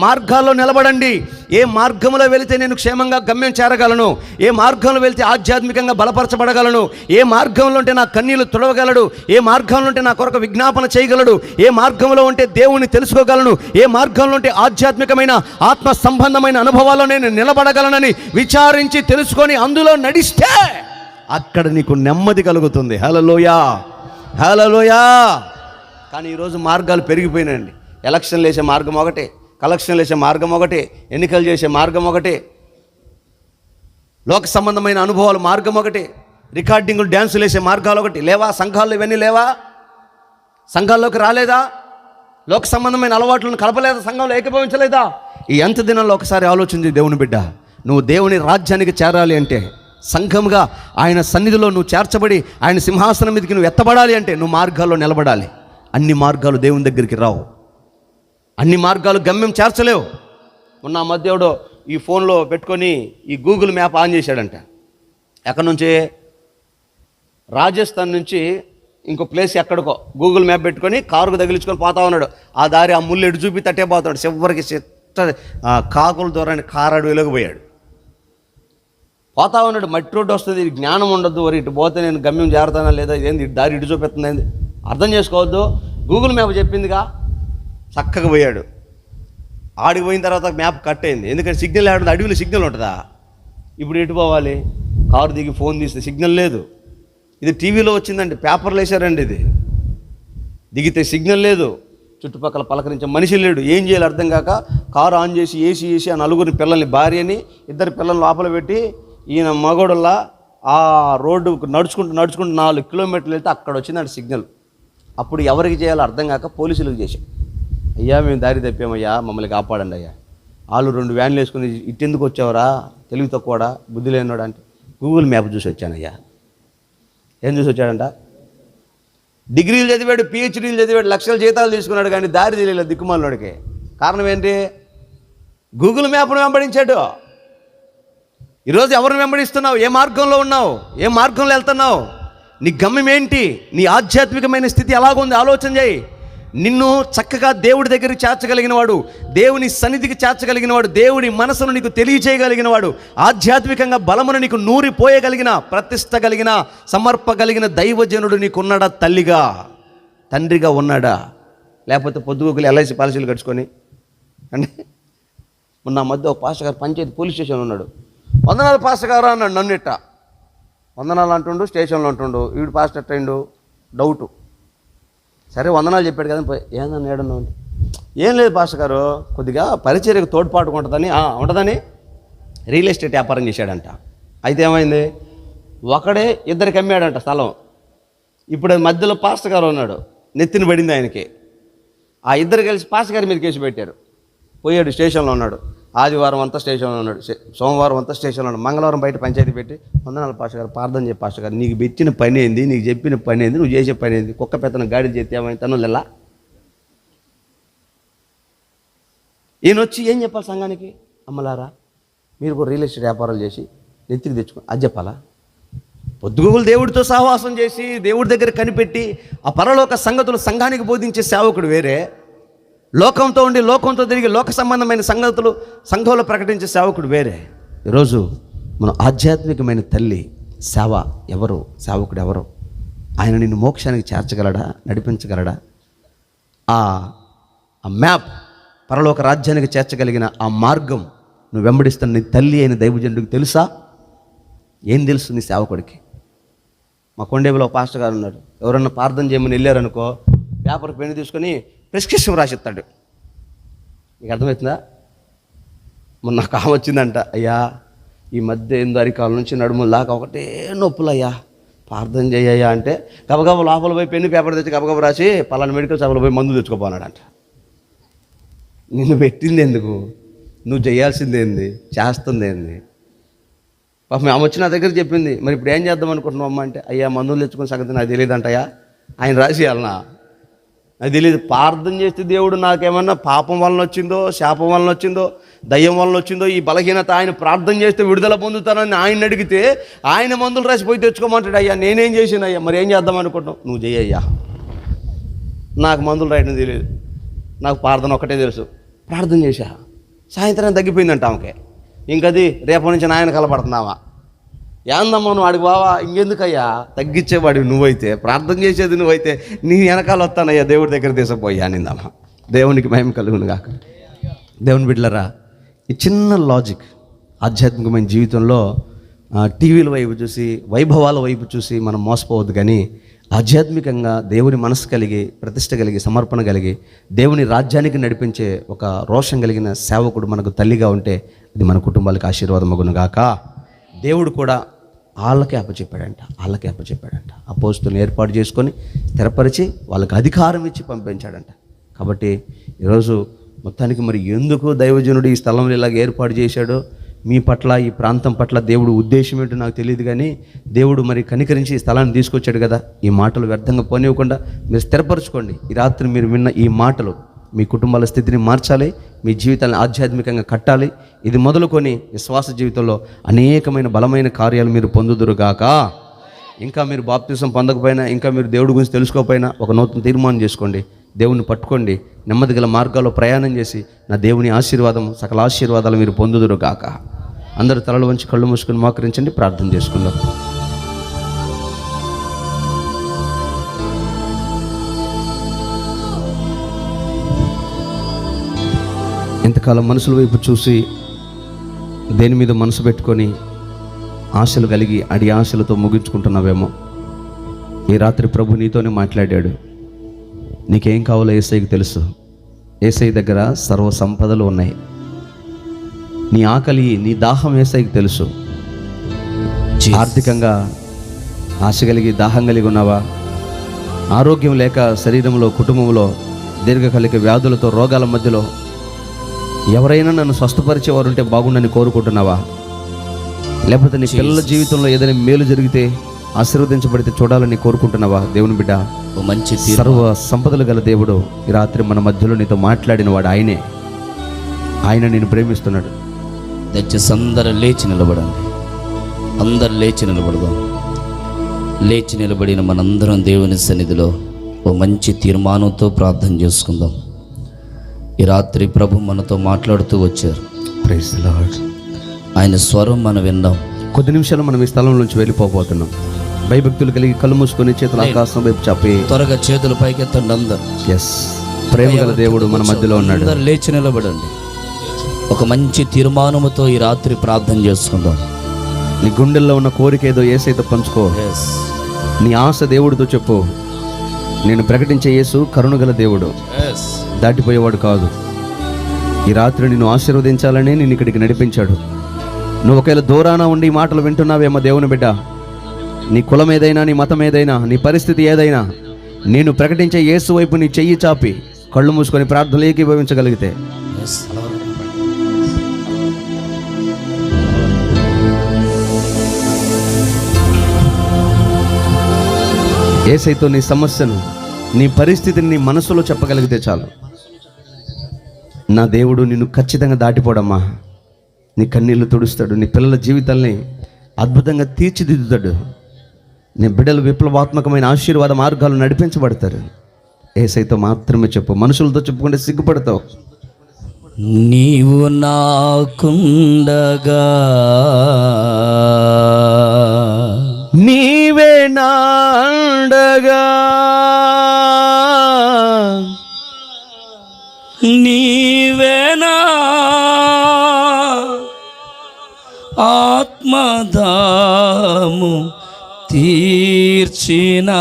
Speaker 1: మార్గాల్లో నిలబడండి. ఏ మార్గంలో వెళితే నేను క్షేమంగా గమ్యం చేరగలను, ఏ మార్గంలో వెళితే ఆధ్యాత్మికంగా బలపరచబడగలను, ఏ మార్గంలో ఉంటే నా కన్నీళ్లు తుడవగలడు, ఏ మార్గంలో ఉంటే నా కొరకు విజ్ఞాపన చేయగలడు, ఏ మార్గంలో ఉంటే దేవుణ్ణి తెలుసుకోగలను, ఏ మార్గంలో ఉంటే ఆధ్యాత్మికమైన ఆత్మ సంబంధమైన అనుభవాల్లో నేను నిలబడగలనని విచారించి తెలుసుకొని అందులో నడిస్తే అక్కడ నీకు నెమ్మది కలుగుతుంది. హల్లెలూయా, హల్లెలూయా. కానీ ఈరోజు మార్గాలు పెరిగిపోయినాయండి. ఎలక్షన్లు వేసే మార్గం ఒకటే, కలెక్షన్లు వేసే మార్గం ఒకటే, ఎన్నికలు చేసే మార్గం ఒకటే, లోక సంబంధమైన అనుభవాలు మార్గం ఒకటే, రికార్డింగులు డ్యాన్సులు వేసే మార్గాలు ఒకటి. లేవా సంఘాల్లో? ఇవన్నీ లేవా? సంఘాల్లోకి రాలేదా? లోక సంబంధమైన అలవాట్లను కలపలేదా? సంఘంలో ఏకీభవించలేదా? ఈ అంత దినంలో ఒకసారి ఆలోచించి, దేవుని బిడ్డ, నువ్వు దేవుని రాజ్యానికి చేరాలి అంటే, సంఘంగా ఆయన సన్నిధిలో నువ్వు చేర్చబడి ఆయన సింహాసనం మీదకి నువ్వు ఎత్తబడాలి అంటే నువ్వు మార్గాల్లో నిలబడాలి. అన్ని మార్గాలు దేవుని దగ్గరికి రావు, అన్ని మార్గాలు గమ్యం చేర్చలేవు. మొన్న మధ్యవుడు ఈ ఫోన్లో పెట్టుకొని ఈ గూగుల్ మ్యాప్ ఆన్ చేశాడంట. ఎక్కడి నుంచి? రాజస్థాన్ నుంచి ఇంకో ప్లేస్ ఎక్కడికో గూగుల్ మ్యాప్ పెట్టుకొని కారుకు తగిలించుకొని పోతా ఉన్నాడు. ఆ దారి ఆ ముళ్ళు ఎటు చూపి తట్టే పోతాడు. చివరికి కాకుల దూరాన్ని కారు అడవిలోకి పోయాడు. పోతా ఉన్నాడు. మట్టి రోడ్డు వస్తుంది, జ్ఞానం ఉండొద్దు. వరి ఇటు పోతే నేను గమ్యం చేరుతానా లేదా, ఏంది దారి ఇటు చూపిస్తుంది, ఏంది అర్థం చేసుకోవద్దు. గూగుల్ మ్యాప్ చెప్పిందిగా, చక్కగా పోయాడు. ఆడికి పోయిన తర్వాత మ్యాప్ కట్ అయింది. ఎందుకంటే సిగ్నల్ ఆడుతుంది, అడవిలో సిగ్నల్ ఉంటుందా? ఇప్పుడు ఎటు పోవాలి? కారు దిగి ఫోన్ తీస్తే సిగ్నల్ లేదు. ఇది టీవీలో వచ్చిందండి, పేపర్లు వేశారండి. ఇది దిగితే సిగ్నల్ లేదు, చుట్టుపక్కల పలకరించే మనిషి లేడు. ఏం చేయాలి అర్థం కాక కారు ఆన్ చేసి ఏసీ ఆ నలుగురి పిల్లల్ని, భార్యని, ఇద్దరు పిల్లల్ని లోపల పెట్టి ఈయన మగోడల్లా ఆ రోడ్డు నడుచుకుంటూ 4 కిలోమీటర్లు వెళ్తే అక్కడ వచ్చిందండి సిగ్నల్. అప్పుడు ఎవరికి చేయాలో అర్థం కాక పోలీసులకు చేశాం. అయ్యా మేము దారి తప్పామయ్యా, మమ్మల్ని కాపాడండి అయ్యా. వాళ్ళు 2 వ్యాన్లు వేసుకుని ఇట్టెందుకు వచ్చావరా, తెలివి తక్కువడా, బుద్ధి లేనివాడా అంటే, గూగుల్ మ్యాప్ చూసి వచ్చానయ్యా. ఏం చూసి వచ్చాడంట? డిగ్రీలు చదివాడు, పిహెచ్డీలు చదివాడు, లక్షల జీతాలు తీసుకున్నాడు, కానీ దారి తెలియలేదు దిక్కుమాలినోడికి. కారణం ఏంటి? గూగుల్ మ్యాప్ను వెంబడించాడు. ఈరోజు ఎవరిని వెంబడిస్తున్నావు? ఏ మార్గంలో ఉన్నావు? ఏ మార్గంలో వెళ్తున్నావు? నీ గమ్యం ఏంటి? నీ ఆధ్యాత్మికమైన స్థితి ఎలాగుంది? ఆలోచన చేయి. నిన్ను చక్కగా దేవుడి దగ్గరికి చేర్చగలిగిన వాడు, దేవుని సన్నిధికి చేర్చగలిగిన వాడు, దేవుని మనసును నీకు తెలియచేయగలిగిన వాడు, ఆధ్యాత్మికంగా బలమును నీకు నూరిపోయగలిగిన, ప్రతిష్ట కలిగిన, సమర్పగలిగిన దైవజనుడు నీకున్నాడా? తల్లిగా, తండ్రిగా ఉన్నాడా? లేకపోతే పొద్దుగోకులు ఎల్ఐసి పాలసీలు కట్టుకొని అంటే. మొన్న మధ్య ఒక పాస్టర్ గారు పంచాయతీ పోలీస్ స్టేషన్ ఉన్నాడు. వందనాలు పాస్టర్ గారు అన్నాడు. నన్ను ఇట్ట వందనాలు అంటుండు, స్టేషన్లో అంటుండు. వీడు పాస్టర్ అట్టయిండు, డౌటు. సరే వందనాలు చెప్పాడు కదా, ఏందన్నా ఏడన్నా అంటే, ఏం లేదు పాస్టర్ గారు, కొద్దిగా పరిచర్యకు తోడ్పాటు ఉంటుందని రియల్ ఎస్టేట్ వ్యాపారం చేశాడంట. అయితే ఏమైంది? ఒకడే ఇద్దరికి అమ్మాడంట స్థలం. ఇప్పుడు మధ్యలో పాస్టర్ గారు ఉన్నాడు, నెత్తిన పడింది ఆయనకి. ఆ ఇద్దరు కలిసి పాస్టర్ గారి మీద కేసు పెట్టారు. పోయాడు, స్టేషన్లో ఉన్నాడు. ఆదివారం అంతా స్టేషన్లో ఉన్నాడు, సోమవారం అంతా స్టేషన్లో ఉన్నాడు, మంగళవారం బయట పంచాయతీ పెట్టి, వందనాలు పాస్టర్ గారు, ప్రార్థన చెప్పి పాస్టర్ గారు, నీకు పెట్టిన పని ఏంది, నీకు చెప్పిన పని ఏంది, నువ్వు చేసే పని ఏంది, కుక్క పెత్తన గాడి చేస్తే ఏమైనా తనులెల్లా. ఈయన వచ్చి ఏం చెప్పాలి సంఘానికి? అమ్మలారా, మీరు కూడా రియల్ ఎస్టేట్ వ్యాపారాలు చేసి నెత్తికి తెచ్చుకో, అది చెప్పాలా? పొద్దుగోగులు దేవుడితో సహవాసం చేసి దేవుడి దగ్గర కనిపెట్టి ఆ పరలోక సంగతులు సంఘానికి బోధించే సేవకుడు వేరే, లోకంతో ఉండి లోకంతో తిరిగి లోక సంబంధమైన సంగతులు సంఘంలో ప్రకటించే సేవకుడు వేరే. ఈరోజు మన ఆధ్యాత్మికమైన తల్లి సేవ ఎవరు? సేవకుడు ఎవరు? ఆయన నిన్ను మోక్షానికి చేర్చగలడా, నడిపించగలడా? ఆ మ్యాప్, పరలోక రాజ్యానికి చేర్చగలిగిన ఆ మార్గం నువ్వు వెంబడిస్తున్న నీ తల్లి అయిన దైవజనుడికి తెలుసా? ఏం తెలుసు నీ సేవకుడికి? మా కొండేబులో పాస్టర్ గారు ఉన్నారు. ఎవరన్నా ప్రార్థన చేయమని వెళ్ళారనుకో, పేపర్ పెన్ను తీసుకొని ప్రిస్క్రిప్షన్ రాసిస్తాడు. నీకు అర్థమవుతుందా? మొన్న నాకు ఆమె వచ్చిందంట, అయ్యా ఈ మధ్య ఏందో అరికాల నుంచి నడుముల దాకా ఒకటే నొప్పులయ్యా, ప్రార్థన చేయ్యా అంటే గబగబ లోపల పోయి పెన్ను పేపర్ తెచ్చి గబగబ రాసి పలానా మెడికల్ షాప్లో పోయి మందు తెచ్చుకోపోనాడంట. నిన్ను పెట్టింది ఎందుకు? నువ్వు చేయాల్సింది ఏంది? చేస్తుంది ఏంది? పాపం ఆమె వచ్చి నా దగ్గర చెప్పింది, మరి ఇప్పుడు ఏం చేద్దాం అనుకుంటున్నావు అమ్మ అంటే, అయ్యా మందులు తెచ్చుకున్న సంగతి నాకు తెలియదు అంటయ్యా, ఆయన రాసి ఇవ్వాలనా? నాకు తెలియదు. ప్రార్థన చేస్తే దేవుడు నాకేమన్నా పాపం వలన వచ్చిందో, శాపం వలన వచ్చిందో, దయ్యం వలన వచ్చిందో, ఈ బలహీనత ఆయన ప్రార్థన చేస్తే విడుదల పొందుతానని ఆయన అడిగితే ఆయన మందులు రాసిపోయి తెచ్చుకోమంటాడు. అయ్యా నేనేం చేసాను అయ్యా, మరి ఏం చేద్దాం అనుకుంటున్నావు? నువ్వు చెయ్యయ్యా, నాకు మందులు రాయడం తెలియదు, నాకు ప్రార్థన ఒక్కటే తెలుసు. ప్రార్థన చేశా, సాయంత్రం తగ్గిపోయిందంట ఆమెకే. ఇంకది రేపటి నుంచి నాయన కలపడుతున్నావా? ఏందమ్మా నువ్వు అడిగి బావా, ఇంకెందుకయ్యా, తగ్గించేవాడివి నువ్వైతే, ప్రార్థన చేసేది నువ్వైతే, నీ వెనకాల వస్తానయ్యా దేవుడి దగ్గర తీసుకుపోయా నిందమ్మా. దేవునికి మహిమ కలుగును గాక. దేవుని బిడ్డలరా, ఈ చిన్న లాజిక్ ఆధ్యాత్మికమైన జీవితంలో టీవీల వైపు చూసి, వైభవాల వైపు చూసి మనం మోసపోవద్దు. కానీ ఆధ్యాత్మికంగా దేవుని మనసు కలిగి, ప్రతిష్ట కలిగి, సమర్పణ కలిగి, దేవుని రాజ్యానికి నడిపించే ఒక రోషం కలిగిన సేవకుడు మనకు తల్లిగా ఉంటే అది మన కుటుంబాలకు ఆశీర్వాదమగును గాక. దేవుడు కూడా వాళ్ళకే అప్పచెప్పాడంట. అపోస్తులను ఏర్పాటు చేసుకొని స్థిరపరిచి వాళ్ళకి అధికారం ఇచ్చి పంపించాడంట. కాబట్టి ఈరోజు మొత్తానికి మరి ఎందుకు దైవజనుడు ఈ స్థలంలో ఇలాగ ఏర్పాటు చేశాడో, మీ పట్ల, ఈ ప్రాంతం పట్ల దేవుడు ఉద్దేశం ఏంటో నాకు తెలియదు. కానీ దేవుడు మరి కనికరించి ఈ స్థలాన్ని తీసుకొచ్చాడు కదా. ఈ మాటలు వ్యర్థంగా పోనివ్వకుండా మీరు స్థిరపరచుకోండి. ఈ రాత్రి మీరు విన్న ఈ మాటలు మీ కుటుంబాల స్థితిని మార్చాలి, మీ జీవితాన్ని ఆధ్యాత్మికంగా కట్టాలి. ఇది మొదలుకొని విశ్వాస జీవితంలో అనేకమైన బలమైన కార్యాలు మీరు పొందుదురుగాక. ఇంకా మీరు బాప్తిసం పొందకపోయినా, ఇంకా మీరు దేవుడి గురించి తెలుసుకోకపోయినా ఒక నూతన తీర్మానం చేసుకోండి. దేవుని పట్టుకోండి, నెమ్మది గల మార్గాల్లో ప్రయాణం చేసి నా దేవుని ఆశీర్వాదం, సకల ఆశీర్వాదాలు మీరు పొందుదురుగాక. అందరూ తలలు వంచి కళ్ళు మూసుకొని మోకరించండి, ప్రార్థన చేసుకుందాం. ఇంతకాలం మనుషుల వైపు చూసి దేని మీద మనసు పెట్టుకొని ఆశలు కలిగి అడి ఆశలతో ముగించుకుంటున్నావేమో. ఈ రాత్రి ప్రభు నీతోనే మాట్లాడాడు. నీకేం కావాలో యేసయ్యకి తెలుసు. యేసయ్య దగ్గర సర్వ సంపదలు ఉన్నాయి. నీ ఆకలి, నీ దాహం యేసయ్యకి తెలుసు. ఆర్థికంగా ఆశ కలిగి, దాహం కలిగి ఉన్నావా? ఆరోగ్యం లేక శరీరంలో, కుటుంబంలో దీర్ఘకాలిక వ్యాధులతో, రోగాల మధ్యలో ఎవరైనా నన్ను స్వస్థపరిచేవారు ఉంటే బాగుండని కోరుకుంటున్నావా? లేకపోతే నీ పిల్లల జీవితంలో ఏదైనా మేలు జరిగితే, ఆశీర్వదించబడితే చూడాలని కోరుకుంటున్నావా? దేవుని బిడ్డ, మంచి సర్వ సంపదలు గల దేవుడు ఈ రాత్రి మన మధ్యలో నీతో మాట్లాడిన వాడు ఆయనే. ఆయన నేను ప్రేమిస్తున్నాడు.
Speaker 2: దయచేసి అందరూ లేచి నిలబడండి. అందరు లేచి నిలబడదాం. లేచి నిలబడిన మనందరం దేవుని సన్నిధిలో ఓ మంచి తీర్మానంతో ప్రార్థన చేసుకుందాం. ఈ రాత్రి ప్రభు మనతో మాట్లాడుతూ వచ్చారు.
Speaker 1: Praise the Lord.
Speaker 2: ఆయన స్వరం మనం విందాం.
Speaker 1: కొద్ది నిమిషాలు మనం ఈ స్థలం నుంచి వెళ్ళిపోబోతున్నాం. భయభక్తులు కలిగి కళ్ళు మూసుకొని చేతులు ఆకాశం వైపు చాపి
Speaker 2: త్వరగా చేతులు పైకెత్తండి అందరు.
Speaker 1: ప్రేమ గల దేవుడు మన మధ్యలో ఉన్నాడు.
Speaker 2: అందరు లేచి నిలబడండి. ఒక మంచి తీర్మానముతో ఈ రాత్రి ప్రార్థన చేసుకుందాం.
Speaker 1: నీ గుండెల్లో ఉన్న కోరిక ఏదో యేసయ్యతో పంచుకో. నీ ఆశ దేవుడితో చెప్పు. నేను ప్రకటించే యేసు కరుణగల దేవుడు, దాటిపోయేవాడు కాదు. ఈ రాత్రి నిన్ను ఆశీర్వదించాలని నేను ఇక్కడికి నడిపించాడు. నువ్వు ఒకవేళ దూరాన ఉండి ఈ మాటలు వింటున్నావేమో దేవుని బిడ్డ, నీ కులం ఏదైనా, నీ మతం ఏదైనా, నీ పరిస్థితి ఏదైనా, నేను ప్రకటించే యేసు వైపు నీ చెయ్యి చాపి కళ్ళు మూసుకొని ప్రార్థనలు ఏకీభవించగలిగితే యేసయ్యతో నీ సమస్యను, నీ పరిస్థితిని నీ మనసులో చెప్పగలిగితే చాలు. నా దేవుడు నిన్ను ఖచ్చితంగా దాటిపోడమ్మా. నీ కన్నీళ్లు తుడుస్తాడు. నీ పిల్లల జీవితాల్ని అద్భుతంగా తీర్చిదిద్దుతాడు. నీ బిడ్డలు విప్లవాత్మకమైన ఆశీర్వాద మార్గాలు నడిపించబడతారు. యేసయ్యతో మాత్రమే చెప్పు. మనుషులతో చెప్పుకుంటే సిగ్గుపడతావు.
Speaker 2: నీవు నాకుండగా
Speaker 1: నీవే నాండగా,
Speaker 2: నీవేనా ఆత్మదాము తీర్చిన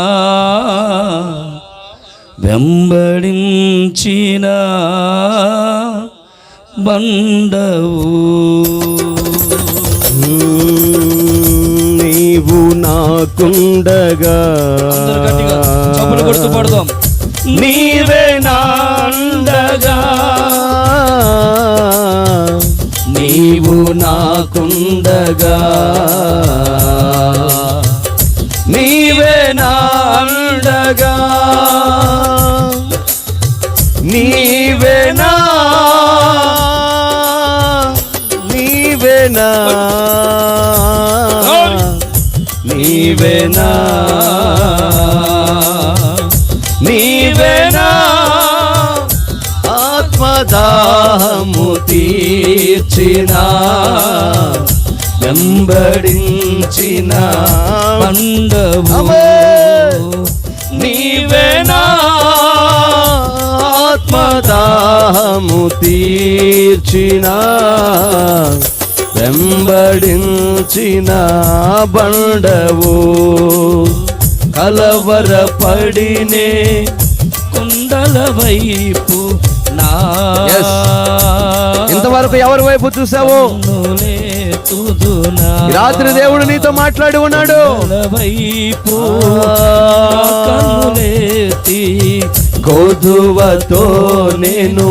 Speaker 2: వెంబడించిన బండవు.
Speaker 1: నీవు నాకుండగా,
Speaker 2: అందరూ గట్టిగా చప్పులు కొడుతూ పాడుదాం.
Speaker 1: నీవే నాండగా, నీవు నాకుండగా, నీవే నాండగా, నీవేనా నీవేనా నీవేనా నీవేనా ఆత్మదాహము తీర్చిన వెంబడించిన
Speaker 2: బండవు.
Speaker 1: నీవేనా ఆత్మదాహము తీర్చిన వెంబడించిన బండవు. కలవరపడినే
Speaker 2: కుండల వైపు నా
Speaker 1: ఇంతవరకు ఎవరి వైపు చూసావు? రాత్రి దేవుడు నీతో మాట్లాడి ఉన్నాడు.
Speaker 2: వైపు కన్నులేతి
Speaker 1: గోధువతో నేను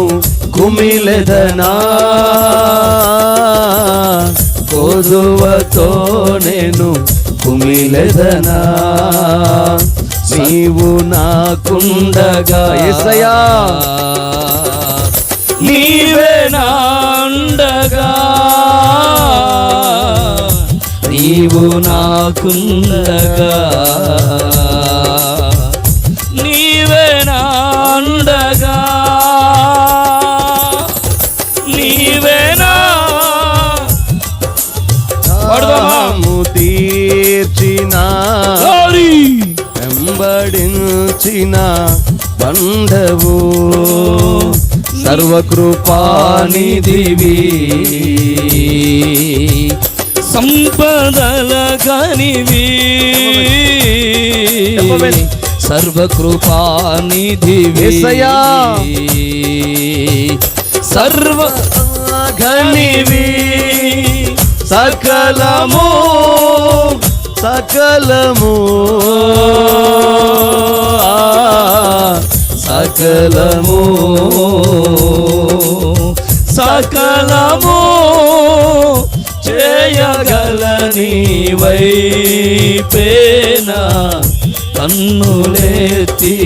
Speaker 1: కుమిలెదనా, గోధువతో నేను కుమిలెదనా, నీవు నాకుండగా. యేసయ్యా
Speaker 2: నీవే నాండగా, నీవు నాకుండగా, నీవే నాండగా, నీవేనా
Speaker 1: తీర్చిన వెంబడించిన బండవు. సర్వకృపానిధివి
Speaker 2: సంపదల కనివి, సర్వకృపానిధివి సర్వ
Speaker 1: ఘనివి, సకలము సకలము సకలము సకలము చేయగలని వైపేనా కన్నులెత్తి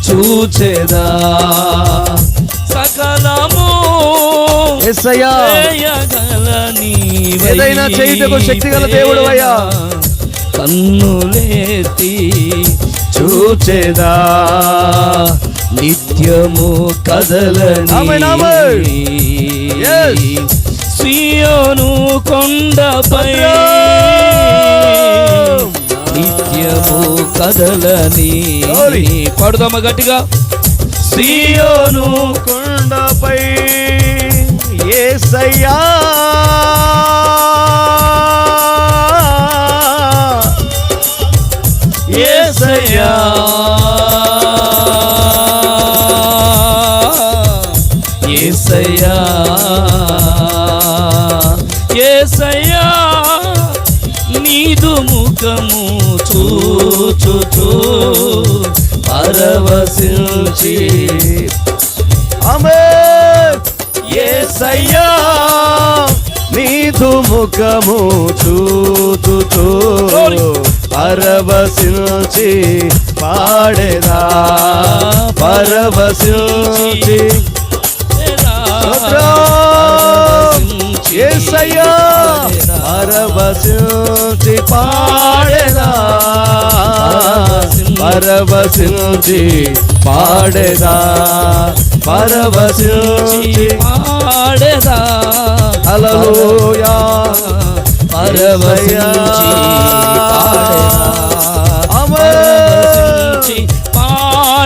Speaker 1: చూచెదా. సకలము
Speaker 2: చేయగలని
Speaker 1: ఏదైనా చేయుటకు శక్తిగల దేవుడు అయ్యా.
Speaker 2: కన్నులెత్తి
Speaker 1: చూచెదా,
Speaker 2: నిత్యము కదలని సియోను కొండపై నిత్యము కదలని. పాడుదామా గట్టిగా.
Speaker 1: సియోను కొండపై యేసయ్యా యేసయ్యా
Speaker 2: యేసయ్యా యేసయ్యా నీదు ముఖము చూచుచూ పరవశించి
Speaker 1: ఆమేన్. యేసయ్యా నీదు ముఖము చూచుచూ పరవశించి పాడేదా, పరవశించి యేసయ్యా పరవశించి పాడేదా, పరవశించి పాడేదా, పరవశించి
Speaker 2: పాడేదా.
Speaker 1: హల్లెలూయా
Speaker 2: పరవశించి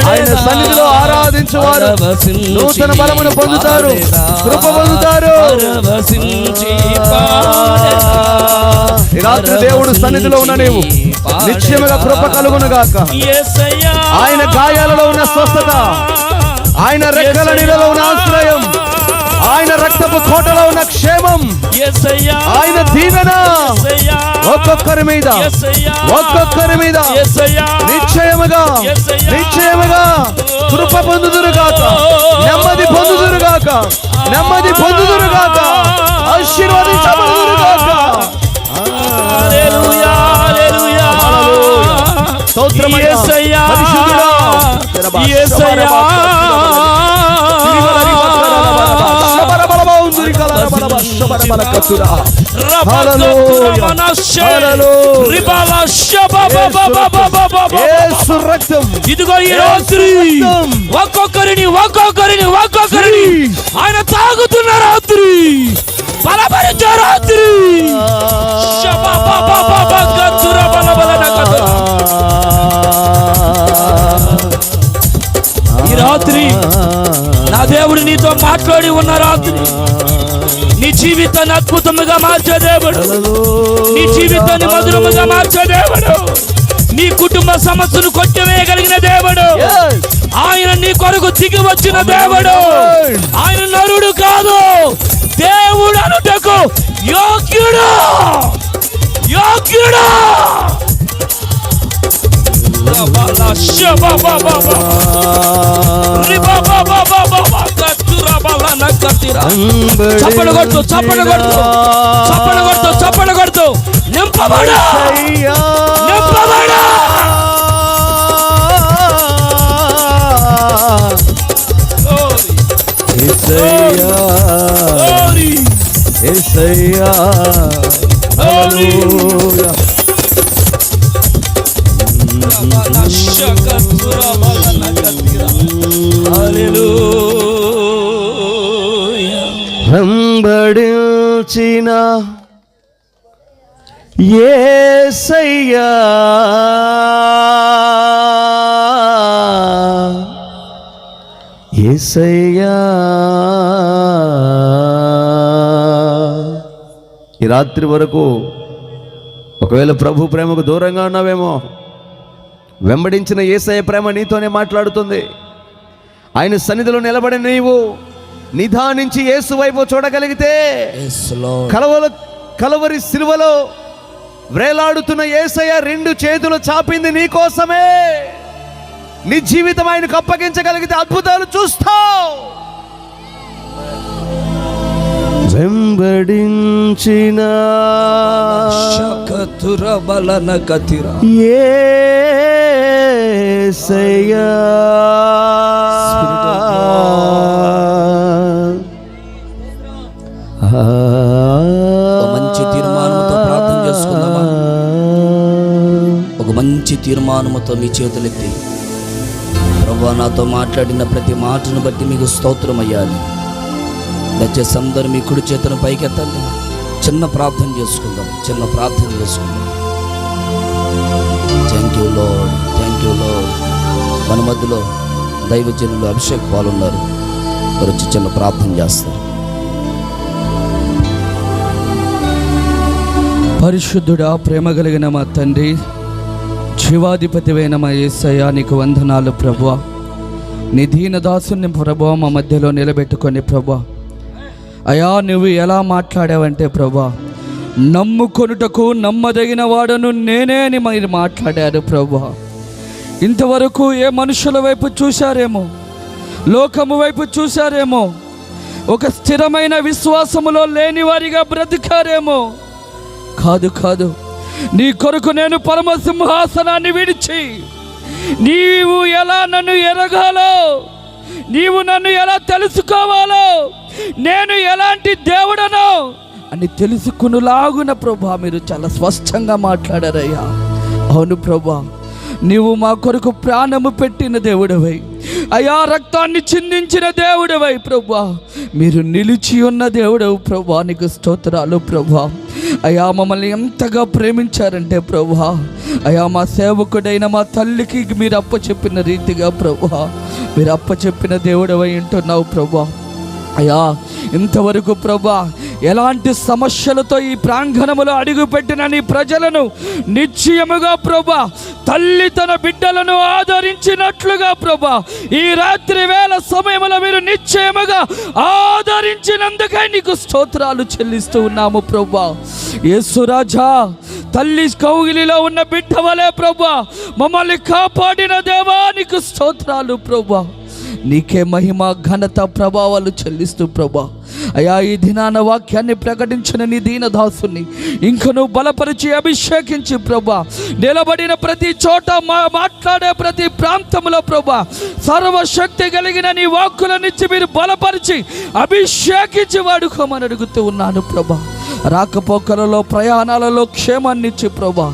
Speaker 1: ఆయన సన్నిధిలో ఆరాధించువారు నూతన బలమును పొందుతారు, కృప పొందుతారు. ఈ రాత్రి దేవుడు సన్నిధిలో ఉన్న నీవు నిశ్చయముగా కృప కలుగును గాక. ఆయన గాయాలలో ఉన్న స్వస్థత, ఆయన రెక్కల నీడలో ఉన్న ఆశ్రయం, ఆయన రక్తపు కోటలో ఉన్న క్షేమం, ఆయన దీవెన ఒక్కొక్కరి మీద నిశ్చయముగా కృప పొందుదురుగాక, నెమ్మది పొందుదురుగాక, ఆశీర్వదించబడుదురుగాక. స్తోత్రమయ్యా పరిశుద్ధుడా.
Speaker 2: ఇదిగో ఈ రాత్రి ఒక్కొక్కరిని ఆయన తాగుతున్న రాత్రి, బలపరిచే రాత్రి. ఈ రాత్రి నా దేవుడు నీతో మాట్లాడి ఉన్న రాత్రి, నీ జీవితాన్ని అద్భుతముగా మార్చే దేవుడు, నీ జీవితాన్ని మధురముగా మార్చే దేవుడు, నీ కుటుంబ సమస్యను కొట్టివేయగలిగిన దేవుడు, ఆయన నీ కొరకు దిగి వచ్చిన దేవుడు. ఆయన నరుడు కాదు, దేవుడు అనుటకు యోగ్యుడు. చప్పలు కొడుతూ నింపబడా.
Speaker 1: వెంబడించిన యేసయ్యా, ఈ రాత్రి వరకు ఒకవేళ ప్రభు ప్రేమకు దూరంగా ఉన్నావేమో, వెంబడించిన యేసయ్య ప్రేమ నీతోనే మాట్లాడుతుంది. ఆయన సన్నిధిలో నిలబడిన నీవు నిదానించి యేసు వైపు చూడగలిగితే, కలవరి సిలువలో వ్రేలాడుతున్న యేసయ్య రెండు చేతులు చాపింది నీ కోసమే. నీ జీవితం ఆయనకు అప్పగించగలిగితే అద్భుతాలు చూస్తావు. వెంబడించిన యేసయ్యా,
Speaker 2: మంచి తీర్మానంతో ప్రార్థన చేసుకుందామా? ఒక మంచి తీర్మానముతో మీ చేతులెత్తి, ప్రభువా నాతో మాట్లాడిన ప్రతి మాటను బట్టి మీకు స్తోత్రం అయ్యాలి. దయచేసి అందరూ మీ కుడి చేతును పైకెత్తండి. చిన్న ప్రార్థన చేసుకుందాం. Thank you lord. మన మధ్యలో దైవజనులు అభిషేక్ పాలున్నారు. వారు వచ్చి చిన్న ప్రార్థన చేస్తారు. పరిశుద్ధుడా, ప్రేమ కలిగిన మా తండ్రి, జీవాధిపతివైన మా యేసయ్య, నీకు వందనాలు ప్రభువా. నీ దీన దాసుని ప్రభువా మా మధ్యలో నిలబెట్టుకొని ప్రభువా, అయా నువ్వు ఎలా మాట్లాడావంటే ప్రభువా, నమ్ముకొనుటకు నమ్మదగిన వాడను నేనే అని మీరు మాట్లాడారు ప్రభువా. ఇంతవరకు ఏ మనుషుల వైపు చూశారేమో, లోకము వైపు చూశారేమో, ఒక స్థిరమైన విశ్వాసములో లేని వారిగా బ్రతికారేమో. కాదు, నీ కొరకు నేను పరమ సింహాసనాన్ని విడిచి, నీవు ఎలా నన్ను ఎరగాలో, నీవు నన్ను ఎలా తెలుసుకోవాలో, నేను ఎలాంటి దేవుడనో అని తెలుసుకునేలాగున ప్రభా మీరు చాలా స్పష్టంగా మాట్లాడారయ్యా. అవును ప్రభా, నీవు మా కొరకు ప్రాణము పెట్టిన దేవుడవై, అయా రక్తాన్ని చిందించిన దేవుడవై ప్రభా, మీరు నిలిచి ఉన్న దేవుడవు ప్రభా. నీకు స్తోత్రాలు ప్రభా. అయా మమ్మల్ని ఎంతగా ప్రేమించారంటే ప్రభా, అయా మా సేవకుడైన మా తల్లికి మీరు అప్పచెప్పిన రీతిగా ప్రభా, మీరు అప్పచెప్పిన దేవుడవై ఉంటున్నావు ప్రభా. అయా ఇంతవరకు ప్రభా
Speaker 3: ఎలాంటి సమస్యలతో ఈ ప్రాంగణములో అడుగుపెట్టిన నీ ప్రజలను నిశ్చయముగా ప్రభా తల్లి తన బిడ్డలను ఆదరించినట్లుగా ప్రభా ఈ రాత్రి వేళ సమయంలో మీరు నిశ్చయముగా ఆదరించినందుకై నీకు స్తోత్రాలు చెల్లిస్తూ ఉన్నాము ప్రభా. యేసురాజా, తల్లి కౌగిలిలో ఉన్న బిడ్డ వలె ప్రభా మమ్మల్ని కాపాడిన దేవా నీకు స్తోత్రాలు ప్రభా. నీకే మహిమ ఘనత ప్రభావాలు చెల్లిస్తూ ప్రభా. అయా, ఈ దినాన వాక్యాన్ని ప్రకటించిన నీ దీనదాసుని ఇంకను బలపరిచి అభిషేకించి ప్రభా, నిలబడిన ప్రతి చోట మాట్లాడే ప్రతి ప్రాంతంలో ప్రభా సర్వశక్తి కలిగిన నీ వాక్కులనిచ్చి మీరు బలపరిచి అభిషేకించి వాడుకోమని అడుగుతూ ఉన్నాను ప్రభా. రాకపోకలలో ప్రయాణాలలో క్షేమాన్నిచ్చి ప్రభా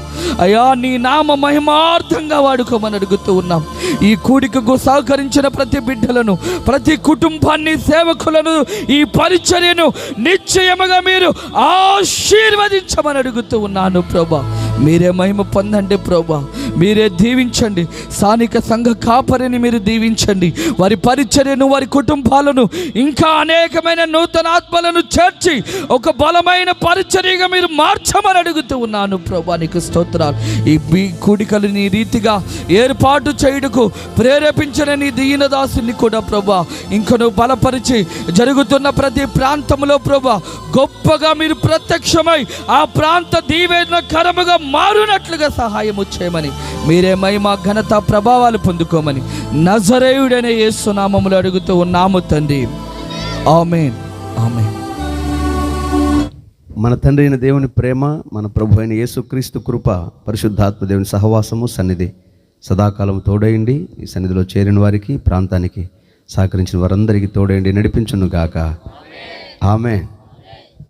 Speaker 3: అయా నీ నామ మహిమార్థంగా వాడుకోమని అడుగుతూ ఉన్నాం. ఈ కూడికకు సహకరించిన ప్రతి బిడ్డలను, ప్రతి కుటుంబాన్ని, సేవకులను, ఈ పరిచర్యను నిశ్చయముగా మీరు ఆశీర్వదించమని అడుగుతూ ఉన్నాను ప్రభా. మీరే మహిమ పొందండి ప్రభా, మీరే దీవించండి. స్థానిక సంఘ కాపరిని మీరు దీవించండి, వారి పరిచర్యను, వారి కుటుంబాలను ఇంకా అనేకమైన నూతన ఆత్మలను చేర్చి ఒక బలమైన పరిచర్యగా మీరు మార్చమని అడుగుతూ ఉన్నాను ప్రభా. నీకు స్తోత్రాలు. ఈ కూడికలు నీ రీతిగా ఏర్పాటు చేయుటకు ప్రేరేపించిన నీ దీనదాసుని కూడా ప్రభా ఇంకను బలపరిచి జరుగుతున్న ప్రతి ప్రాంతంలో ప్రభా గొప్పగా మీరు ప్రత్యక్షమై ఆ ప్రాంత దీవెనకరముగా మారునట్లుగా సహాయము చేయమని, మీరే మహిమ ఘనత ప్రభావాలు పొందుకోమని నజరేయుడైన యేసు నామములో అడుగుతూ ఉన్నాము తండ్రి. ఆమేన్, ఆమేన్.
Speaker 1: మన తండ్రి అయిన దేవుని ప్రేమ, మన ప్రభు అయిన యేసుక్రీస్తు కృప, పరిశుద్ధాత్మ దేవుని సహవాసము, సన్నిధి సదాకాలం తోడయండి. ఈ సన్నిధిలో చేరిన వారికి, ప్రాంతానికి సహకరించిన వారందరికీ తోడయండి, నడిపించును గాక. ఆమేన్.